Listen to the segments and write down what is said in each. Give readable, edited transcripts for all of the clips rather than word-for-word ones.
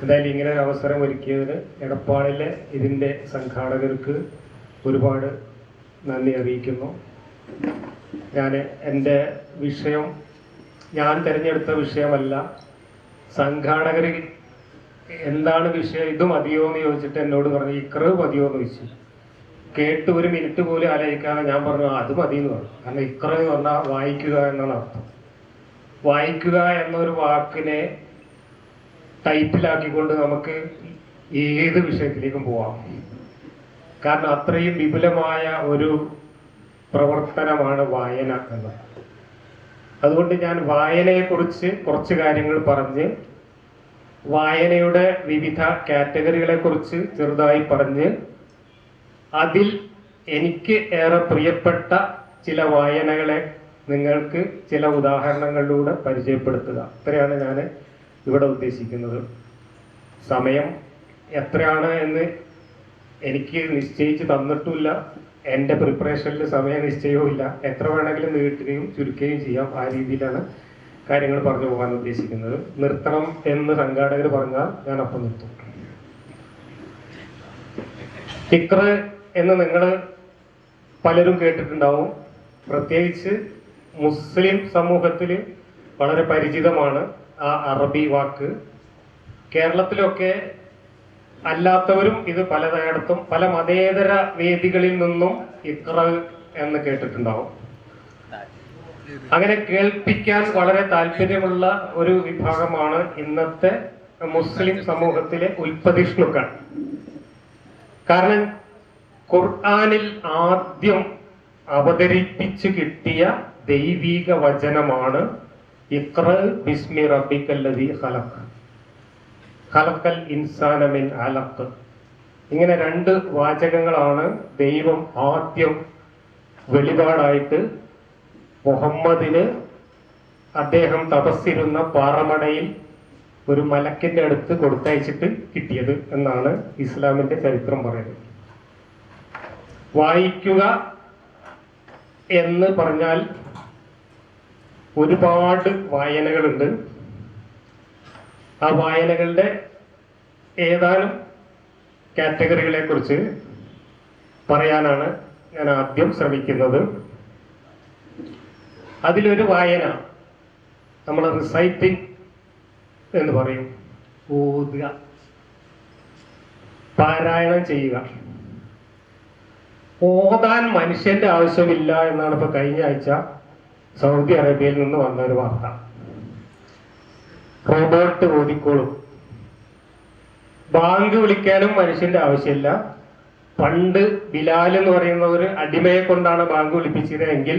എന്തായാലും ഇങ്ങനെ ഒരു അവസരം ഒരുക്കിയതിന് എടപ്പാളിലെ ഇതിൻ്റെ സംഘാടകർക്ക് ഒരുപാട് നന്ദി അറിയിക്കുന്നു. എൻ്റെ വിഷയം ഞാൻ തിരഞ്ഞെടുത്ത വിഷയമല്ല. സംഘാടകർ എന്താണ് വിഷയം, ഇത് മതിയോ എന്ന് ചോദിച്ചിട്ട് എന്നോട് പറഞ്ഞു ഇക്ര മതിയോ എന്ന് ചോദിച്ചു. കേട്ട് ഒരു മിനിറ്റ് പോലും ആലോചിക്കാതെ ഞാൻ പറഞ്ഞു അത് മതി എന്ന് പറഞ്ഞു. കാരണം ഇക്ര എന്ന് പറഞ്ഞാൽ വായിക്കുക എന്നാണ് അർത്ഥം. വായിക്കുക എന്നൊരു വാക്കിനെ ടൈറ്റിലാക്കിക്കൊണ്ട് നമുക്ക് ഏത് വിഷയത്തിലേക്കും പോവാം. കാരണം അത്രയും വിപുലമായ ഒരു പ്രവർത്തനമാണ് വായന എന്നത്. അതുകൊണ്ട് ഞാൻ വായനയെക്കുറിച്ച് കുറച്ച് കാര്യങ്ങൾ പറഞ്ഞ് വായനയുടെ വിവിധ കാറ്റഗറികളെ കുറിച്ച് ചെറുതായി പറഞ്ഞ് അതിൽ എനിക്ക് ഏറെ പ്രിയപ്പെട്ട ചില വായനകളെ നിങ്ങൾക്ക് ചില ഉദാഹരണങ്ങളിലൂടെ പരിചയപ്പെടുത്തുക. ഇത്രയാണ് ഞാൻ ഇവിടെ ഉദ്ദേശിക്കുന്നത്. സമയം എത്രയാണ് എന്ന് എനിക്ക് നിശ്ചയിച്ച് തന്നിട്ടുമില്ല. എൻ്റെ പ്രിപ്പറേഷനിൽ സമയ നിശ്ചയവും ഇല്ല. എത്ര വേണമെങ്കിലും നീട്ടുകയും ചുരുക്കുകയും ചെയ്യാം. ആ രീതിയിലാണ് കാര്യങ്ങൾ പറഞ്ഞു പോകാൻ ഉദ്ദേശിക്കുന്നത്. നിർത്തണം എന്ന് സംഘാടകർ പറഞ്ഞാൽ ഞാൻ അപ്പം നിർത്തും. ഇക്ര എന്ന് നിങ്ങൾ പലരും കേട്ടിട്ടുണ്ടാവും. പ്രത്യേകിച്ച് മുസ്ലിം സമൂഹത്തിൽ വളരെ പരിചിതമാണ് ആ അറബി വാക്ക്. കേരളത്തിലൊക്കെ അല്ലാത്തവരും ഇത് പലയിടത്തും പല മതേതര വേദികളിൽ നിന്നും ഇക്ര എന്ന് കേട്ടിട്ടുണ്ടാവും. അങ്ങനെ കേൾപ്പിക്കാൻ വളരെ താല്പര്യമുള്ള ഒരു വിഭാഗമാണ് ഇന്നത്തെ മുസ്ലിം സമൂഹത്തിലെ ഉൽപ്പതിഷ്ണുക്കൾ. കാരണം ഖുർആനിൽ ആദ്യം അവതരിപ്പിച്ചു കിട്ടിയ ദൈവിക വചനമാണ് ഇഖ്റ ബിസ്മി റബ്ബിക്കല്ലദീ ഖലഖ് ഖലഖൽ ഇൻസാന മിൻ അലഖ്. ഇങ്ങനെ രണ്ട് വാചകങ്ങളാണ് ദൈവം ആദ്യം വെളിപാടായിട്ട് മുഹമ്മദിന് അദ്ദേഹം തപസ്സിരുന്ന പാറമടയിൽ ഒരു മലക്കിന്റെ അടുത്ത് കൊടുത്തയച്ചിട്ട് കിട്ടിയത് എന്നാണ് ഇസ്ലാമിന്റെ ചരിത്രം പറയുന്നത്. വായിക്കുക എന്ന് പറഞ്ഞാൽ ഒരുപാട് വായനകളുണ്ട്. ആ വായനകളുടെ ഏതാനും കാറ്റഗറികളെ കുറിച്ച് പറയാനാണ് ഞാൻ ആദ്യം ശ്രമിക്കുന്നത്. അതിലൊരു വായന നമ്മൾ റിസൈറ്റിംഗ് എന്ന് പറയും. ഓതുക, പാരായണം ചെയ്യുക. ഓതാൻ മനുഷ്യന്റെ ആവശ്യമില്ല എന്നാണ് ഇപ്പൊ കഴിഞ്ഞ ആഴ്ച സൗദി അറേബ്യയിൽ നിന്ന് വന്ന ഒരു വാർത്ത. റോബോട്ട് ഓതിക്കോളും. ബാങ്ക് വിളിക്കാനും മനുഷ്യന്റെ ആവശ്യമില്ല. പണ്ട് ബിലാൽ എന്ന് പറയുന്ന ഒരു അടിമയെ കൊണ്ടാണ് ബാങ്ക് വിളിപ്പിച്ചത് എങ്കിൽ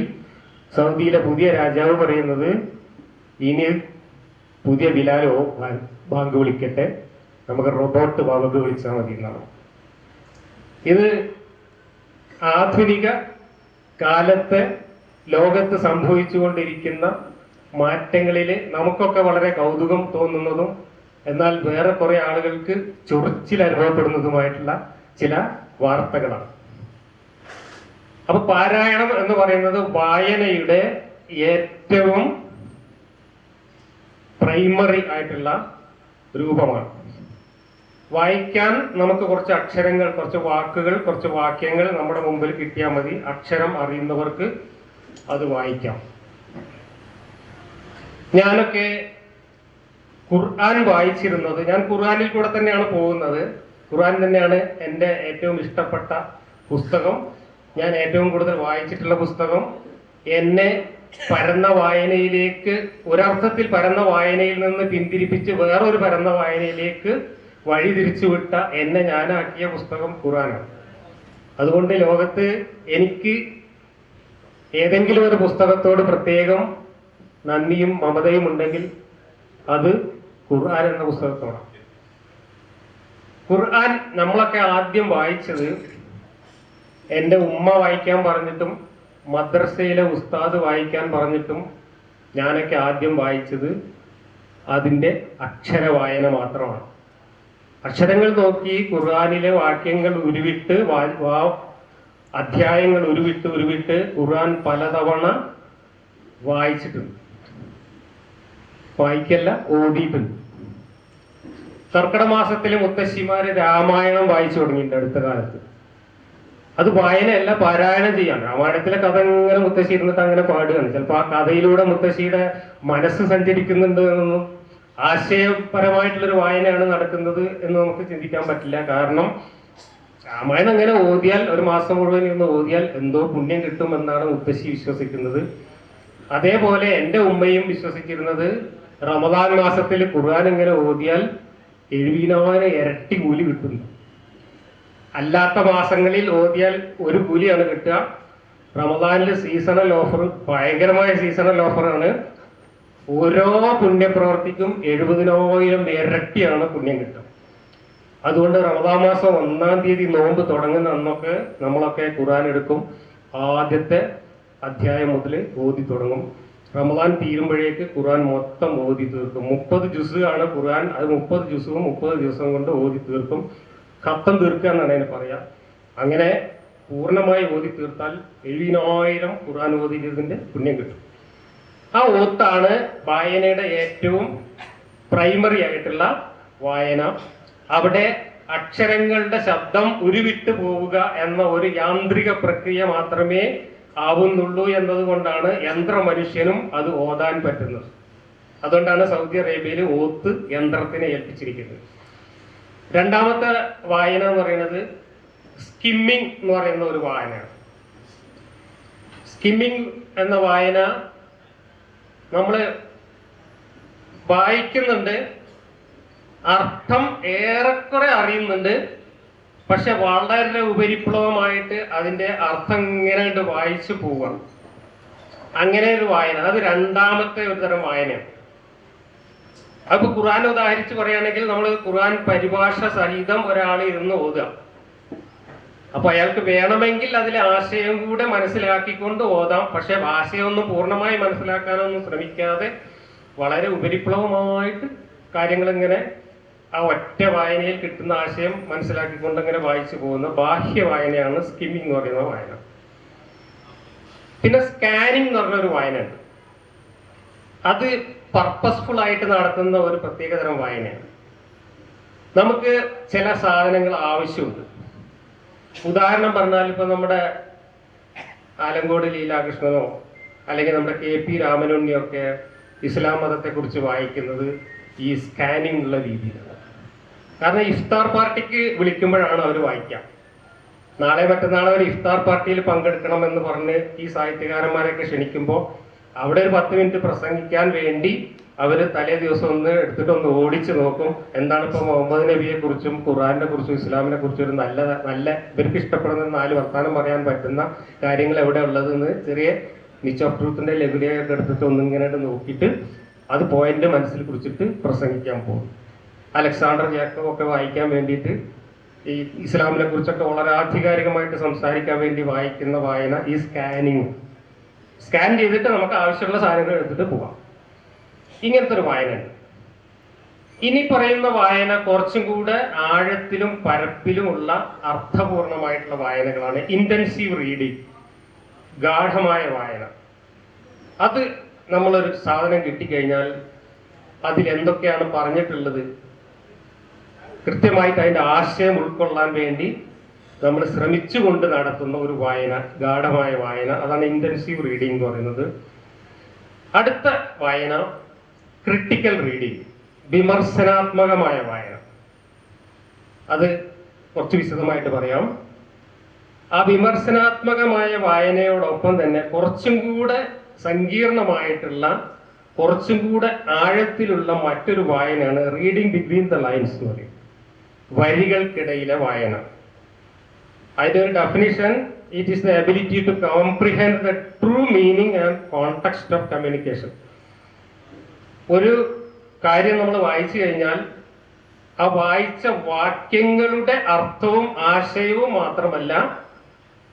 സൗദിയിലെ പുതിയ രാജാവ് പറയുന്നത് ഇനി പുതിയ ബിലാലോ ബാങ്ക് വിളിക്കട്ടെ, നമുക്ക് റോബോട്ട് ബാങ്ക് വിളിച്ചാൽ മതി എന്നാണ്. ഇത് ആധുനിക കാലത്തെ ലോകത്ത് സംഭവിച്ചുകൊണ്ടിരിക്കുന്ന മാറ്റങ്ങളിൽ നമുക്കൊക്കെ വളരെ കൗതുകം തോന്നുന്നതും എന്നാൽ വേറെ കുറെ ആളുകൾക്ക് ചൊറിച്ചിൽ അനുഭവപ്പെടുന്നതുമായിട്ടുള്ള ചില വാർത്തകളാണ്. അപ്പൊ പാരായണം എന്ന് പറയുന്നത് വായനയുടെ ഏറ്റവും പ്രൈമറി ആയിട്ടുള്ള രൂപമാണ്. വായിക്കാൻ നമുക്ക് കുറച്ച് അക്ഷരങ്ങൾ, കുറച്ച് വാക്കുകൾ, കുറച്ച് വാക്യങ്ങൾ നമ്മുടെ മുമ്പിൽ കിട്ടിയാൽ മതി. അക്ഷരം അറിയുന്നവർക്ക് അത് വായിക്കാം. ഞാനൊക്കെ ഖുർആൻ വായിച്ചിരുന്നത്, ഞാൻ ഖുർആനിൽ കൂടെ തന്നെയാണ് പോകുന്നത്. ഖുർആൻ തന്നെയാണ് എൻ്റെ ഏറ്റവും ഇഷ്ടപ്പെട്ട പുസ്തകം. ഞാൻ ഏറ്റവും കൂടുതൽ വായിച്ചിട്ടുള്ള പുസ്തകം. എന്നെ പരന്ന വായനയിലേക്ക്, ഒരർത്ഥത്തിൽ പരന്ന വായനയിൽ നിന്ന് പിന്തിരിപ്പിച്ച് വേറൊരു പരന്ന വായനയിലേക്ക് വഴിതിരിച്ചു വിട്ട എന്നെ ഞാനാക്കിയ പുസ്തകം ഖുർആനാണ്. അതുകൊണ്ട് ലോകത്ത് എനിക്ക് ഏതെങ്കിലും ഒരു പുസ്തകത്തോട് പ്രത്യേകം നന്ദിയും മമതയും ഉണ്ടെങ്കിൽ അത് ഖുർആൻ എന്ന പുസ്തകത്തോടാണ്. ഖുർആൻ നമ്മളൊക്കെ ആദ്യം വായിച്ചത് എൻ്റെ ഉമ്മ വായിക്കാൻ പറഞ്ഞിട്ടും മദ്രസയിലെ ഉസ്താദ് വായിക്കാൻ പറഞ്ഞിട്ടും ഞാനൊക്കെ ആദ്യം വായിച്ചത് അതിൻ്റെ അക്ഷര വായന മാത്രമാണ്. അക്ഷരങ്ങൾ നോക്കി ഖുർആനിലെ വാക്യങ്ങൾ ഉരുവിട്ട് അധ്യായങ്ങൾ ഉരുവിട്ട് ഖുർആൻ പലതവണ വായിച്ചിട്ടുണ്ട്. വായിക്കല്ല, ഓതിയിട്ടുണ്ട്. കർക്കിട മാസത്തില് മുത്തശ്ശിമാര് രാമായണം വായിച്ചു തുടങ്ങിയിട്ടുണ്ട് അടുത്ത കാലത്ത്. അത് വായനയല്ല, പാരായണം ചെയ്യാണ്. രാമായണത്തിലെ കഥ ഇങ്ങനെ മുത്തശ്ശി ഇരുന്നിട്ട് അങ്ങനെ പാടുകയാണ്. ചിലപ്പോൾ ആ കഥയിലൂടെ മുത്തശ്ശിയുടെ മനസ്സ് സഞ്ചരിക്കുന്നുണ്ട് എന്നൊന്നും, ആശയപരമായിട്ടുള്ളൊരു വായനയാണ് നടക്കുന്നത് എന്ന് നമുക്ക് ചിന്തിക്കാൻ പറ്റില്ല. കാരണം രാമായണം അങ്ങനെ ഓതിയാൽ, ഒരു മാസം മുഴുവൻ ഇരുന്ന് ഓതിയാൽ എന്തോ പുണ്യം കിട്ടുമെന്നാണ് മുത്തശ്ശി വിശ്വസിക്കുന്നത്. അതേപോലെ എൻ്റെ ഉമ്മയും വിശ്വസിച്ചിരുന്നത് റമദാൻ മാസത്തിൽ ഖുർആൻ ഇങ്ങനെ ഓതിയാൽ 70,000 ഇരട്ടി കൂലി കിട്ടുന്നു. അല്ലാത്ത മാസങ്ങളിൽ ഓതിയാൽ ഒരു കൂലിയാണ് കിട്ടുക. റമദാനിൽ സീസണൽ ഓഫർ, ഭയങ്കരമായ സീസണൽ ഓഫറാണ്. ഓരോ പുണ്യപ്രവർത്തിക്കും 70,000 ഇരട്ടിയാണ് പുണ്യം കിട്ടുക. അതുകൊണ്ട് റമദാൻ മാസം 1-ാം തീയതി നോമ്പ് തുടങ്ങുന്ന അന്നൊക്കെ നമ്മളൊക്കെ ഖുർആൻ എടുക്കും. ആദ്യത്തെ അധ്യായം മുതൽ ഓതി തുടങ്ങും. റമദാൻ തീരുമ്പോഴേക്ക് ഖുർആൻ മൊത്തം ഓതി തീർക്കും. 30 ജുസ് ആണ് ഖുർആൻ. അത് 30 ജുസും 30 ദിവസം കൊണ്ട് ഓതി തീർക്കും. ഖത്തം തീർക്കുക എന്നാണ് അതിന് പറയാ. അങ്ങനെ പൂർണ്ണമായി ഓതി തീർത്താൽ 70,000 ഖുർആൻ ഓതിയതിന്റെ പുണ്യം കിട്ടും. ആ ഓത്താണ് വായനയുടെ ഏറ്റവും പ്രൈമറി ആയിട്ടുള്ള വായന. അവിടെ അക്ഷരങ്ങളുടെ ശബ്ദം ഉരുവിട്ട് പോവുക എന്ന ഒരു യാന്ത്രിക പ്രക്രിയ മാത്രമേ ആവുന്നുള്ളൂ എന്നതുകൊണ്ടാണ് യന്ത്ര മനുഷ്യനും അത് ഓതാൻ പറ്റുന്നത്. അതുകൊണ്ടാണ് സൗദി അറേബ്യയിൽ ഓത്ത് യന്ത്രത്തിനെ ഏൽപ്പിച്ചിരിക്കുന്നത്. രണ്ടാമത്തെ വായന എന്ന് പറയുന്നത് സ്കിമ്മിങ് എന്ന് പറയുന്ന ഒരു വായനയാണ്. സ്കിമ്മിങ് എന്ന വായന നമ്മൾ വായിക്കുന്നുണ്ട്, അർത്ഥം ഏറെക്കുറെ അറിയുന്നുണ്ട്, പക്ഷെ വളരെ ഉപരിപ്ലവമായിട്ട് അതിന്റെ അർത്ഥം ഇങ്ങനെ വായിച്ചു പോവാണ്. അങ്ങനെ ഒരു വായന, അത് രണ്ടാമത്തെ ഒരു തരം വായനയാണ്. അപ്പൊ ഖുർആൻ ഉദാഹരിച്ച് പറയുകയാണെങ്കിൽ നമ്മൾ ഖുർആൻ പരിഭാഷ സഹിതം ഒരാൾ ഇരുന്ന് ഓതുക. അപ്പൊ അയാൾക്ക് വേണമെങ്കിൽ അതിലെ ആശയം കൂടെ മനസ്സിലാക്കിക്കൊണ്ട് ഓതാം. പക്ഷെ ആശയമൊന്നും പൂർണ്ണമായി മനസ്സിലാക്കാനൊന്നും ശ്രമിക്കാതെ വളരെ ഉപരിപ്ലവമായിട്ട് കാര്യങ്ങൾ ഇങ്ങനെ ആ ഒറ്റ വായനയിൽ കിട്ടുന്ന ആശയം മനസ്സിലാക്കിക്കൊണ്ട് അങ്ങനെ വായിച്ചു പോകുന്ന ബാഹ്യ വായനയാണ് സ്കിമ്മിങ് എന്ന് പറയുന്ന വായന. പിന്നെ സ്കാനിങ് എന്ന് പറഞ്ഞ ഒരു വായന ഉണ്ട്. അത് പർപ്പസ്ഫുൾ ആയിട്ട് നടത്തുന്ന ഒരു പ്രത്യേകതരം വായനയാണ്. നമുക്ക് ചില സാധനങ്ങൾ ആവശ്യമുണ്ട്. ഉദാഹരണം പറഞ്ഞാൽ ഇപ്പൊ നമ്മുടെ ആലങ്കോട് ലീലാകൃഷ്ണനോ അല്ലെങ്കിൽ നമ്മുടെ KP രാമനുണ്ണിയോ ഒക്കെ ഇസ്ലാം മതത്തെ കുറിച്ച് വായിക്കുന്നത് ഈ സ്കാനിങ് ഉള്ള രീതിയിലാണ്. കാരണം ഇഫ്താർ പാർട്ടിക്ക് വിളിക്കുമ്പോഴാണ് അവർ വായിക്കാം. നാളെ മറ്റന്നാളെ ഒരു ഇഫ്താർ പാർട്ടിയിൽ പങ്കെടുക്കണം എന്ന് പറഞ്ഞ് ഈ സാഹിത്യകാരന്മാരെയൊക്കെ ക്ഷണിക്കുമ്പോൾ അവിടെ ഒരു 10 മിനിറ്റ് പ്രസംഗിക്കാൻ വേണ്ടി അവർ തലേ ദിവസം ഒന്ന് എടുത്തിട്ടൊന്ന് ഓടിച്ചു നോക്കും. എന്താണ് ഇപ്പൊ മുഹമ്മദ് നബിയെ കുറിച്ചും ഖുർആനെ കുറിച്ചും ഇസ്ലാമിനെ കുറിച്ചും ഒരു നല്ല ഇവർക്ക് ഇഷ്ടപ്പെടുന്ന 4 വർത്താനം പറയാൻ പറ്റുന്ന കാര്യങ്ങൾ എവിടെ ഉള്ളതെന്ന് ചെറിയ നിച്ച് ഓഫ് ട്രൂത്തിന്റെ ലഘുലേഖയൊക്കെ എടുത്തിട്ട് ഒന്നിങ്ങനെ നോക്കിയിട്ട് അത് പോയിന്റ് മനസ്സിൽ കുറിച്ചിട്ട് പ്രസംഗിക്കാൻ പോകും. അലക്സാണ്ടർ ജാക്കബ് ഒക്കെ വായിക്കാൻ വേണ്ടിയിട്ട് ഈ ഇസ്ലാമിനെ കുറിച്ചൊക്കെ വളരെ ആധികാരികമായിട്ട് സംസാരിക്കാൻ വേണ്ടി വായിക്കുന്ന വായന ഈ സ്കാനിങ്. സ്കാൻ ചെയ്തിട്ട് നമുക്ക് ആവശ്യമുള്ള സാധനങ്ങൾ എടുത്തിട്ട് പോവാം. ഇങ്ങനത്തെ ഒരു വായന ഉണ്ട്. ഇനി പറയുന്ന വായന കുറച്ചും കൂടെ ആഴത്തിലും പരപ്പിലുമുള്ള അർത്ഥപൂർണമായിട്ടുള്ള വായനകളാണ് ഇന്റൻസീവ് റീഡിങ്, ഗാഠമായ വായന. അത് നമ്മളൊരു സാധനം കിട്ടിക്കഴിഞ്ഞാൽ അതിലെന്തൊക്കെയാണ് പറഞ്ഞിട്ടുള്ളത് കൃത്യമായിട്ട് അതിൻ്റെ ആശയം ഉൾക്കൊള്ളാൻ വേണ്ടി നമ്മൾ ശ്രമിച്ചുകൊണ്ട് നടത്തുന്ന ഒരു വായന, ഗാഠമായ വായന, അതാണ് ഇന്റൻസീവ് റീഡിംഗ് എന്ന് പറയുന്നത്. അടുത്ത വായന ക്രിട്ടിക്കൽ റീഡിംഗ്, വിമർശനാത്മകമായ വായന. അത് കുറച്ച് വിശദമായിട്ട് പറയാം. ആ വിമർശനാത്മകമായ വായനയോടൊപ്പം തന്നെ കുറച്ചും കൂടെ സങ്കീർണമായിട്ടുള്ള, കുറച്ചും കൂടെ ആഴത്തിലുള്ള മറ്റൊരു വായനയാണ് റീഡിംഗ് ബിറ്റ്വീൻ ദ ലൈൻസ് എന്ന് പറയും, വരികൾക്കിടയിലെ വായന. അതിന്റെ ഒരു definition, it is the ability to comprehend the true meaning and context of communication. ഒരു കാര്യം നമ്മൾ വായിച്ചു കഴിഞ്ഞാൽ ആ വായിച്ച വാക്യങ്ങളുടെ അർത്ഥവും ആശയവും മാത്രമല്ല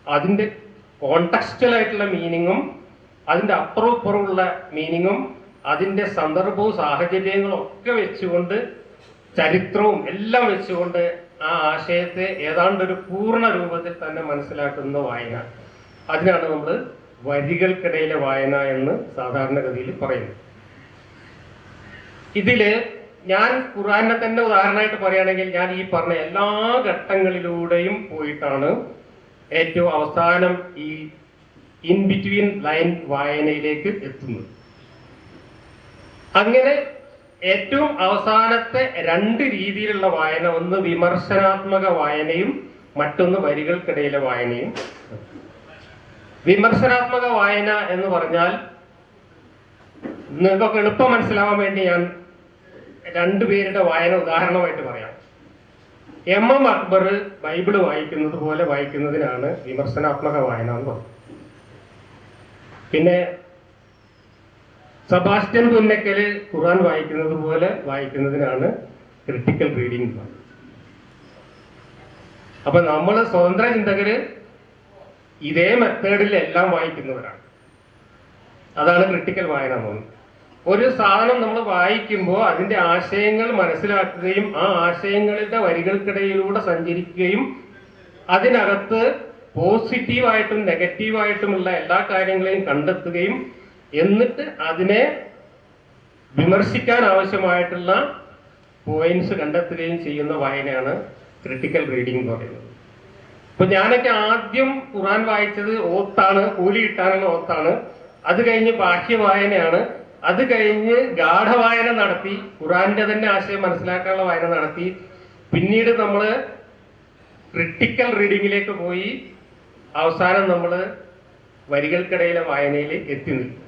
അതിൻ്റെ കോൺടെക്സ്റ്റൽ ആയിട്ടുള്ള മീനിങ്ങും അതിൻ്റെ അപ്പുറമുള്ള മീനിങ്ങും അതിൻ്റെ സന്ദർഭവും സാഹചര്യങ്ങളും ഒക്കെ വെച്ചുകൊണ്ട്, ചരിത്രവും എല്ലാം വെച്ചുകൊണ്ട് ആ ആശയത്തെ ഏതാണ്ട് ഒരു പൂർണ്ണ രൂപത്തിൽ തന്നെ മനസ്സിലാക്കുന്ന വായന. അതിനാണ് നമ്മൾ വരികൾക്കിടയിലെ വായന എന്ന് സാധാരണഗതിയിൽ പറയുന്നത്. ഇതില് ഞാൻ ഖുർആനെ തന്നെ ഉദാഹരണമായിട്ട് പറയുകയാണെങ്കിൽ ഞാൻ ഈ പറഞ്ഞ എല്ലാ ഘട്ടങ്ങളിലൂടെയും പോയിട്ടാണ് ഏറ്റവും അവസാനം ഈ ഇൻ ബിറ്റ്വീൻ ലൈൻ വായനയിലേക്ക് എത്തുന്നത്. അങ്ങനെ ഏറ്റവും അവസാനത്തെ രണ്ട് രീതിയിലുള്ള വായന, ഒന്ന് വിമർശനാത്മക വായനയും മറ്റൊന്ന് വരികൾക്കിടയിലെ വായനയും. വിമർശനാത്മക വായന എന്ന് പറഞ്ഞാൽ നിങ്ങൾക്കൊക്കെ എളുപ്പം മനസ്സിലാവാൻ വേണ്ടി ഞാൻ രണ്ടുപേരുടെ വായന ഉദാഹരണമായിട്ട് പറയാം. എം അക്ബർ ബൈബിള് വായിക്കുന്നത് പോലെ വായിക്കുന്നതിനാണ് വിമർശനാത്മക വായന എന്ന് പറയുന്നത്. പിന്നെ സെബാസ്റ്റ്യൻ പുന്നക്കല് ഖുർആൻ വായിക്കുന്നത് പോലെ വായിക്കുന്നതിനാണ് ക്രിട്ടിക്കൽ റീഡിംഗ് എന്ന് പറയുന്നത്. അപ്പൊ നമ്മൾ സ്വതന്ത്ര ചിന്തകര് ഇതേ മെത്തേഡിൽ എല്ലാം വായിക്കുന്നവരാണ്. അതാണ് ക്രിട്ടിക്കൽ വായന എന്ന് പറയുന്നത്. ഒരു സാധനം നമ്മൾ വായിക്കുമ്പോൾ അതിന്റെ ആശയങ്ങൾ മനസ്സിലാക്കുകയും ആ ആശയങ്ങളുടെ വരികൾക്കിടയിലൂടെ സഞ്ചരിക്കുകയും അതിനകത്ത് പോസിറ്റീവായിട്ടും നെഗറ്റീവായിട്ടുമുള്ള എല്ലാ കാര്യങ്ങളെയും കണ്ടെത്തുകയും എന്നിട്ട് അതിനെ വിമർശിക്കാൻ ആവശ്യമായിട്ടുള്ള പോയിന്റ്സ് കണ്ടെത്തുകയും ചെയ്യുന്ന വായനയാണ് ക്രിട്ടിക്കൽ റീഡിംഗ് എന്ന് പറയുന്നത്. ഇപ്പൊ ഞാനൊക്കെ ആദ്യം ഖുർആൻ വായിച്ചത് ഓത്താണ്, കൂലി കിട്ടാനുള്ള ഓത്താണ്. അത് കഴിഞ്ഞ് ബാഹ്യ വായനയാണ്. അത് കഴിഞ്ഞ് ഗാഠവായന നടത്തി, ഖുർആന്റെ തന്നെ ആശയം മനസ്സിലാക്കാനുള്ള വായന നടത്തി. പിന്നീട് നമ്മൾ ക്രിട്ടിക്കൽ റീഡിങ്ങിലേക്ക് പോയി അവസാനം നമ്മൾ വരികൾക്കിടയിലെ വായനയിൽ എത്തി നിൽക്കും.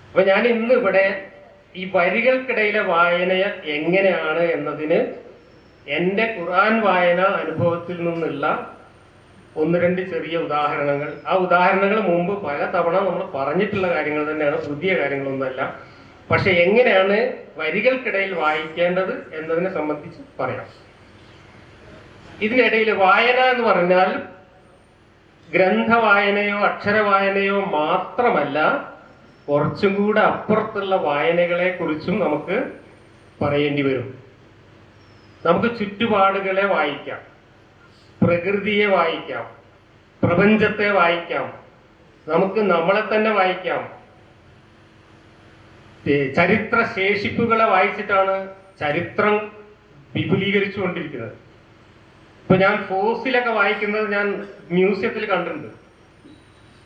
അപ്പൊ ഞാൻ ഇന്ന് ഇവിടെ ഈ വരികൾക്കിടയിലെ വായന എങ്ങനെയാണ് എന്നതിന് എൻ്റെ ഖുർആൻ വായന അനുഭവത്തിൽ നിന്നുള്ള ഒന്ന് രണ്ട് ചെറിയ ഉദാഹരണങ്ങൾ. ആ ഉദാഹരണങ്ങൾ മുമ്പ് പല തവണ നമ്മൾ പറഞ്ഞിട്ടുള്ള കാര്യങ്ങൾ തന്നെയാണ്, പുതിയ കാര്യങ്ങളൊന്നുമല്ല. പക്ഷെ എങ്ങനെയാണ് വരികൾക്കിടയിൽ വായിക്കേണ്ടത് എന്നതിനെ സംബന്ധിച്ച് പറയാം. ഇതിനിടയിൽ വായന എന്ന് പറഞ്ഞാൽ ഗ്രന്ഥവായനയോ അക്ഷരവായനയോ മാത്രമല്ല, കുറച്ചും കൂടെ അപ്പുറത്തുള്ള വായനകളെ കുറിച്ചും നമുക്ക് പറയേണ്ടി വരും. നമുക്ക് ചുറ്റുപാടുകളെ വായിക്കാം, പ്രകൃതിയെ വായിക്കാം, പ്രപഞ്ചത്തെ വായിക്കാം, നമുക്ക് നമ്മളെ തന്നെ വായിക്കാം. ചരിത്ര ശേഷിപ്പുകളെ വായിച്ചിട്ടാണ് ചരിത്രം വിപുലീകരിച്ചുകൊണ്ടിരിക്കുന്നത്. ഇപ്പൊ ഞാൻ ഫോസിലൊക്കെ വായിക്കുന്നത് ഞാൻ മ്യൂസിയത്തിൽ കണ്ടിട്ടുണ്ട്.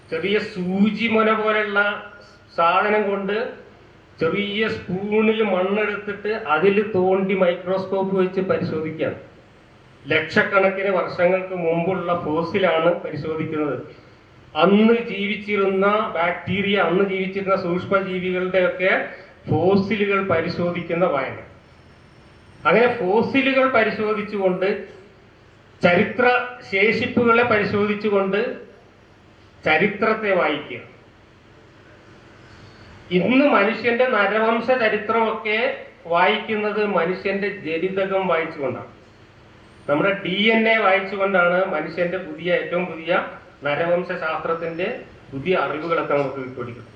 ചെറിയ സൂചി മുന പോലെയുള്ള സാധനം കൊണ്ട് ചെറിയ സ്പൂണിൽ മണ്ണെടുത്തിട്ട് അതിൽ തോണ്ടി മൈക്രോസ്കോപ്പ് വെച്ച് പരിശോധിക്കുകയാണ്. ലക്ഷക്കണക്കിന് വർഷങ്ങൾക്ക് മുമ്പുള്ള ഫോസിലാണ് പരിശോധിക്കുന്നത്. അന്ന് ജീവിച്ചിരുന്ന ബാക്ടീരിയ, അന്ന് ജീവിച്ചിരുന്ന സൂക്ഷ്മജീവികളുടെയൊക്കെ ഫോസിലുകൾ പരിശോധിക്കുന്ന വായന. അങ്ങനെ ഫോസിലുകൾ പരിശോധിച്ചുകൊണ്ട്, ചരിത്ര ശേഷിപ്പുകളെ പരിശോധിച്ചുകൊണ്ട് ചരിത്രത്തെ വായിക്കുക. ഇന്ന് മനുഷ്യന്റെ നരവംശ ചരിത്രമൊക്കെ വായിക്കുന്നത് മനുഷ്യന്റെ ജനിതകം വായിച്ചുകൊണ്ടാണ്. നമ്മുടെ DNA വായിച്ചുകൊണ്ടാണ് മനുഷ്യന്റെ ഏറ്റവും പുതിയ നരവംശ ശാസ്ത്രത്തിന്റെ പുതിയ അറിവുകളൊക്കെ നമുക്ക് കിട്ടിക്കൊടുക്കുന്നത്.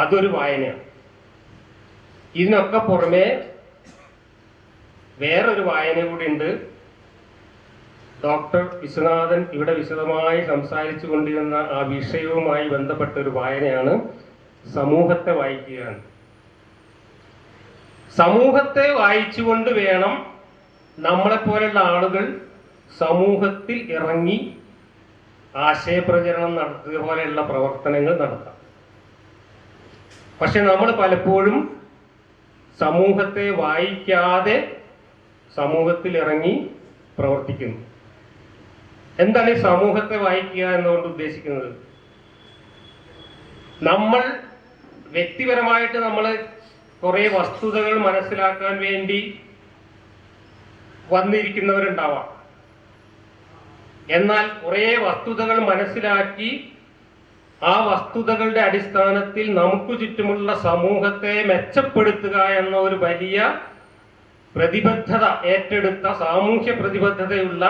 അതൊരു വായനയാണ്. ഇതിനൊക്കെ പുറമെ വേറൊരു വായന കൂടി ഉണ്ട്. ഡോക്ടർ വിശ്വനാഥൻ ഇവിടെ വിശദമായി സംസാരിച്ചു കൊണ്ടിരുന്ന ആ വിഷയവുമായി ബന്ധപ്പെട്ട ഒരു വായനയാണ് സമൂഹത്തെ വായിക്കുകയാണ്. സമൂഹത്തെ വായിച്ചുകൊണ്ട് വേണം നമ്മളെപ്പോലുള്ള ആളുകൾ സമൂഹത്തിൽ ഇറങ്ങി ആശയപ്രചരണം നടത്തുക പോലെയുള്ള പ്രവർത്തനങ്ങൾ നടത്താം. പക്ഷെ നമ്മൾ പലപ്പോഴും സമൂഹത്തെ വായിക്കാതെ സമൂഹത്തിൽ ഇറങ്ങി പ്രവർത്തിക്കുന്നു. എന്താണ് ഈ സമൂഹത്തെ വായിക്കുക എന്നുകൊണ്ട് ഉദ്ദേശിക്കുന്നത്? നമ്മൾ വ്യക്തിപരമായിട്ട് നമ്മൾ കുറെ വസ്തുതകൾ മനസ്സിലാക്കാൻ വേണ്ടി വന്നിരിക്കുന്നവരുണ്ടാവാം. എന്നാൽ കുറെ വസ്തുതകൾ മനസ്സിലാക്കി ആ വസ്തുതകളുടെ അടിസ്ഥാനത്തിൽ നമുക്ക് ചുറ്റുമുള്ള സമൂഹത്തെ മെച്ചപ്പെടുത്തുക എന്ന ഒരു വലിയ പ്രതിബദ്ധത ഏറ്റെടുത്ത, സാമൂഹ്യ പ്രതിബദ്ധതയുള്ള,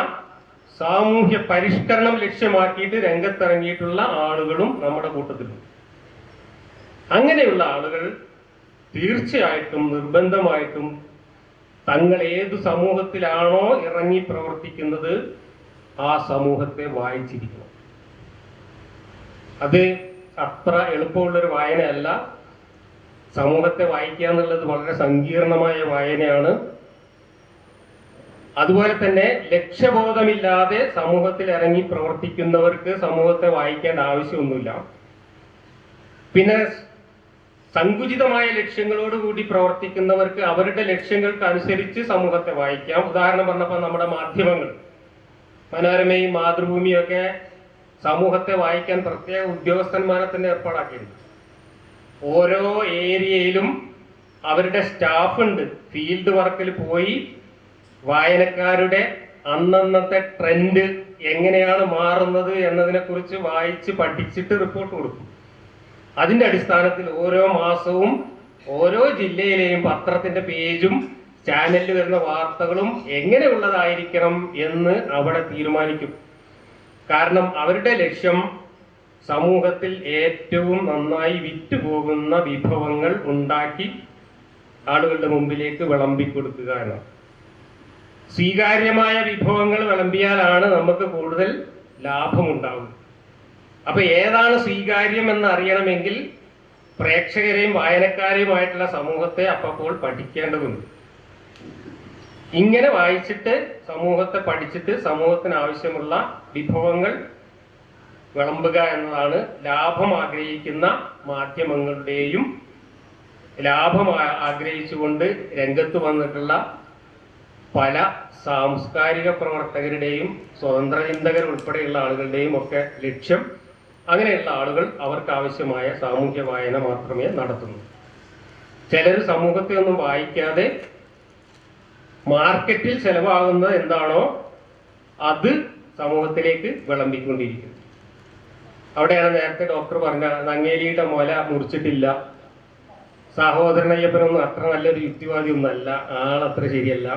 സാമൂഹ്യ പരിഷ്കരണം ലക്ഷ്യമാക്കിയിട്ട് രംഗത്തിറങ്ങിയിട്ടുള്ള ആളുകളും നമ്മുടെ കൂട്ടത്തിലുണ്ട്. അങ്ങനെയുള്ള ആളുകൾ തീർച്ചയായിട്ടും നിർബന്ധമായിട്ടും തങ്ങൾ ഏതു സമൂഹത്തിലാണോ ഇറങ്ങി പ്രവർത്തിക്കുന്നത് ആ സമൂഹത്തെ വായിച്ചിരിക്കണം. അത് അത്ര എളുപ്പമുള്ളൊരു വായനയല്ല. സമൂഹത്തെ വായിക്കുക എന്നുള്ളത് വളരെ സങ്കീർണമായ വായനയാണ്. അതുപോലെ തന്നെ ലക്ഷ്യബോധമില്ലാതെ സമൂഹത്തിൽ ഇറങ്ങി പ്രവർത്തിക്കുന്നവർക്ക് സമൂഹത്തെ വായിക്കേണ്ട ആവശ്യമൊന്നുമില്ല. പിന്നെ സങ്കുചിതമായ ലക്ഷ്യങ്ങളോടുകൂടി പ്രവർത്തിക്കുന്നവർക്ക് അവരുടെ ലക്ഷ്യങ്ങൾക്ക് അനുസരിച്ച് സമൂഹത്തെ വായിക്കാം. ഉദാഹരണം പറഞ്ഞപ്പോൾ നമ്മുടെ മാധ്യമങ്ങൾ, മനോരമയും മാതൃഭൂമിയും ഒക്കെ സമൂഹത്തെ വായിക്കാൻ പ്രത്യേക ഉദ്യോഗസ്ഥന്മാരെ തന്നെ ഏർപ്പാടാക്കിയിട്ടുണ്ട്. ഓരോ ഏരിയയിലും അവരുടെ സ്റ്റാഫ് ഉണ്ട്. ഫീൽഡ് വർക്കിൽ പോയി വായനക്കാരുടെ അന്നന്നത്തെ ട്രെൻഡ് എങ്ങനെയാണ് മാറുന്നത് എന്നതിനെ കുറിച്ച് വായിച്ച് പഠിച്ചിട്ട് റിപ്പോർട്ട് കൊടുക്കും. അതിന്റെ അടിസ്ഥാനത്തിൽ ഓരോ മാസവും ഓരോ ജില്ലയിലെയും പത്രത്തിന്റെ പേജും ചാനലിൽ വരുന്ന വാർത്തകളും എങ്ങനെയുള്ളതായിരിക്കണം എന്ന് അവിടെ തീരുമാനിക്കും. കാരണം അവരുടെ ലക്ഷ്യം സമൂഹത്തിൽ ഏറ്റവും നന്നായി വിറ്റുപോകുന്ന വിഭവങ്ങൾ ഉണ്ടാക്കി ആളുകളുടെ മുമ്പിലേക്ക് വിളമ്പിക്കൊടുക്കുക എന്നാണ്. സ്വീകാര്യമായ വിഭവങ്ങൾ വിളമ്പിയാലാണ് നമുക്ക് കൂടുതൽ ലാഭമുണ്ടാകും. അപ്പൊ ഏതാണ് സ്വീകാര്യം എന്ന് അറിയണമെങ്കിൽ പ്രേക്ഷകരെയും വായനക്കാരെയുമായിട്ടുള്ള സമൂഹത്തെ അപ്പോൾ പഠിക്കേണ്ടതുണ്ട്. ഇങ്ങനെ വായിച്ചിട്ട് സമൂഹത്തെ പഠിച്ചിട്ട് സമൂഹത്തിന് ആവശ്യമുള്ള വിഭവങ്ങൾ വിളമ്പുക എന്നതാണ് ലാഭം ആഗ്രഹിക്കുന്ന മാധ്യമങ്ങളുടെയും ലാഭം ആഗ്രഹിച്ചുകൊണ്ട് രംഗത്ത് വന്നിട്ടുള്ള പല സാംസ്കാരിക പ്രവർത്തകരുടെയും സ്വതന്ത്ര ചിന്തകർ ഉൾപ്പെടെയുള്ള ആളുകളുടെയും ഒക്കെ ലക്ഷ്യം. അങ്ങനെയുള്ള ആളുകൾ അവർക്ക് ആവശ്യമായ സാമൂഹ്യ വായന മാത്രമേ നടത്തുന്നു. ചിലർ സമൂഹത്തെ ഒന്നും വായിക്കാതെ മാർക്കറ്റിൽ ചെലവാകുന്നത് എന്താണോ അത് സമൂഹത്തിലേക്ക് വിളമ്പിക്കൊണ്ടിരിക്കുന്നു. അവിടെയാണ് നേരത്തെ ഡോക്ടർ പറഞ്ഞ നങ്ങേലിയുടെ മുല മുറിച്ചിട്ടില്ല, സഹോദരനയ്യപ്പനൊന്നും അത്ര നല്ലൊരു യുക്തിവാദി ഒന്നല്ല, ആളത്ര ശരിയല്ല,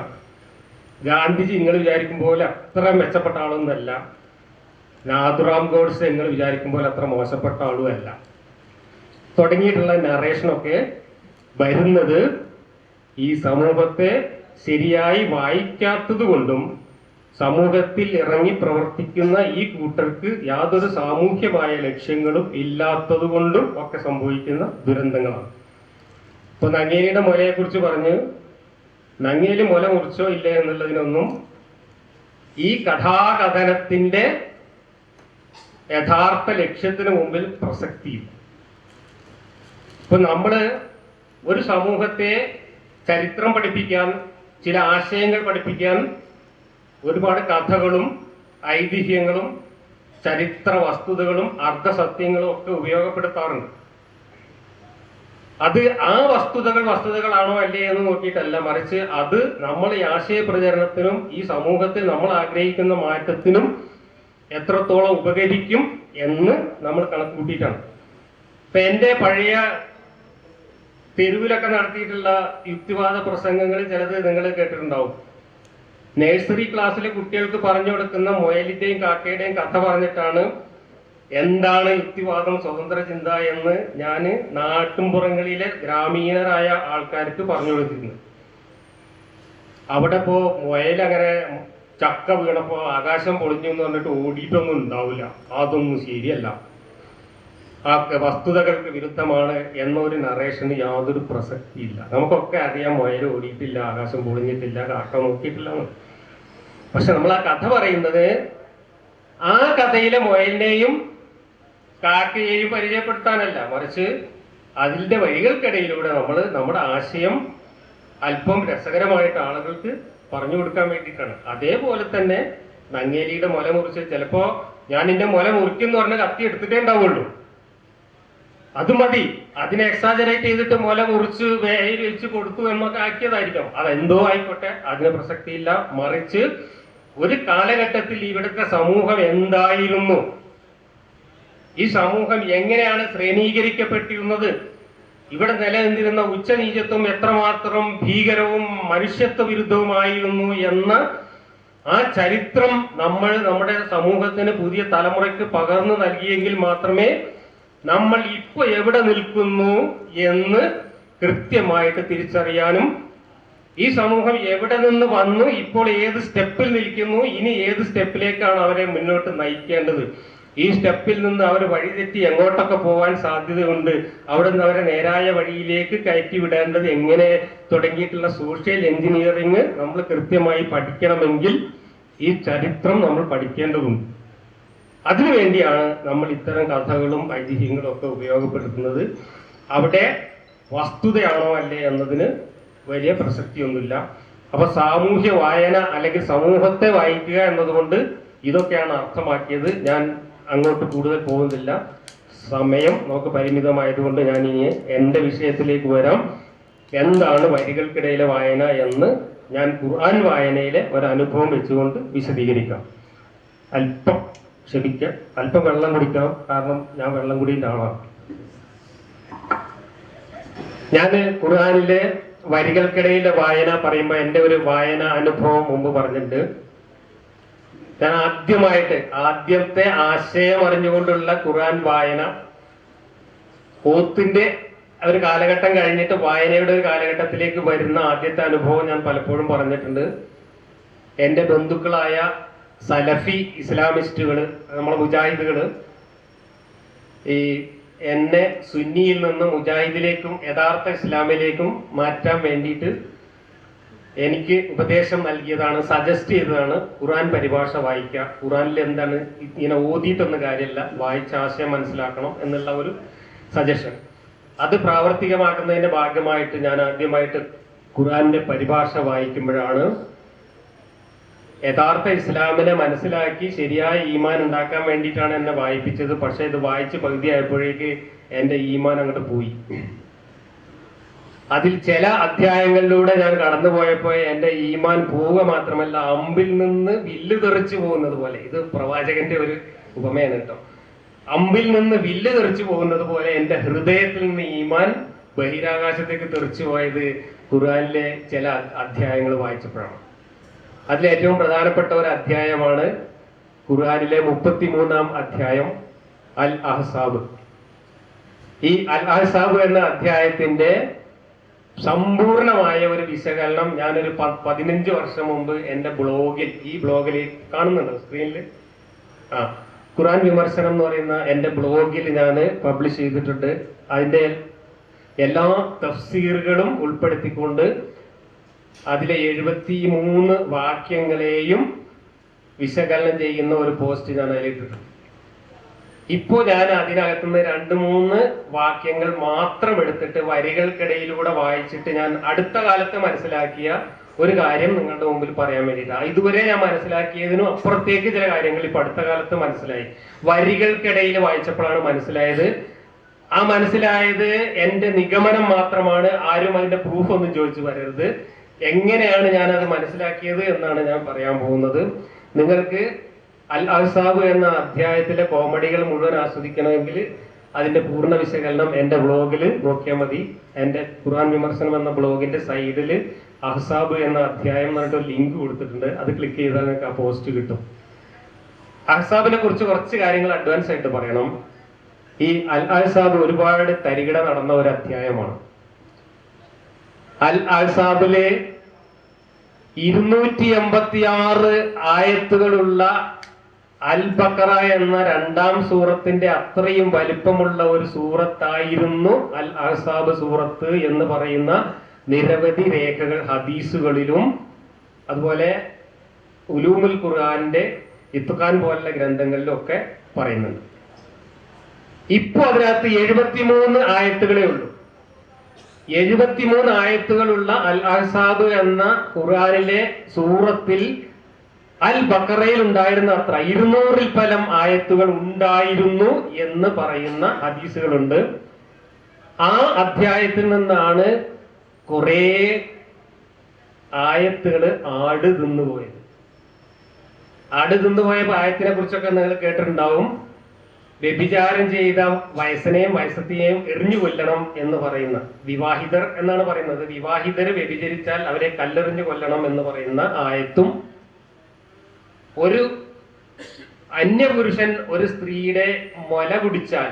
ഗാന്ധിജി നിങ്ങൾ വിചാരിക്കും പോലെ അത്ര മെച്ചപ്പെട്ട ആളൊന്നുമല്ല, നാഥുറാം ഗോഡ്സെ നിങ്ങൾ വിചാരിക്കും പോലെ അത്ര മോശപ്പെട്ട ആളുമല്ല തുടങ്ങിയിട്ടുള്ള നറേഷനൊക്കെ വരുന്നത് ഈ സമൂഹത്തെ ശരിയായി വായിക്കാത്തത് കൊണ്ടും സമൂഹത്തിൽ ഇറങ്ങി പ്രവർത്തിക്കുന്ന ഈ കൂട്ടർക്ക് യാതൊരു സാമൂഹ്യമായ ലക്ഷ്യങ്ങളും ഇല്ലാത്തത് കൊണ്ടും ഒക്കെ സംഭവിക്കുന്ന ദുരന്തങ്ങളാണ്. ഇപ്പൊ നങ്ങേലിയുടെ മുലയെ കുറിച്ച് പറഞ്ഞ് നങ്ങേലി മുല മുറിച്ചോ ഇല്ലേ എന്നുള്ളതിനൊന്നും ഈ കഥാകഥനത്തിന്റെ യഥാർത്ഥ ലക്ഷ്യത്തിന് മുമ്പിൽ പ്രസക്തിയില്ല. ഇപ്പൊ നമ്മള് ഒരു സമൂഹത്തെ ചരിത്രം പഠിപ്പിക്കാൻ, ചില ആശയങ്ങൾ പഠിപ്പിക്കാൻ ഒരുപാട് കഥകളും ഐതിഹ്യങ്ങളും ചരിത്ര വസ്തുതകളും അർദ്ധസത്യങ്ങളും ഒക്കെ ഉപയോഗപ്പെടുത്താറുണ്ട്. അത് ആ വസ്തുതകളാണോ അല്ലേ എന്ന് നോക്കിയിട്ടല്ല, മറിച്ച് അത് നമ്മൾ ഈ ആശയ പ്രചരണത്തിനും ഈ സമൂഹത്തിൽ നമ്മൾ ആഗ്രഹിക്കുന്ന മാറ്റത്തിനും എത്രത്തോളം ഉപകരിക്കും എന്ന് നമ്മൾ കണക്കുകൂട്ടിയിട്ടാണ്. ഇപ്പൊ എൻ്റെ പഴയ തെരുവിലൊക്കെ നടത്തിയിട്ടുള്ള യുക്തിവാദ പ്രസംഗങ്ങൾ ചിലത് നിങ്ങൾ കേട്ടിട്ടുണ്ടാവും. നഴ്സറി ക്ലാസ്സിലെ കുട്ടികൾക്ക് പറഞ്ഞു കൊടുക്കുന്ന മുയലിന്റെയും കാക്കയുടെയും കഥ പറഞ്ഞിട്ടാണ് എന്താണ് യുക്തിവാദം, സ്വതന്ത്ര ചിന്ത എന്ന് ഞാൻ നാട്ടുംപുറങ്ങളിലെ ഗ്രാമീണരായ ആൾക്കാർക്ക് പറഞ്ഞു കൊടുത്തിരുന്നു. അവിടെ ഇപ്പോ മുയലങ്ങനെ ചക്ക വീണപ്പോ ആകാശം പൊളിഞ്ഞു എന്ന് പറഞ്ഞിട്ട് ഓടിയിട്ടൊന്നും ഉണ്ടാവില്ല, അതൊന്നും ശരിയല്ല, ആ വസ്തുതകൾക്ക് വിരുദ്ധമാണ് എന്നൊരു നറേഷന് യാതൊരു പ്രസക്തിയില്ല. നമുക്കൊക്കെ അറിയാം മുയൽ ഓടിയിട്ടില്ല, ആകാശം പൊളിഞ്ഞിട്ടില്ല, കാക്ക നോക്കിയിട്ടില്ല. പക്ഷെ നമ്മൾ ആ കഥ പറയുന്നത് ആ കഥയിലെ മുയലിനെയും കാക്കയെയും പരിചയപ്പെടുത്താനല്ല, മറിച്ച് അതിൻ്റെ വഴികൾക്കിടയിലൂടെ നമ്മൾ നമ്മുടെ ആശയം അല്പം രസകരമായിട്ട് ആളുകൾക്ക് പറഞ്ഞു കൊടുക്കാൻ വേണ്ടിയിട്ടാണ്. അതേപോലെ തന്നെ നങ്ങേലിയുടെ മുല മുറിച്ച് ചിലപ്പോ ഞാൻ എന്റെ മുല മുറിക്കെന്ന് പറഞ്ഞ കത്തി എടുത്തിട്ടേ ഉണ്ടാവുള്ളൂ, അത് മതി. അതിനെ എക്സാജറേറ്റ് ചെയ്തിട്ട് മുല മുറിച്ച് വേയിൽ വെച്ച് കൊടുത്തു എന്നൊക്കെ ആക്കിയതായിരിക്കാം. അതെന്തോ ആയിക്കോട്ടെ, അതിന് പ്രസക്തിയില്ല. മറിച്ച് ഒരു കാലഘട്ടത്തിൽ ഇവിടുത്തെ സമൂഹം എന്തായിരുന്നു, ഈ സമൂഹം എങ്ങനെയാണ് ശ്രേണീകരിക്കപ്പെട്ടിരുന്നത്, ഇവിടെ നിലനിന്നിരുന്ന ഉച്ചനീചത്വം എത്രമാത്രം ഭീകരവും മനുഷ്യത്വ വിരുദ്ധവുമായിരുന്നു എന്ന ആ ചരിത്രം നമ്മൾ നമ്മുടെ സമൂഹത്തിന് പുതിയ തലമുറയ്ക്ക് പകർന്നു നൽകിയെങ്കിൽ മാത്രമേ നമ്മൾ ഇപ്പൊ എവിടെ നിൽക്കുന്നു എന്ന് കൃത്യമായിട്ട് തിരിച്ചറിയാനും ഈ സമൂഹം എവിടെ നിന്ന് വന്നു, ഇപ്പോൾ ഏത് സ്റ്റെപ്പിൽ നിൽക്കുന്നു, ഇനി ഏത് സ്റ്റെപ്പിലേക്കാണ് അവരെ മുന്നോട്ട് നയിക്കേണ്ടത് ഈ സ്റ്റെപ്പിൽ നിന്ന് അവർ വഴിതെറ്റി എങ്ങോട്ടൊക്കെ പോകാൻ സാധ്യതയുണ്ട്, അവിടെ നിന്ന് അവരെ നേരായ വഴിയിലേക്ക് കയറ്റി വിടേണ്ടത് എങ്ങനെ തുടങ്ങിയിട്ടുള്ള സോഷ്യൽ എഞ്ചിനീയറിങ് നമ്മൾ കൃത്യമായി പഠിക്കണമെങ്കിൽ ഈ ചരിത്രം നമ്മൾ പഠിക്കേണ്ടതുണ്ട്. അതിനുവേണ്ടിയാണ് നമ്മൾ ഇത്തരം കഥകളും ഐതിഹ്യങ്ങളും ഒക്കെ ഉപയോഗപ്പെടുത്തുന്നത്. അവിടെ വസ്തുതയാണോ അല്ലേ എന്നതിന് വലിയ പ്രസക്തിയൊന്നുമില്ല. അപ്പൊ സാമൂഹ്യ വായന അല്ലെങ്കിൽ സമൂഹത്തെ വായിക്കുക എന്നതുകൊണ്ട് ഇതൊക്കെയാണ് അർത്ഥമാക്കിയത്. ഞാൻ അങ്ങോട്ട് കൂടുതൽ പോകുന്നില്ല, സമയം നമുക്ക് പരിമിതമായതുകൊണ്ട് ഞാൻ ഇനി എൻ്റെ വിഷയത്തിലേക്ക് വരാം. എന്താണ് വരികൾക്കിടയിലെ വായന എന്ന് ഞാൻ ഖുർആൻ വായനയിലെ ഒരനുഭവം വെച്ചുകൊണ്ട് വിശദീകരിക്കാം. അല്പം ക്ഷമിക്കുക, അല്പം വെള്ളം കുടിക്കണം, കാരണം ഞാൻ വെള്ളം കുടിയുടെ ആളാണ്. ഞാൻ ഖുർആനിലെ വരികൾക്കിടയിലെ വായന പറയുമ്പോൾ എൻ്റെ ഒരു വായന അനുഭവം മുമ്പ് പറഞ്ഞിട്ടുണ്ട്. ഞാൻ ആദ്യത്തെ ആശയം അറിഞ്ഞുകൊണ്ടുള്ള ഖുർആൻ വായന, ഓത്തിന്റെ ഒരു കാലഘട്ടം കഴിഞ്ഞിട്ട് വായനയുടെ ഒരു കാലഘട്ടത്തിലേക്ക് വരുന്ന ആദ്യത്തെ അനുഭവം ഞാൻ പലപ്പോഴും പറഞ്ഞിട്ടുണ്ട്. എൻ്റെ ബന്ധുക്കളായ സലഫി ഇസ്ലാമിസ്റ്റുകൾ, നമ്മളെ മുജാഹിദുകൾ, ഈ എന്നെ സുന്നിയിൽ നിന്ന് മുജാഹിദിലേക്കും യഥാർത്ഥ ഇസ്ലാമിലേക്കും മാറ്റാൻ വേണ്ടിയിട്ട് എനിക്ക് ഉപദേശം നൽകിയതാണ്, സജസ്റ്റ് ചെയ്തതാണ് ഖുർആൻ പരിഭാഷ വായിക്കുക. ഖുർആനിൽ എന്താണ്, ഇങ്ങനെ ഓതിയിട്ടൊന്നും കാര്യമില്ല, വായിച്ച ആശയം മനസ്സിലാക്കണം എന്നുള്ള ഒരു സജഷൻ. അത് പ്രാവർത്തികമാക്കുന്നതിന്റെ ഭാഗമായിട്ട് ഞാൻ ആദ്യമായിട്ട് ഖുർആന്റെ പരിഭാഷ വായിക്കുമ്പോഴാണ് യഥാർത്ഥ ഇസ്ലാമിനെ മനസ്സിലാക്കി ശരിയായ ഈമാൻ ഉണ്ടാക്കാൻ വേണ്ടിയിട്ടാണ് എന്നെ വായിപ്പിച്ചത്. പക്ഷെ ഇത് വായിച്ച് പകുതിയായപ്പോഴേക്ക് എൻ്റെ ഈമാൻ അങ്ങോട്ട് പോയി. അതിൽ ചില അധ്യായങ്ങളിലൂടെ ഞാൻ കടന്നുപോയപ്പോൾ എൻ്റെ ഈമാൻ പോവുക മാത്രമല്ല, അമ്പിൽ നിന്ന് വില്ല് തെറിച്ചു പോകുന്നത് പോലെ, ഇത് പ്രവാചകന്റെ ഒരു ഉപമയാണ് കേട്ടോ, അമ്പിൽ നിന്ന് വില്ല് തെറിച്ചു പോകുന്നത് പോലെ എൻ്റെ ഹൃദയത്തിൽ നിന്ന് ഈമാൻ ബഹിരാകാശത്തേക്ക് തെറിച്ചു പോയത് ഖുർആനിലെ ചില അധ്യായങ്ങൾ വായിച്ചപ്പോഴാണ്. അതിലേറ്റവും പ്രധാനപ്പെട്ട ഒരു അധ്യായമാണ് ഖുർആനിലെ 33-ാം അധ്യായം അൽ അഹ്സാബ്. ഈ അൽ അഹ്സാബ് എന്ന അധ്യായത്തിന്റെ സമ്പൂർണമായ ഒരു വിശകലനം ഞാനൊരു 15 വർഷം മുമ്പ് എൻ്റെ ബ്ലോഗിൽ, ഈ ബ്ലോഗിൽ കാണുന്നുണ്ട് സ്ക്രീനിൽ, ഖുർആൻ വിമർശനം എന്ന് പറയുന്ന എൻ്റെ ബ്ലോഗിൽ ഞാൻ പബ്ലിഷ് ചെയ്തിട്ടുണ്ട്. അതിൻ്റെ എല്ലാ തഫ്സീറുകളും ഉൾപ്പെടുത്തിക്കൊണ്ട് അതിലെ 73 വാക്യങ്ങളെയും വിശകലനം ചെയ്യുന്ന ഒരു പോസ്റ്റ് ഞാൻ അതിലിട്ടിട്ടുണ്ട്. ഇപ്പോൾ ഞാൻ അതിനകത്തുനിന്ന് 2-3 വാക്യങ്ങൾ മാത്രം എടുത്തിട്ട് വരികൾക്കിടയിലൂടെ വായിച്ചിട്ട് ഞാൻ അടുത്ത കാലത്ത് മനസ്സിലാക്കിയ ഒരു കാര്യം നിങ്ങളുടെ മുമ്പിൽ പറയാൻ വേണ്ടിയിട്ടാണ്. ഇതുവരെ ഞാൻ മനസ്സിലാക്കിയതിനും അപ്പുറത്തേക്ക് ചില കാര്യങ്ങൾ ഇപ്പൊ അടുത്ത കാലത്ത് മനസ്സിലായി. വരികൾക്കിടയിൽ വായിച്ചപ്പോഴാണ് മനസ്സിലായത്. ആ മനസ്സിലായത് എൻ്റെ നിഗമനം മാത്രമാണ്, ആരും അതിന്റെ പ്രൂഫ് ഒന്നും ചോദിച്ചു വരരുത്. എങ്ങനെയാണ് ഞാൻ അത് മനസ്സിലാക്കിയത് എന്നാണ് ഞാൻ പറയാൻ പോകുന്നത്. നിങ്ങൾക്ക് അൽ അഹ്സാബ് എന്ന അധ്യായത്തിലെ കോമഡികൾ മുഴുവൻ ആസ്വദിക്കണമെങ്കിൽ അതിന്റെ പൂർണ്ണ വിശകലനം എൻ്റെ ബ്ലോഗിൽ നോക്കിയാൽ മതി. എൻ്റെ ഖുർആൻ വിമർശനം എന്ന ബ്ലോഗിന്റെ സൈഡിൽ അഹ്സാബ് എന്ന അധ്യായം എന്ന് പറഞ്ഞിട്ട് ഒരു ലിങ്ക് കൊടുത്തിട്ടുണ്ട്. അത് ക്ലിക്ക് ചെയ്താൽ നിങ്ങൾക്ക് ആ പോസ്റ്റ് കിട്ടും. അഹ്സാബിനെ കുറിച്ച് കുറച്ച് കാര്യങ്ങൾ അഡ്വാൻസ് ആയിട്ട് പറയണം. ഈ അൽ അഹ്സാബ് ഒരുപാട് തരികിട നടന്ന ഒരു അധ്യായമാണ്. അൽ അഹ്സാബിലെ 286 ആയത്തുകളുള്ള അൽ ബഖറ എന്ന 2-ാം സൂറത്തിന്റെ അത്രയും വലിപ്പമുള്ള ഒരു സൂറത്തായിരുന്നു അൽ അഹ്സാബ് സൂറത്ത് എന്ന് പറയുന്ന നിരവധി രേഖകൾ ഹദീസുകളിലും അതുപോലെ ഉലൂമുൽ ഖുർആന്റെ ഇത്ഖാൻ പോലുള്ള ഗ്രന്ഥങ്ങളിലും ഒക്കെ പറയുന്നുണ്ട്. ഇപ്പൊ അതിനകത്ത് 73 ആയത്തുകളേ ഉള്ളൂ. 73 ആയത്തുകളുള്ള അൽ അഹ്സാബ് എന്ന ഖുർആനിലെ സൂറത്തിൽ അൽ ബഖറയിൽ ഉണ്ടായിരുന്ന അത്ര 200-ൽ പരം ആയത്തുകൾ ഉണ്ടായിരുന്നു എന്ന് പറയുന്ന ഹദീസുകളുണ്ട്. ആ അധ്യായത്തിൽ നിന്നാണ് കുറെ ആയത്തുകള് ആട് തിന്നുപോയത്. ആട് തിന്നുപോയ ആയത്തിനെ കുറിച്ചൊക്കെ നിങ്ങൾ കേട്ടിട്ടുണ്ടാവും. വ്യഭിചാരം ചെയ്ത വയസ്സനെയും വയസ്സത്തെയും എറിഞ്ഞു കൊല്ലണം എന്ന് പറയുന്ന, വിവാഹിതർ എന്നാണ് പറയുന്നത്, വിവാഹിതര് വ്യഭിചരിച്ചാൽ അവരെ കല്ലെറിഞ്ഞു കൊല്ലണം എന്ന് പറയുന്ന ആയത്തും, ഒരു അന്യപുരുഷൻ ഒരു സ്ത്രീയുടെ മുല കുടിച്ചാൽ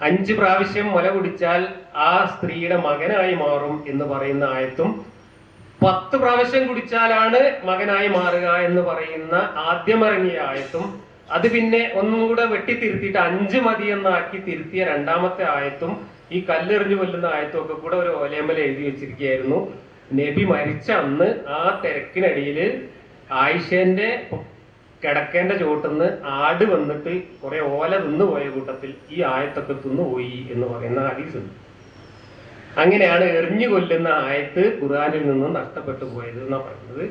5 പ്രാവശ്യം മുല കുടിച്ചാൽ ആ സ്ത്രീയുടെ മകനായി മാറും എന്ന് പറയുന്ന ആയത്തും, 10 പ്രാവശ്യം കുടിച്ചാലാണ് മകനായി മാറുക എന്ന് പറയുന്ന ആദ്യം ഇറങ്ങിയ ആയത്തും, അത് പിന്നെ ഒന്നും കൂടെ വെട്ടിത്തിരുത്തിയിട്ട് 5 മതി എന്നാക്കി തിരുത്തിയ രണ്ടാമത്തെ ആയത്തും ഈ കല്ലെറിഞ്ഞു കൊല്ലുന്ന ആയത്തും ഒക്കെ കൂടെ ഒരു ഓലയമ്മൽ എഴുതി വെച്ചിരിക്കുകയായിരുന്നു. നബി മരിച്ച അന്ന് ആ തിരക്കിനിടയിൽ ആയിഷന്റെ കിടക്കേണ്ട ചോട്ടെന്ന് ആട് വന്നിട്ട് കുറെ ഓല തിന്നുപോയ കൂട്ടത്തിൽ ഈ ആയത്തൊക്കെ തിന്നുപോയി എന്ന് പറയുന്ന ഹദീസ് ഉണ്ട്. അങ്ങനെയാണ് എറിഞ്ഞു കൊല്ലുന്ന ആയത്ത് ഖുർആനിൽ നിന്നും നഷ്ടപ്പെട്ടു പോയത് എന്നാണ് പറയുന്നത്.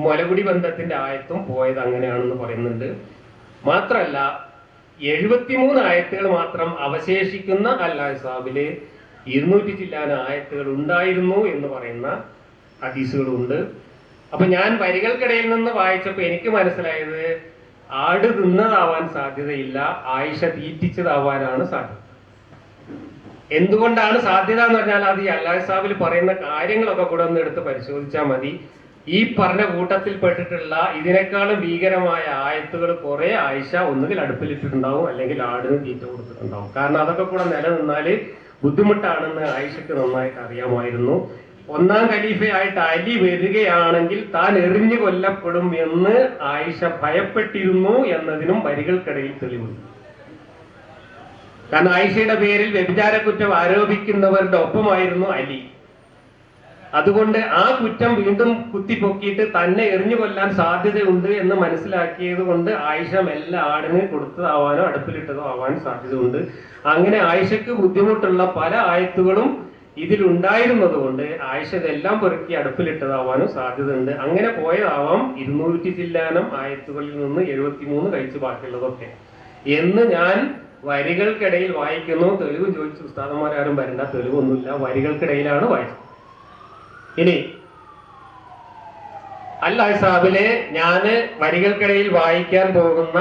മുലകുടി ബന്ധത്തിന്റെ ആയത്തും പോയത് അങ്ങനെയാണെന്ന് പറയുന്നുണ്ട്. മാത്രല്ല 73 ആയത്തുകൾ മാത്രം അവശേഷിക്കുന്ന അൽ അഹ്സാബില് 200 ചില്ലാന ആയത്തുകൾ ഉണ്ടായിരുന്നു എന്ന് പറയുന്ന ഹദീസുകളുണ്ട്. അപ്പൊ ഞാൻ വരികൾക്കിടയിൽ നിന്ന് വായിച്ചപ്പോൾ എനിക്ക് മനസ്സിലായത് ആട് തിന്നതാവാൻ സാധ്യതയില്ല, ആയിഷ തീറ്റിച്ചതാവാനാണ് സാധ്യത. എന്തുകൊണ്ടാണ് സാധ്യത എന്ന് പറഞ്ഞാൽ അത് ഈ അൽ അഹ്സാബിൽ പറയുന്ന കാര്യങ്ങളൊക്കെ കൂടെ ഒന്ന് എടുത്ത് പരിശോധിച്ചാൽ മതി. ഈ പറഞ്ഞ കൂട്ടത്തിൽ പെട്ടിട്ടുള്ള ഇതിനേക്കാളും ഭീകരമായ ആയത്തുകൾ കുറെ ആയിഷ ഒന്നുകിൽ അടുപ്പിലിട്ടിട്ടുണ്ടാവും, അല്ലെങ്കിൽ ആടിന് തീറ്റ കൊടുത്തിട്ടുണ്ടാവും. കാരണം അതൊക്കെ കൂടെ നിലനിന്നാല് ബുദ്ധിമുട്ടാണെന്ന് ആയിഷക്ക് നന്നായിട്ട് അറിയാമായിരുന്നു. 1-ാം ഖലീഫയായിട്ട് അലി വരികയാണെങ്കിൽ താൻ എറിഞ്ഞു കൊല്ലപ്പെടും എന്ന് ആയിഷ ഭയപ്പെട്ടിരുന്നു എന്നതിനും വരികൾക്കിടയിൽ തെളിവുണ്ട്. കാരണം ആയിഷയുടെ പേരിൽ വ്യഭിചാര കുറ്റം ആരോപിക്കുന്നവരുടെ ഒപ്പമായിരുന്നു അലി. അതുകൊണ്ട് ആ കുറ്റം വീണ്ടും കുത്തിപ്പൊക്കിയിട്ട് തന്നെ എറിഞ്ഞു കൊല്ലാൻ സാധ്യതയുണ്ട് എന്ന് മനസ്സിലാക്കിയത് കൊണ്ട് ആയിഷ മെല്ലെ ആടിന് കൊടുത്തതാവാനോ അടുപ്പിലിട്ടതോ ആവാൻ സാധ്യതയുണ്ട്. അങ്ങനെ ആയിഷക്ക് ബുദ്ധിമുട്ടുള്ള പല ആയത്തുകളും ഇതിലുണ്ടായിരുന്നത് കൊണ്ട് ആയിഷ ഇതെല്ലാം പെറുക്കി അടുപ്പിലിട്ടതാവാനും സാധ്യതയുണ്ട്. അങ്ങനെ പോയതാവാം 200 ചില്ലാനം ആയത്തുകളിൽ നിന്ന് 73 കഴിച്ച് ബാക്കിയുള്ളതൊക്കെ എന്ന് ഞാൻ വരികൾക്കിടയിൽ വായിക്കുന്നു. തെളിവ് ചോദിച്ചു ഉസ്താദന്മാരും വരണ്ട, തെളിവൊന്നുമില്ല, വരികൾക്കിടയിലാണ് വായിച്ചത്. ഇനി അൽ അഹ്സാബിലെ ഞാന് വരികൾക്കിടയിൽ വായിക്കാൻ പോകുന്ന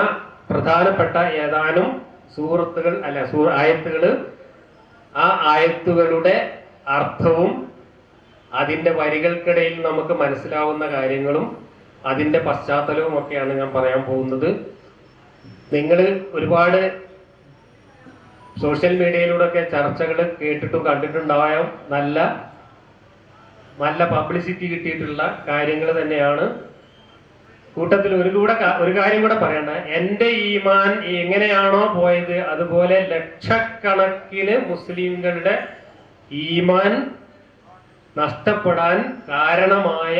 പ്രധാനപ്പെട്ട ഏതാനും സൂറത്തുകൾ ആയത്തുകൾ, ആ ആയത്തുകളുടെ അർത്ഥവും അതിന്റെ വരികൾക്കിടയിൽ നമുക്ക് മനസ്സിലാവുന്ന കാര്യങ്ങളും അതിന്റെ പശ്ചാത്തലവും ഒക്കെയാണ് ഞാൻ പറയാൻ പോകുന്നത്. നിങ്ങൾ ഒരുപാട് സോഷ്യൽ മീഡിയയിലൂടെ ഒക്കെ ചർച്ചകൾ കേട്ടിട്ടും കണ്ടിട്ടുണ്ടാവാം. നല്ല പബ്ലിസിറ്റി കിട്ടിയിട്ടുള്ള കാര്യങ്ങൾ തന്നെയാണ്. കൂട്ടത്തിൽ ഒരു കാര്യം കൂടെ പറയണ്ട. എന്റെ ഈമാൻ എങ്ങനെയാണോ പോയത് അതുപോലെ ലക്ഷക്കണക്കിന് മുസ്ലിങ്ങളുടെ ഈമാൻ നഷ്ടപ്പെടാൻ കാരണമായ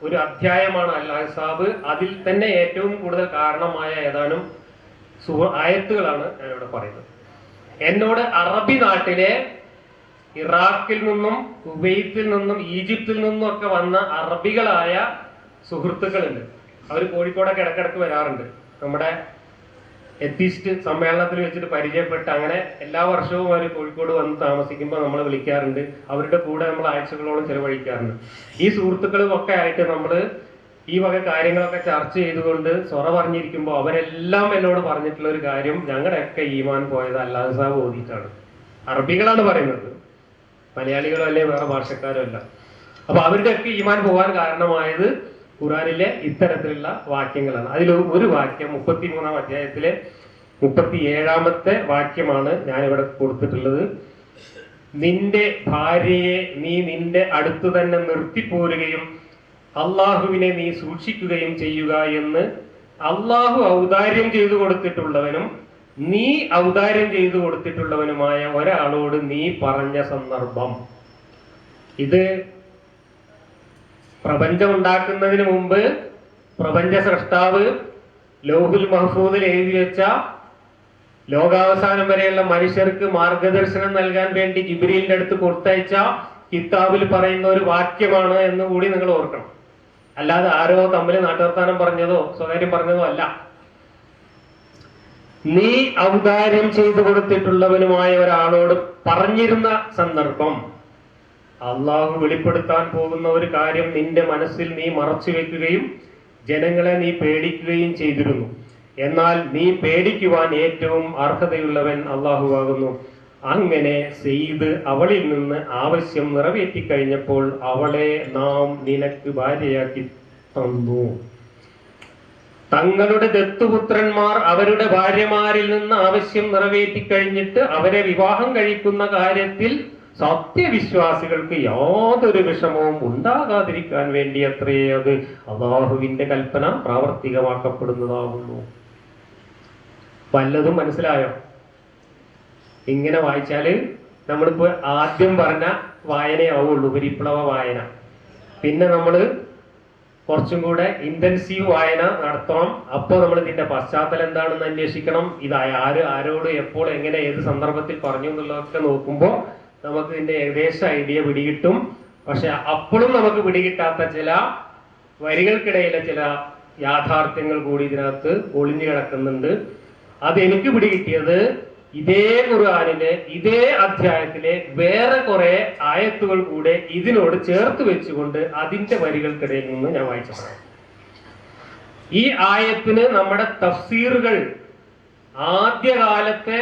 ഒരു അധ്യായമാണ് അൽ അഹ്സാബ്. അതിൽ തന്നെ ഏറ്റവും കൂടുതൽ കാരണമായ ഏതാനും ആയത്തുകളാണ് ഞാനിവിടെ പറയുന്നത്. എന്നോട് അറബി നാട്ടിലെ ഇറാഖിൽ നിന്നും കുവൈത്തിൽ നിന്നും ഈജിപ്തിൽ നിന്നും ഒക്കെ വന്ന അറബികളായ സുഹൃത്തുക്കളുണ്ട്. അവർ കോഴിക്കോടൊക്കെ ഇടക്കിടക്ക് വരാറുണ്ട്. നമ്മുടെ എത്തിസ്റ്റ് സമ്മേളനത്തിൽ വെച്ചിട്ട് പരിചയപ്പെട്ട് അങ്ങനെ എല്ലാ വർഷവും അവർ കോഴിക്കോട് വന്ന് താമസിക്കുമ്പോൾ നമ്മൾ വിളിക്കാറുണ്ട്. അവരുടെ കൂടെ നമ്മൾ ആഴ്ചകളോളം ചെലവഴിക്കാറുണ്ട്. ഈ സുഹൃത്തുക്കളും ഒക്കെ ആയിട്ട് നമ്മൾ ഈ വക കാര്യങ്ങളൊക്കെ ചർച്ച ചെയ്തുകൊണ്ട് സൊറ പറഞ്ഞിരിക്കുമ്പോൾ അവരെല്ലാം എന്നോട് പറഞ്ഞിട്ടുള്ള ഒരു കാര്യം, ഞങ്ങളുടെയൊക്കെ ഈമാൻ പോയത് അൽ അഹ്സാബ് ഓതിയിട്ടാണ്. അറബികളാണ് പറയുന്നത്, മലയാളികളോ അല്ലെ വേറെ ഭാഷക്കാരോ അല്ല. അപ്പൊ അവരുടെയൊക്കെ ഈമാൻ പോകാൻ കാരണമായത് ഖുർആനിലെ ഇത്തരത്തിലുള്ള വാക്യങ്ങളാണ്. അതിൽ ഒരു വാക്യം 33-ാം അധ്യായത്തിലെ 37-ാമത്തെ വാക്യമാണ് ഞാനിവിടെ കൊടുത്തിട്ടുള്ളത്. നിന്റെ ഭാര്യയെ നീ നിന്റെ അടുത്തു തന്നെ നിർത്തിപ്പോരുകയും അള്ളാഹുവിനെ നീ സൂക്ഷിക്കുകയും ചെയ്യുക എന്ന് അള്ളാഹു ഔദാര്യം ചെയ്തു കൊടുത്തിട്ടുള്ളവനും നീ ഔദാര്യം ചെയ്തു കൊടുത്തിട്ടുള്ളവനുമായ ഒരാളോട് നീ പറഞ്ഞ സന്ദർഭം. ഇത് പ്രപഞ്ചം ഉണ്ടാക്കുന്നതിന് മുമ്പ് പ്രപഞ്ച സൃഷ്ടാവ് ലൗഹുൽ മഹ്ഫൂദിൽ എഴുതി വെച്ച ലോകാവസാനം വരെയുള്ള മനുഷ്യർക്ക് മാർഗദർശനം നൽകാൻ വേണ്ടി ജിബ്രീലിന്റെ അടുത്ത് കൊടുത്തയച്ച കിതാബിൽ പറയുന്ന ഒരു വാക്യമാണ് എന്ന് കൂടി നിങ്ങൾ ഓർക്കണം. അല്ലാതെ ആരോ തമ്മിൽ നാട്ടുവർത്താനം പറഞ്ഞതോ സ്വകാര്യം പറഞ്ഞതോ അല്ല. നീ ഔദാര്യം ചെയ്തു കൊടുത്തിട്ടുള്ളവനുമായ ഒരാളോട് പറഞ്ഞിരുന്ന സന്ദർഭം. അള്ളാഹു വെളിപ്പെടുത്താൻ പോകുന്ന ഒരു കാര്യം നിന്റെ മനസ്സിൽ നീ മറച്ചു വെക്കുകയും ജനങ്ങളെ നീ പേടിക്കുകയും ചെയ്തിരുന്നു. എന്നാൽ നീ പേടിക്കുവാൻ ഏറ്റവും അർഹതയുള്ളവൻ അള്ളാഹു ആകുന്നു. അങ്ങനെ സെയ്ദ് അവളിൽ നിന്ന് ആവശ്യം നിറവേറ്റിക്കഴിഞ്ഞപ്പോൾ അവളെ നാം നിനക്ക് ഭാര്യയാക്കി തന്നു. തങ്ങളുടെ ദത്തുപുത്രന്മാർ അവരുടെ ഭാര്യമാരിൽ നിന്ന് ആവശ്യം നിറവേറ്റിക്കഴിഞ്ഞിട്ട് അവരെ വിവാഹം കഴിക്കുന്ന കാര്യത്തിൽ സത്യവിശ്വാസികൾക്ക് യാതൊരു വിഷമവും ഉണ്ടാകാതിരിക്കാൻ വേണ്ടി അത്രേ അത് അല്ലാഹുവിന്റെ കൽപ്പന പ്രാവർത്തികമാക്കപ്പെടുന്നതാകുന്നു. വല്ലതും മനസ്സിലായോ? ഇങ്ങനെ വായിച്ചാല് നമ്മളിപ്പോ ആദ്യം പറഞ്ഞ വായനയാവുള്ളൂ, വിപ്ലവ വായന. പിന്നെ നമ്മൾ കുറച്ചും കൂടെ ഇന്റൻസീവ് വായന നടത്തണം. അപ്പോൾ നമ്മൾ ഇതിന്റെ പശ്ചാത്തലം എന്താണെന്ന് അന്വേഷിക്കണം. ഇത് ആരോട് എപ്പോൾ എങ്ങനെ ഏത് സന്ദർഭത്തിൽ പറഞ്ഞു എന്നുള്ളതൊക്കെ നോക്കുമ്പോൾ നമുക്ക് ഇതിന്റെ ഏകദേശ ഐഡിയ പിടികിട്ടും. പക്ഷെ അപ്പോഴും നമുക്ക് പിടികിട്ടാത്ത ചില വരികൾക്കിടയിലെ ചില യാഥാർത്ഥ്യങ്ങൾ കൂടി ഇതിനകത്ത് ഒളിഞ്ഞു കിടക്കുന്നുണ്ട്. അത് എനിക്ക് പിടികിട്ടിയത് ഇതേ ഖുർആനിലെ ഇതേ അധ്യായത്തിലെ വേറെ കുറെ ആയത്തുകൾ കൂടെ ഇതിനോട് ചേർത്ത് വെച്ചുകൊണ്ട് അതിന്റെ വരികൾക്കിടയിൽ നിന്ന് ഞാൻ വായിച്ചതാണ്. ഈ ആയത്തിന് നമ്മുടെ തഫ്സീറുകൾ ആദ്യകാലത്തെ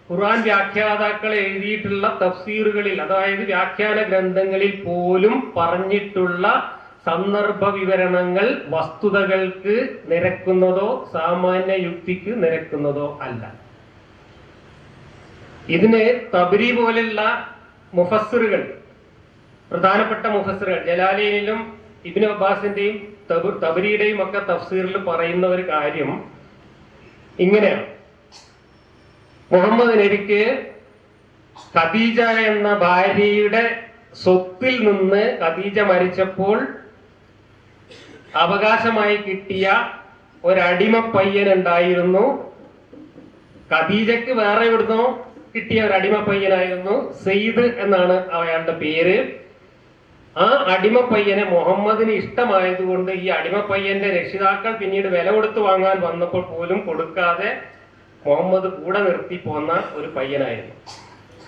ഖുർആൻ വ്യാഖ്യാതാക്കൾ എഴുതിയിട്ടുള്ള തഫ്സീറുകളിൽ, അതായത് വ്യാഖ്യാന ഗ്രന്ഥങ്ങളിൽ പോലും പറഞ്ഞിട്ടുള്ള സന്ദർഭ വിവരണങ്ങൾ വസ്തുതകൾക്ക് നിരക്കുന്നതോ സാമാന്യ യുക്തിക്ക് നിരക്കുന്നതോ അല്ല. ഇതിന് തബരി പോലുള്ള മുഫസ്സിറുകൾ, പ്രധാനപ്പെട്ട മുഫസ്സിറുകൾ, ജലാലീനിലും ഇബ്നു അബ്ബാസിന്റെയും തബരിയുടെയും ഒക്കെ തഫ്സീറിൽ പറയുന്ന ഒരു കാര്യം ഇങ്ങനെയാണ്. മുഹമ്മദ് നബിക്ക് ഖദീജ എന്ന ഭാര്യയുടെ സ്വത്തിൽ നിന്ന് ഖദീജ മരിച്ചപ്പോൾ അവകാശമായി കിട്ടിയ ഒരടിമ പയ്യൻ ഉണ്ടായിരുന്നു. ഖദീജക്ക് വേറെ എവിടുന്നോ കിട്ടിയ ഒരു അടിമ പയ്യനായിരുന്നു, സെയ്ദ് എന്നാണ് അയാളുടെ പേര്. ആ അടിമ പയ്യനെ മുഹമ്മദിന് ഇഷ്ടമായതുകൊണ്ട് ഈ അടിമ പയ്യന്റെ രക്ഷിതാക്കൾ പിന്നീട് വില കൊടുത്ത് വാങ്ങാൻ വന്നപ്പോൾ പോലും കൊടുക്കാതെ മുഹമ്മദ് കൂടെ നിർത്തി പോന്ന ഒരു പയ്യനായിരുന്നു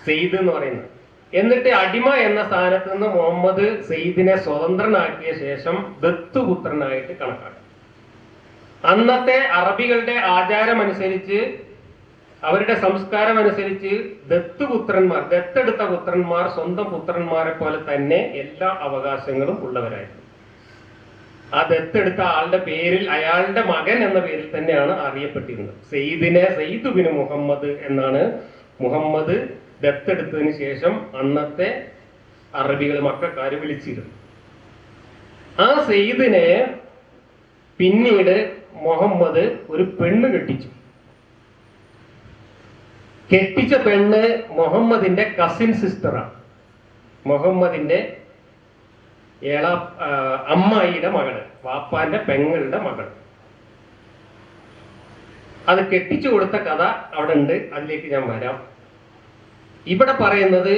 സെയ്ദ് എന്ന് പറയുന്നത്. എന്നിട്ട് അടിമ എന്ന സ്ഥാനത്ത് നിന്ന് മുഹമ്മദ് സെയ്ദിനെ സ്വതന്ത്രനാക്കിയ ശേഷം ദത്തുപുത്രനായിട്ട് കണക്കാക്കി. അന്നത്തെ അറബികളുടെ ആചാരമനുസരിച്ച്, അവരുടെ സംസ്കാരം അനുസരിച്ച് ദത്തുപുത്രന്മാർ, ദത്തെടുത്ത പുത്രന്മാർ സ്വന്തം പുത്രന്മാരെ പോലെ തന്നെ എല്ലാ അവകാശങ്ങളും ഉള്ളവരായിരുന്നു. ആ ദത്തെടുത്ത ആളുടെ പേരിൽ, അയാളുടെ മകൻ എന്ന പേരിൽ തന്നെയാണ് അറിയപ്പെട്ടിരുന്നത്. സെയ്ദിനെ സെയ്ദ് ബിൻ മുഹമ്മദ് എന്നാണ് മുഹമ്മദ് ദത്തെടുത്തതിന് ശേഷം അന്നത്തെ അറബികൾ, മക്കക്കാര് വിളിച്ചിരുന്നു. ആ സെയ്ദിനെ പിന്നീട് മുഹമ്മദ് ഒരു പെണ്ണ് കെട്ടിച്ചു. കെട്ടിച്ച പെണ്ണ് മുഹമ്മദിന്റെ കസിൻ സിസ്റ്ററാണ്. മുഹമ്മദിന്റെ അമ്മായിയുടെ മകള്, വാപ്പാന്റെ പെങ്ങളുടെ മകൾ. അത് കെട്ടിച്ചു കൊടുത്ത കഥ അവിടെ ഉണ്ട്, അതിലേക്ക് ഞാൻ വരാം. ഇവിടെ പറയുന്നത്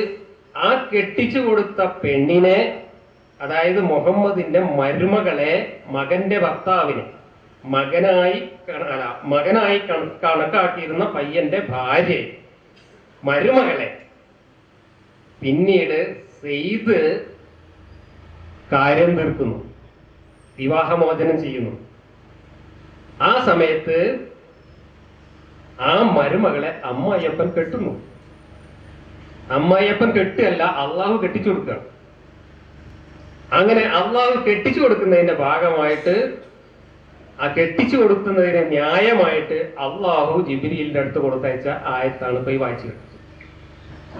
ആ കെട്ടിച്ചു കൊടുത്ത പെണ്ണിനെ, അതായത് മുഹമ്മദിന്റെ മരുമകളെ, മകന്റെ ഭർത്താവിനെ മകനായി കണക്കാക്കിയിരുന്ന പയ്യന്റെ ഭാര്യയെ, മരുമകളെ പിന്നീട് സെയ്ദ് കാര്യം തീർക്കുന്നു, വിവാഹമോചനം ചെയ്യുന്നു. ആ സമയത്ത് ആ മരുമകളെ അമ്മായിയപ്പൻ കെട്ടുന്നു. അമ്മായിയപ്പൻ കെട്ടുകയല്ല, അള്ളാഹു കെട്ടിച്ചു കൊടുക്കുകയാണ്. അങ്ങനെ അള്ളാഹു കെട്ടിച്ചു കൊടുക്കുന്നതിന്റെ ഭാഗമായിട്ട്, ആ കെട്ടിച്ചു കൊടുക്കുന്നതിന് ന്യായമായിട്ട് അള്ളാഹു ജിബ്രീലിന്റെ അടുത്ത് കൊടുത്തയച്ച ആയത്താണ് ഇപ്പൊ ഈ വായിച്ചത്.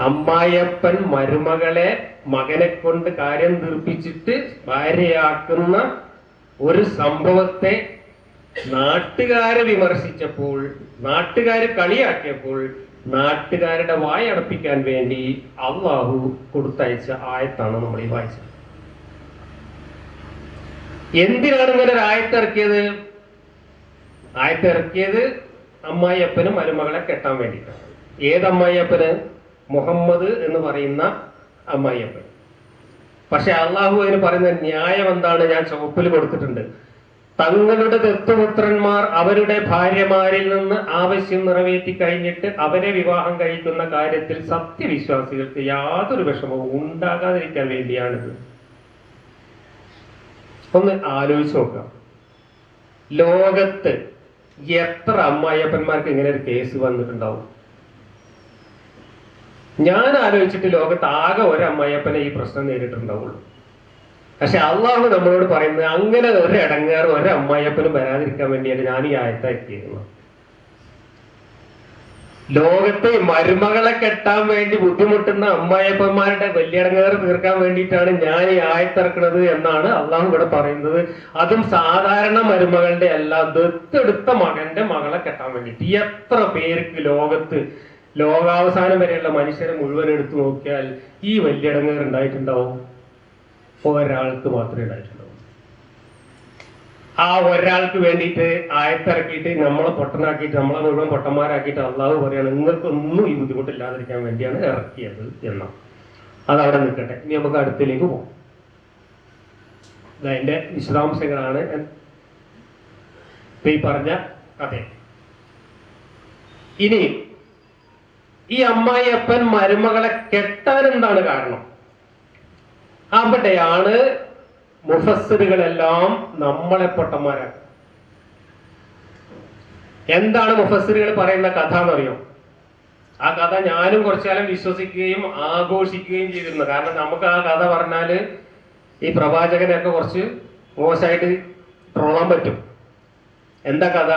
അമ്മായിയപ്പൻ മരുമകളെ മകനെ കൊണ്ട് കാര്യം തീർപ്പിച്ചിട്ട് ഭാര്യയാക്കുന്ന ഒരു സംഭവത്തെ നാട്ടുകാരെ വിമർശിച്ചപ്പോൾ, നാട്ടുകാരെ കളിയാക്കിയപ്പോൾ, നാട്ടുകാരുടെ വായടപ്പിക്കാൻ വേണ്ടി അള്ളാഹു കൊടുത്തയച്ച ആയത്താണ് നമ്മൾ ഈ വായിച്ചത്. എന്തിനാണ് ഇങ്ങനെ ഒരു ആയത്തിറക്കിയത്? ആയത്തിറക്കിയത് അമ്മായിയപ്പനും മരുമകളെ കെട്ടാൻ വേണ്ടിയിട്ടാണ്. ഏത് അമ്മായിയപ്പന്? മുഹമ്മദ് എന്ന് പറയുന്ന അമ്മായിയപ്പൻ. പക്ഷെ അള്ളാഹു അതിന് പറയുന്ന ന്യായം എന്താണ്? ഞാൻ ചുവപ്പിൽ കൊടുത്തിട്ടുണ്ട്. തങ്ങളുടെ ദത്തുപുത്രന്മാർ അവരുടെ ഭാര്യമാരിൽ നിന്ന് ആവശ്യം നിറവേറ്റി കഴിഞ്ഞിട്ട് അവരെ വിവാഹം കഴിക്കുന്ന കാര്യത്തിൽ സത്യവിശ്വാസികൾക്ക് യാതൊരു വിഷമവും ഉണ്ടാകാതിരിക്കാൻ വേണ്ടിയാണിത്. ഒന്ന് ആലോചിച്ച് നോക്കാം. ലോകത്ത് എത്ര അമ്മായിയപ്പന്മാർക്ക് ഇങ്ങനെ ഒരു കേസ് വന്നിട്ടുണ്ടാവും? ഞാൻ ആലോചിച്ചിട്ട് ലോകത്ത് ആകെ ഒരു അമ്മായിയപ്പനെ ഈ പ്രശ്നം നേരിട്ടുണ്ടാവുള്ളൂ. പക്ഷെ അള്ളാഹു നമ്മളോട് പറയുന്നത് അങ്ങനെ ഒരു ഇടങ്ങേറ് ഒരു അമ്മായിയപ്പനും വരാതിരിക്കാൻ വേണ്ടിയാണ് ഞാൻ ഈ ആയത്താക്കിയിരുന്നത്. ലോകത്തെ മരുമകളെ കെട്ടാൻ വേണ്ടി ബുദ്ധിമുട്ടുന്ന അമ്മായിയപ്പന്മാരുടെ വലിയടങ്ങേറ് തീർക്കാൻ വേണ്ടിയിട്ടാണ് ഞാൻ ഈ ആയത്തിറക്കുന്നത് എന്നാണ് അള്ളാഹു ഇവിടെ പറയുന്നത്. അതും സാധാരണ മരുമകളുടെ അല്ല, ദത്തെടുത്ത മകന്റെ മകളെ കെട്ടാൻ വേണ്ടിയിട്ട്. എത്ര പേർക്ക് ലോകത്ത് ലോകാവസാനം വരെയുള്ള മനുഷ്യരെ മുഴുവൻ എടുത്തു നോക്കിയാൽ ഈ വലിയടങ്ങേറ് ഉണ്ടായിട്ടുണ്ടാവും? ഒരാൾക്ക് മാത്രമേ ഉണ്ടായിട്ടുണ്ടാവും. ആ ഒരാൾക്ക് വേണ്ടിയിട്ട് ആയത്തിറക്കിയിട്ട് നമ്മളെ പൊട്ടനാക്കിയിട്ട് നമ്മളെ മുഴുവൻ പൊട്ടന്മാരാക്കിയിട്ട് അള്ളാഹു പറയാണ് നിങ്ങൾക്കൊന്നും ഈ ബുദ്ധിമുട്ടില്ലാതിരിക്കാൻ വേണ്ടിയാണ് ഇറക്കിയത് എന്ന. അതവിടെ നിൽക്കട്ടെ. ഇനി നമുക്ക് അടുത്തിലേക്ക് പോകാം. അതിന്റെ വിശദാംശങ്ങളാണ് ഈ പറഞ്ഞ കഥ. ഇനി ഈ അമ്മായിയപ്പൻ മരുമകളെ കെട്ടാൻ എന്താണ് കാരണം? അവിടെയാണ് മുഫസ്സിറുകളെല്ലാം നമ്മളെ പൊട്ടന്മാരാണ്. എന്താണ് മുഫസ്സിറുകൾ പറയുന്ന കഥ എന്നറിയോ? ആ കഥ ഞാനും കുറച്ചു കാലം വിശ്വസിക്കുകയും ആഘോഷിക്കുകയും ചെയ്തിരുന്നു. കാരണം നമുക്ക് ആ കഥ പറഞ്ഞാല് ഈ പ്രവാചകനെയൊക്കെ കുറച്ച് മോശമായിട്ട് ട്രോളാൻ പറ്റും. എന്താ കഥ?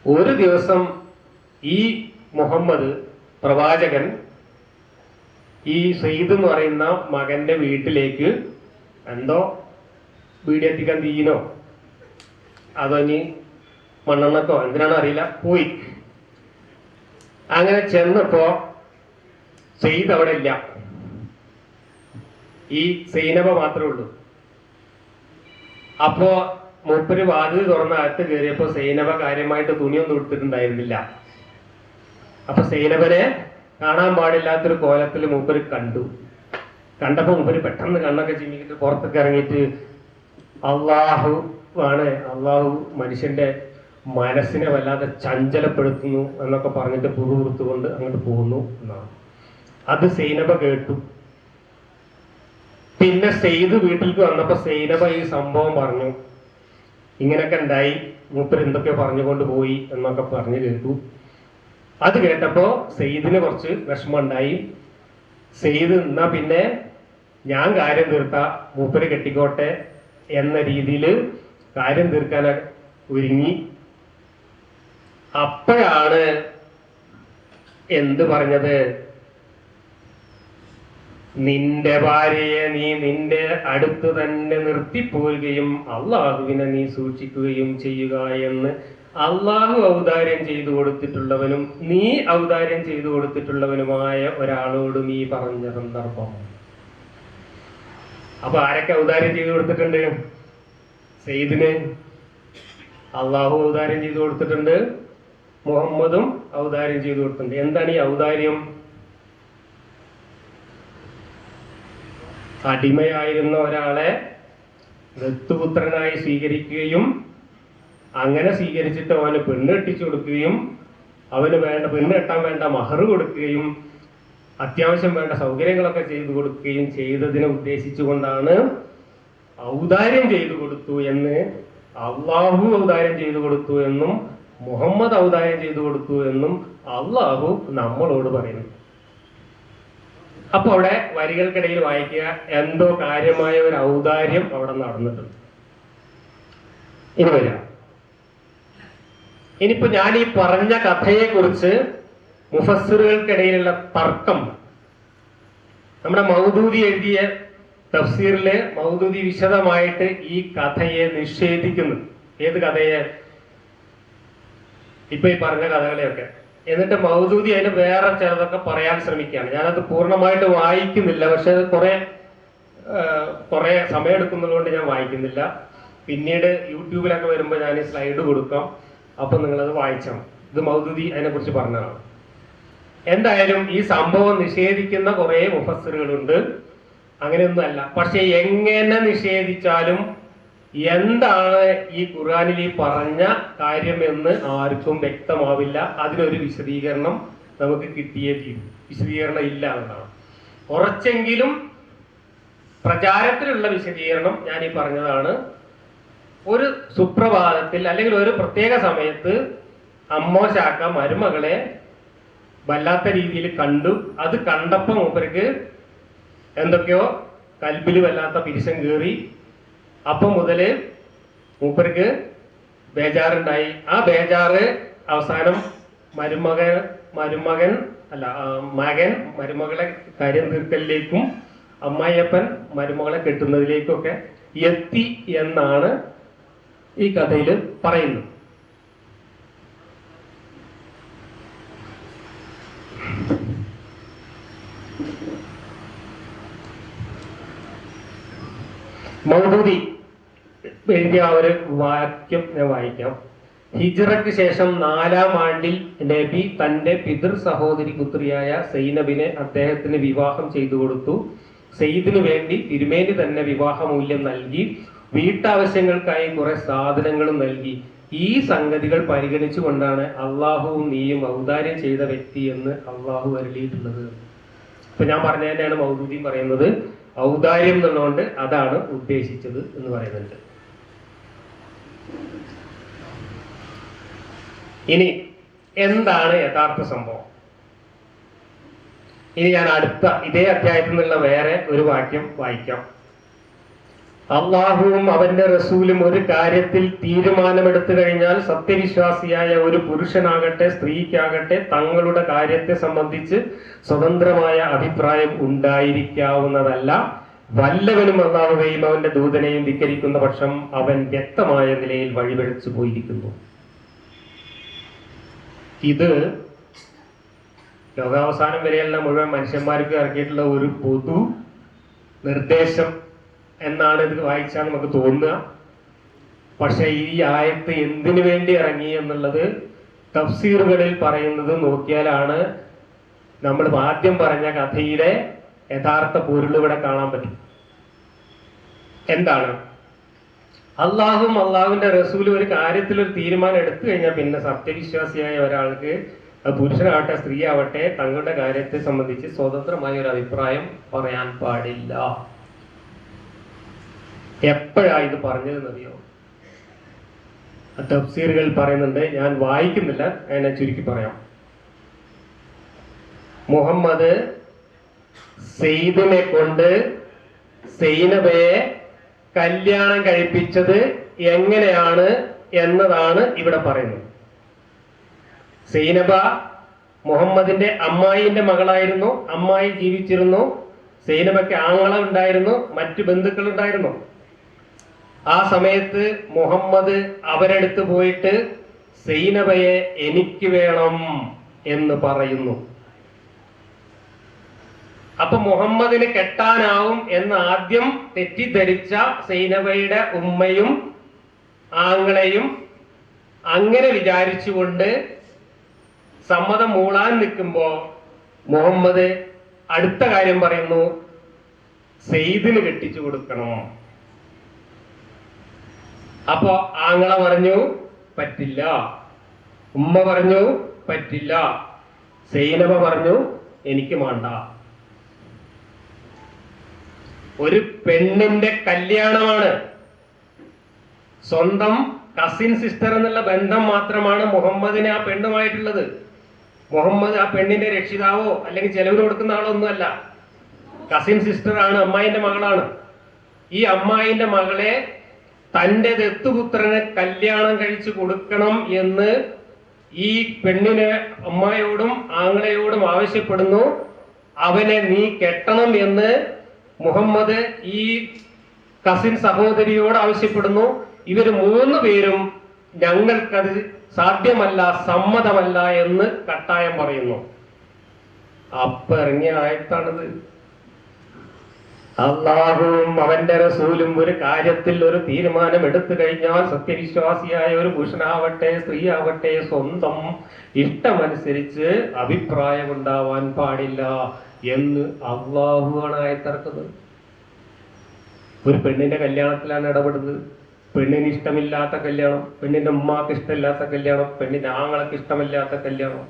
ഒരു ദിവസം ഈ മുഹമ്മദ് പ്രവാചകൻ ഈ സെയ്ദ് എന്ന് പറയുന്ന മകന്റെ വീട്ടിലേക്ക് എന്തോ വീടിയെത്തിക്കാൻ തീയിനോ അതോ ഇനി മണ്ണെണ്ണക്കോ എന്തിനാണോ അറിയില്ല പോയി. അങ്ങനെ ചെന്നപ്പോ സെയ്ദ് അവിടെ ഇല്ല, ഈ സൈനബ മാത്രമേ ഉള്ളൂ. അപ്പോ മൂപ്പര് വാതിൽ തുറന്ന അകത്ത് കയറിയപ്പോ സൈനബ കാര്യമായിട്ട് തുണിയൊന്നും എടുത്തിട്ടുണ്ടായിരുന്നില്ല. അപ്പൊ സൈനബനെ കാണാൻ പാടില്ലാത്തൊരു കോലത്തിൽ മൂപ്പര് കണ്ടപ്പോ മൂപ്പര് പെട്ടെന്ന് കണ്ണൊക്കെ ചിമ്മിക്കിട്ട് പുറത്തൊക്കെ ഇറങ്ങിയിട്ട് അള്ളാഹു ആണ്, അള്ളാഹു മനുഷ്യന്റെ മനസ്സിനെ വല്ലാതെ ചഞ്ചലപ്പെടുത്തുന്നു എന്നൊക്കെ പറഞ്ഞിട്ട് പുറത്തുകൊണ്ട് അങ്ങോട്ട് പോകുന്നു എന്നാണ്. അത് സൈനബ കേട്ടു. പിന്നെ സെയ്ദ് വീട്ടിലേക്ക് വന്നപ്പോ സൈനബ ഈ സംഭവം പറഞ്ഞു. ഇങ്ങനെയൊക്കെ ഉണ്ടായി, മൂപ്പര് എന്തൊക്കെ പറഞ്ഞുകൊണ്ട് പോയി എന്നൊക്കെ പറഞ്ഞു കേട്ടു. അത് കേട്ടപ്പോ സെയ്ദിന് കുറച്ച് വിഷമം ഉണ്ടായി. സെയ്ദ് എന്നാ പിന്നെ ഞാൻ കാര്യം തീർത്ത മൂപ്പര് കെട്ടിക്കോട്ടെ എന്ന രീതിയിൽ കാര്യം തീർക്കാൻ ഒരുങ്ങി. അപ്പോഴാണ് എന്ത് പറഞ്ഞത്? നിന്റെ ഭാര്യയെ നീ നിന്റെ അടുത്ത് തന്നെ നിർത്തിപ്പോരുകയും അള്ളാഹുവിനെ നീ സൂക്ഷിക്കുകയും ചെയ്യുക എന്ന് അള്ളാഹു ഔദാര്യം ചെയ്തു കൊടുത്തിട്ടുള്ളവനും നീ ഔദാര്യം ചെയ്തു കൊടുത്തിട്ടുള്ളവനുമായ ഒരാളോട് നീ പറഞ്ഞ സന്ദർഭം. അപ്പൊ ആരൊക്കെ ഔദാര്യം ചെയ്തു കൊടുത്തിട്ടുണ്ട്? സെയ്ദിന് അള്ളാഹു ഔദാര്യം ചെയ്തു കൊടുത്തിട്ടുണ്ട്, മുഹമ്മദും ഔദാര്യം ചെയ്തു കൊടുത്തിട്ടുണ്ട്. എന്താണ് ഈ ഔദാര്യം? അടിമയായിരുന്ന ഒരാളെ ദത്തുപുത്രനായി സ്വീകരിക്കുകയും അങ്ങനെ സ്വീകരിച്ചിട്ട് അവന് പെണ്ണ് കെട്ടിച്ചു കൊടുക്കുകയും അവന് വേണ്ട പെണ്ണ് കെട്ടാൻ വേണ്ട മഹർ കൊടുക്കുകയും അത്യാവശ്യം വേണ്ട സൗകര്യങ്ങളൊക്കെ ചെയ്തു കൊടുക്കുകയും ചെയ്തതിനെ ഉദ്ദേശിച്ചുകൊണ്ടാണ് ഔദാര്യം ചെയ്തു കൊടുത്തു എന്ന്. അള്ളാഹു ഔദാര്യം ചെയ്തു കൊടുത്തു എന്നും മുഹമ്മദ് ഔദാര്യം ചെയ്തു കൊടുത്തു എന്നും അള്ളാഹു നമ്മളോട് പറയുന്നു. അപ്പൊ അവിടെ വരികൾക്കിടയിൽ വായിക്കുക, എന്തോ കാര്യമായ ഒരു ഔദാര്യം അവിടെ നടന്നിട്ടുണ്ട്. ഇനി വരാം. ഇനിയിപ്പോ ഞാൻ ഈ പറഞ്ഞ കഥയെ കുറിച്ച് മുഫസ്സിറുകൾക്കിടയിലുള്ള തർക്കം നമ്മുടെ മൗദൂദി എഴുതിയ തഫ്സീറില് മൗദൂദി വിശദമായിട്ട് ഈ കഥയെ നിഷേധിക്കുന്നു. ഏത് കഥയെ? ഇപ്പൊ ഈ പറഞ്ഞ കഥകളെയൊക്കെ. എന്നിട്ട് മൗദൂദി അതിന് വേറെ ചിലതൊക്കെ പറയാൻ ശ്രമിക്കുകയാണ്. ഞാനത് പൂർണ്ണമായിട്ട് വായിക്കുന്നില്ല, പക്ഷെ അത് കുറെ സമയം എടുക്കുന്നതുകൊണ്ട് ഞാൻ വായിക്കുന്നില്ല. പിന്നീട് യൂട്യൂബിലൊക്കെ വരുമ്പോൾ ഞാൻ ഈ സ്ലൈഡ് കൊടുക്കാം, അപ്പൊ നിങ്ങളത് വായിച്ചാൽ. ഇത് മൗദൂദി അതിനെ കുറിച്ച് പറഞ്ഞതാണ്. എന്തായാലും ഈ സംഭവം നിഷേധിക്കുന്ന കുറെ മുഫസ്സിറുകളുണ്ട്. അങ്ങനെയൊന്നും അല്ല. പക്ഷെ എങ്ങനെ നിഷേധിച്ചാലും എന്താണ് ഈ ഖുർആനിൽ ഈ പറഞ്ഞ കാര്യം എന്ന് ആർക്കും വ്യക്തമാവില്ല. അതിനൊരു വിശദീകരണം നമുക്ക് കിട്ടിയേ തീരും. വിശദീകരണം ഇല്ല എന്നതാണ്. കുറച്ചെങ്കിലും പ്രചാരത്തിലുള്ള വിശദീകരണം ഞാൻ ഈ പറഞ്ഞതാണ്. ഒരു സുപ്രഭാതത്തിൽ അല്ലെങ്കിൽ ഒരു പ്രത്യേക സമയത്ത് അമ്മോശാക്ക മരുമകളെ വല്ലാത്ത രീതിയിൽ കണ്ടു. അത് കണ്ടപ്പോൾ മൂപ്പർക്ക് എന്തൊക്കെയോ കൽബിൽ വല്ലാത്ത പിരിശം കയറി. അപ്പം മുതല് മൂപ്പർക്ക് ബേജാറുണ്ടായി. ആ ബേജാറ് അവസാനം മരുമകൻ അല്ല മകൻ മരുമകളെ കാര്യം തീർക്കലിലേക്കും അമ്മായിയപ്പൻ മരുമകളെ കെട്ടുന്നതിലേക്കൊക്കെ എത്തി എന്നാണ് ഈ കഥയിൽ പറയുന്നത്. മൗദൂദി എഴുതിയ ഒരു വാക്യം ഞാൻ വായിക്കാം. ഹിജ്റയ്ക്ക് ശേഷം 4-ാം ആണ്ടിൽ നബി തന്റെ പിതൃ സഹോദരി പുത്രിയായ സൈനബിനെ അദ്ദേഹത്തിന് വിവാഹം ചെയ്തു കൊടുത്തു. സെയ്ദിനു വേണ്ടി തിരുമേനി തന്നെ വിവാഹമൂല്യം നൽകി. വീട്ടാവശ്യങ്ങൾക്കായി കുറെ സാധനങ്ങളും നൽകി. ഈ സംഗതികൾ പരിഗണിച്ചുകൊണ്ടാണ് അള്ളാഹുവും നീയും ഔദാര്യം ചെയ്ത വ്യക്തി എന്ന് അള്ളാഹു അരുളിയിട്ടുള്ളത്. ഇപ്പൊ ഞാൻ പറഞ്ഞ തന്നെയാണ് മൗദൂദിയും പറയുന്നത്. ഔദാര്യം എന്നുള്ളതുകൊണ്ട് അതാണ് ഉദ്ദേശിച്ചത് എന്ന് പറയുന്നുണ്ട്. ഇനി എന്താണ് യഥാർത്ഥ സംഭവം? ഇനി ഞാൻ അടുത്ത ഇതേ അധ്യായത്തിൽ നിന്നുള്ള വേറെ ഒരു വാക്യം വായിക്കാം. അള്ളാഹുവും അവന്റെ റസൂലും ഒരു കാര്യത്തിൽ തീരുമാനമെടുത്തു കഴിഞ്ഞാൽ സത്യവിശ്വാസിയായ ഒരു പുരുഷനാകട്ടെ സ്ത്രീക്കാകട്ടെ തങ്ങളുടെ കാര്യത്തെ സംബന്ധിച്ച് സ്വതന്ത്രമായ അഭിപ്രായം ഉണ്ടായിരിക്കാവുന്നതല്ല. വല്ലവനും അള്ളാഹുവെയും അവന്റെ ദൂതനെയും ധിക്കരിക്കുന്ന പക്ഷം അവൻ വ്യക്തമായ നിലയിൽ വഴിപിഴച്ചു പോയിരിക്കുന്നു. ഇത് ലോകാവസാനം വരെയുള്ള മുഴുവൻ മനുഷ്യന്മാർക്ക് ഇറക്കിയിട്ടുള്ള ഒരു പൊതു നിർദ്ദേശം എന്നാണ് ഇത് വായിച്ചാൽ നമുക്ക് തോന്നുക. പക്ഷെ ഈ ആയത്ത് എന്തിനു വേണ്ടി ഇറങ്ങി എന്നുള്ളത് തഫ്സീറുകളിൽ പറയുന്നത് നോക്കിയാലാണ് നമ്മൾ ആദ്യം പറഞ്ഞ കഥയുടെ യഥാർത്ഥ പൊരുൾ ഇവിടെ കാണാൻ പറ്റും. എന്താണ്? അള്ളാഹും അള്ളാഹുവിന്റെ റസൂലും ഒരു കാര്യത്തിൽ ഒരു തീരുമാനം എടുത്തു കഴിഞ്ഞാൽ പിന്നെ സത്യവിശ്വാസിയായ ഒരാൾക്ക് പുരുഷനാവട്ടെ സ്ത്രീ ആവട്ടെ തങ്ങളുടെ കാര്യത്തെ സംബന്ധിച്ച് സ്വതന്ത്രമായ ഒരു അഭിപ്രായം പറയാൻ പാടില്ല. എപ്പോഴാ ഇത് പറഞ്ഞതെന്നറിയോ? തഫ്സീറുകൾ പറയുന്നുണ്ട്, ഞാൻ വായിക്കുന്നില്ല, എന്നെ ചുരുക്കി പറയാം. മുഹമ്മദ് സെയ്ദിനെ കൊണ്ട് സൈനബയെ കല്യാണം കഴിപ്പിച്ചത് എങ്ങനെയാണ് എന്നതാണ് ഇവിടെ പറയുന്നത്. സൈനബ മുഹമ്മദിന്റെ അമ്മായിന്റെ മകളായിരുന്നു. അമ്മായി ജീവിച്ചിരുന്നു. സൈനബയ്ക്ക് ആങ്ങള ഉണ്ടായിരുന്നു, മറ്റു ബന്ധുക്കൾ ഉണ്ടായിരുന്നു. ആ സമയത്ത് മുഹമ്മദ് അവരെടുത്ത് പോയിട്ട് സൈനബയെ എനിക്ക് വേണം എന്ന് പറയുന്നു. അപ്പൊ മുഹമ്മദിന് കെട്ടാനാവും എന്ന് ആദ്യം തെറ്റിദ്ധരിച്ച സൈനബയുടെ ഉമ്മയും ആങ്ങളെയും അങ്ങനെ വിചാരിച്ചുകൊണ്ട് സമ്മതം മൂളാൻ നിൽക്കുമ്പോ മുഹമ്മദ് അടുത്ത കാര്യം പറയുന്നു, സെയ്ദിന് കെട്ടിച്ചു കൊടുക്കണം. അപ്പോ ആങ്ങള പറഞ്ഞു പറ്റില്ല, ഉമ്മ പറഞ്ഞു പറ്റില്ല, സൈനബ പറഞ്ഞു എനിക്ക് വേണ്ട. ഒരു പെണ്ണിന്റെ കല്യാണമാണ്. സ്വന്തം കസിൻ സിസ്റ്റർ എന്നുള്ള ബന്ധം മാത്രമാണ് മുഹമ്മദിന് ആ പെണ്ണുമായിട്ടുള്ളത്. മുഹമ്മദ് ആ പെണ്ണിന്റെ രക്ഷിതാവോ അല്ലെങ്കിൽ ചെലവിന് കൊടുക്കുന്ന ആളോ ഒന്നുമല്ല. കസിൻ സിസ്റ്റർ ആണ്, അമ്മായിന്റെ മകളാണ്. ഈ അമ്മായിന്റെ മകളെ തന്റെ ദത്തുപുത്രന് കല്യാണം കഴിച്ചു കൊടുക്കണം എന്ന് ഈ പെണ്ണിന് അമ്മായിയോടും ആങ്ങളയോടും ആവശ്യപ്പെടുന്നു. അവനെ നീ കെട്ടണം എന്ന് മുഹമ്മദ് ഈ കസിൻ സഹോദരിയോട് ആവശ്യപ്പെടുന്നു. ഇവര് 3 പേരും ഞങ്ങൾക്കത് സാധ്യമല്ല, സമ്മതമല്ല എന്ന് കട്ടായം പറയുന്നു. അപ്പൊ ഇറങ്ങിയ ആയത്താണിത്. അള്ളാഹുവും അവന്റെ റസൂലും ഒരു കാര്യത്തിൽ ഒരു തീരുമാനം എടുത്തു കഴിഞ്ഞാൽ സത്യവിശ്വാസിയായ ഒരു പുരുഷനാവട്ടെ സ്ത്രീ ആവട്ടെ സ്വന്തം ഇഷ്ടമനുസരിച്ച് അഭിപ്രായം ഉണ്ടാവാൻ പാടില്ല എന്ന് അള്ളാഹുവാണ് ആയത്തിറക്കുന്നത്. ഒരു പെണ്ണിന്റെ കല്യാണത്തിലാണ് ഇടപെടുന്നത്. പെണ്ണിന് ഇഷ്ടമില്ലാത്ത കല്യാണം, പെണ്ണിന്റെ ഉമ്മാക്ക് ഇഷ്ടമില്ലാത്ത കല്യാണം, പെണ്ണിന്റെ ആങ്ങളക്ക് ഇഷ്ടമില്ലാത്ത കല്യാണം.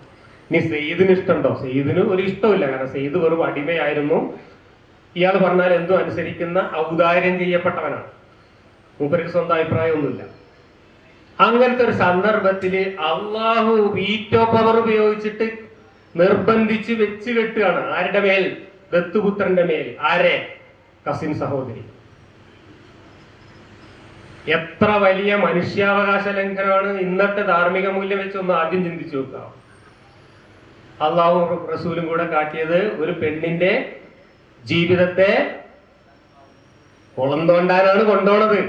ഇനി സെയ്ദിന് ഇഷ്ടമുണ്ടോ? സെയ്ദിന് ഒരു ഇഷ്ടമില്ല. കാരണം സെയ്ദ് വെറും അടിമയായിരുന്നു. ഇയാൾ പറഞ്ഞാൽ എന്തും അനുസരിക്കുന്ന ഔദാര്യം ചെയ്യപ്പെട്ടവനാണ്. മൂപ്പർക്ക് സ്വന്തം അഭിപ്രായമൊന്നുമില്ല. അങ്ങനത്തെ ഒരു സന്ദർഭത്തിൽ അള്ളാഹു വീറ്റോ പവർ ഉപയോഗിച്ചിട്ട് നിർബന്ധിച്ച് വെച്ച് കെട്ടുകയാണ്. ആരുടെ മേൽ? ദത്തുപുത്രന്റെ മേൽ. ആരെ? കസിൻ സഹോദരി. എത്ര വലിയ മനുഷ്യാവകാശ ലംഘനമാണ്! ഇന്നത്തെ ധാർമ്മിക മൂല്യം വെച്ച് ഒന്ന് ആദ്യം ചിന്തിച്ചു നോക്കാം. അള്ളാഹു റസൂലും കൂടെ കാട്ടിയത് ഒരു പെണ്ണിന്റെ ജീവിതത്തെ കുളം തോണ്ടാനാണ് കൊണ്ടുപോണത്.